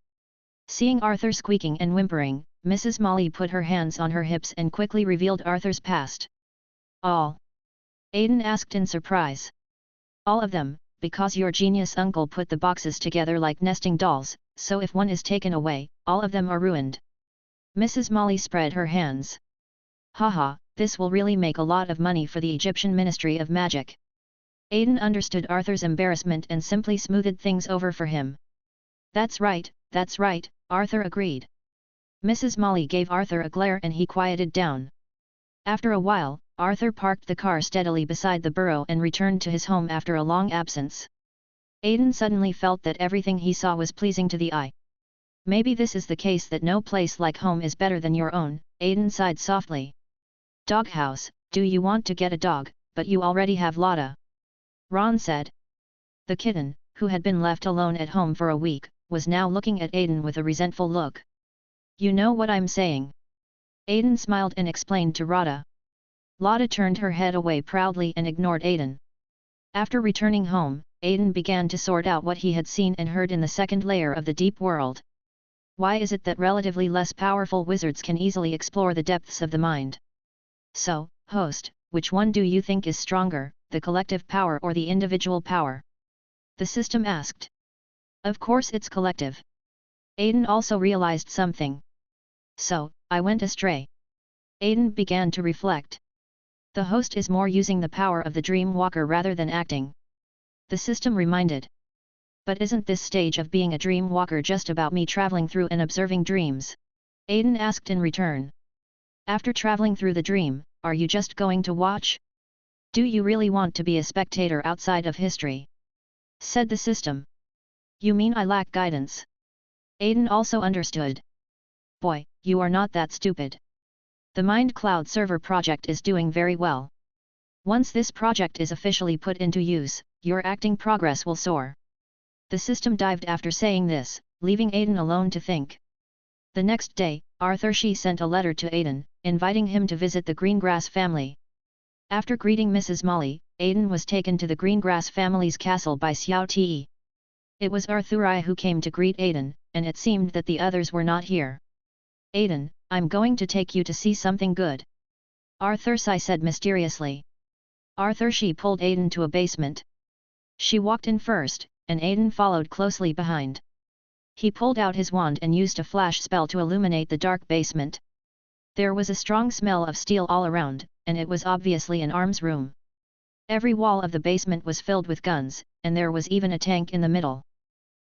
Seeing Arthur squeaking and whimpering, Mrs. Molly put her hands on her hips and quickly revealed Arthur's past. All? Aiden asked in surprise. All of them, because your genius uncle put the boxes together like nesting dolls, so if one is taken away, all of them are ruined. Mrs. Molly spread her hands. Haha, this will really make a lot of money for the Egyptian Ministry of Magic. Aiden understood Arthur's embarrassment and simply smoothed things over for him. That's right, Arthur agreed. Mrs. Molly gave Arthur a glare and he quieted down. After a while, Arthur parked the car steadily beside the burrow and returned to his home after a long absence. Aiden suddenly felt that everything he saw was pleasing to the eye. Maybe this is the case that no place like home is better than your own, Aiden sighed softly. Doghouse, do you want to get a dog, but you already have Lotta? Ron said. The kitten, who had been left alone at home for a week, was now looking at Aiden with a resentful look. You know what I'm saying. Aiden smiled and explained to Radha. Lotta turned her head away proudly and ignored Aiden. After returning home, Aiden began to sort out what he had seen and heard in the second layer of the deep world. Why is it that relatively less powerful wizards can easily explore the depths of the mind? So, host, which one do you think is stronger, the collective power or the individual power? The system asked. Of course it's collective. Aiden also realized something. So, I went astray. Aiden began to reflect. The host is more using the power of the dream walker rather than acting. The system reminded. But isn't this stage of being a dream walker just about me traveling through and observing dreams? Aiden asked in return. After traveling through the dream, are you just going to watch? Do you really want to be a spectator outside of history? Said the system. You mean I lack guidance? Aiden also understood. Boy, you are not that stupid. The Mind Cloud server project is doing very well. Once this project is officially put into use, your acting progress will soar. The system dived after saying this, leaving Aiden alone to think. The next day, Arthur She sent a letter to Aiden, inviting him to visit the Greengrass family. After greeting Mrs. Molly, Aiden was taken to the Greengrass family's castle by Xiao Te. It was Arthurai who came to greet Aiden, and it seemed that the others were not here. Aiden, I'm going to take you to see something good. Arthur Sai said mysteriously. Arthur She pulled Aiden to a basement. She walked in first, and Aiden followed closely behind. He pulled out his wand and used a flash spell to illuminate the dark basement. There was a strong smell of steel all around, and it was obviously an arms room. Every wall of the basement was filled with guns, and there was even a tank in the middle.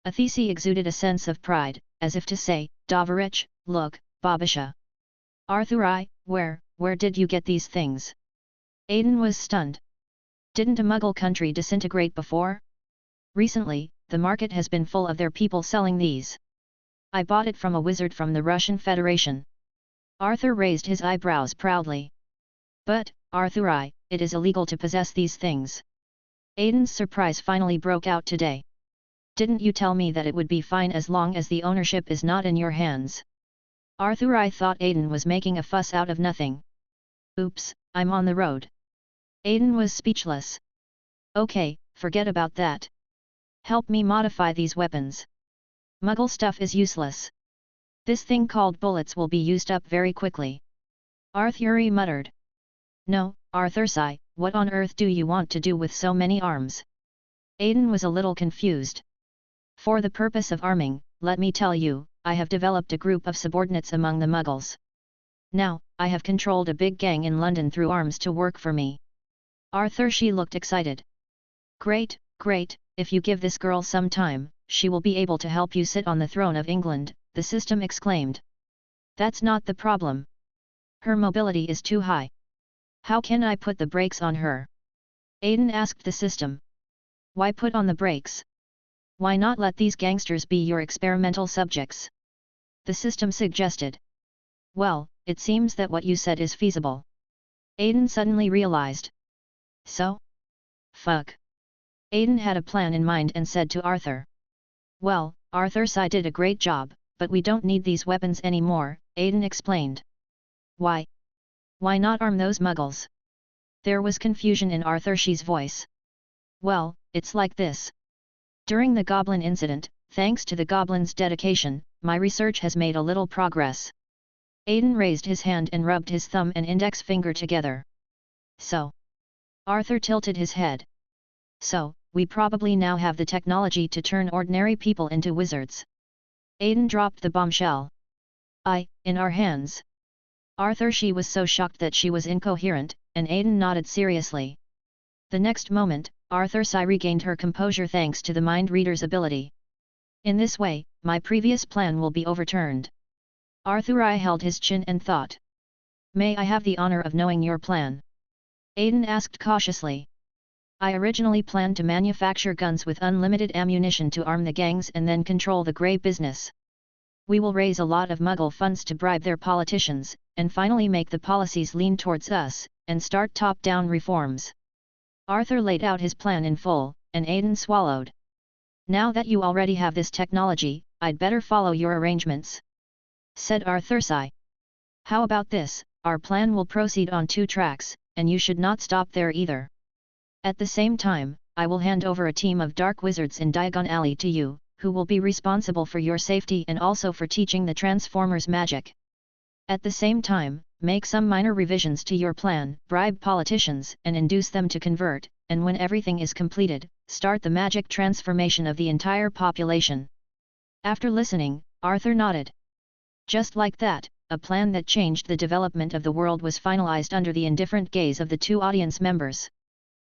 Athisi exuded a sense of pride, as if to say, Davarich, look, Babisha. Arthurai, where did you get these things? Aiden was stunned. Didn't a Muggle country disintegrate before? Recently, the market has been full of their people selling these. I bought it from a wizard from the Russian Federation. Arthur raised his eyebrows proudly. But, Arthurai, it is illegal to possess these things. Aiden's surprise finally broke out today. Didn't you tell me that it would be fine as long as the ownership is not in your hands? Arthurai thought Aiden was making a fuss out of nothing. Oops, I'm on the road. Aiden was speechless. Okay, forget about that. Help me modify these weapons. Muggle stuff is useless. This thing called bullets will be used up very quickly. Arthuri muttered. No, Arthursai, what on earth do you want to do with so many arms? Aiden was a little confused. For the purpose of arming, let me tell you, I have developed a group of subordinates among the Muggles. Now, I have controlled a big gang in London through arms to work for me. Arthur She looked excited. Great, great, if you give this girl some time, she will be able to help you sit on the throne of England, the system exclaimed. That's not the problem. Her mobility is too high. How can I put the brakes on her? Aiden asked the system. Why put on the brakes? Why not let these gangsters be your experimental subjects? The system suggested. Well, it seems that what you said is feasible. Aiden suddenly realized. So? Fuck. Aiden had a plan in mind and said to Arthur. Well, Arthur Sai did a great job, but we don't need these weapons anymore, Aiden explained. Why? Why not arm those Muggles? There was confusion in Arthur She's voice. Well, it's like this. During the Goblin incident, thanks to the goblin's dedication, my research has made a little progress. Aiden raised his hand and rubbed his thumb and index finger together. So? Arthur tilted his head. So, we probably now have the technology to turn ordinary people into wizards. Aiden dropped the bombshell. In our hands. Arthur, she was so shocked that she was incoherent, and Aiden nodded seriously. The next moment, Arthur's eye regained her composure thanks to the mind reader's ability. In this way, my previous plan will be overturned. Arthur held his chin and thought. May I have the honor of knowing your plan? Aiden asked cautiously. I originally planned to manufacture guns with unlimited ammunition to arm the gangs and then control the grey business. We will raise a lot of Muggle funds to bribe their politicians, and finally make the policies lean towards us, and start top-down reforms. Arthur laid out his plan in full, and Aiden swallowed. Now that you already have this technology, I'd better follow your arrangements, said Arthur. How about this? Our plan will proceed on 2 tracks, and you should not stop there either. At the same time, I will hand over a team of dark wizards in Diagon Alley to you, who will be responsible for your safety and also for teaching the Transformers magic. At the same time, make some minor revisions to your plan, bribe politicians and induce them to convert, and when everything is completed, start the magic transformation of the entire population. After listening, Arthur nodded. Just like that, a plan that changed the development of the world was finalized under the indifferent gaze of the 2 audience members.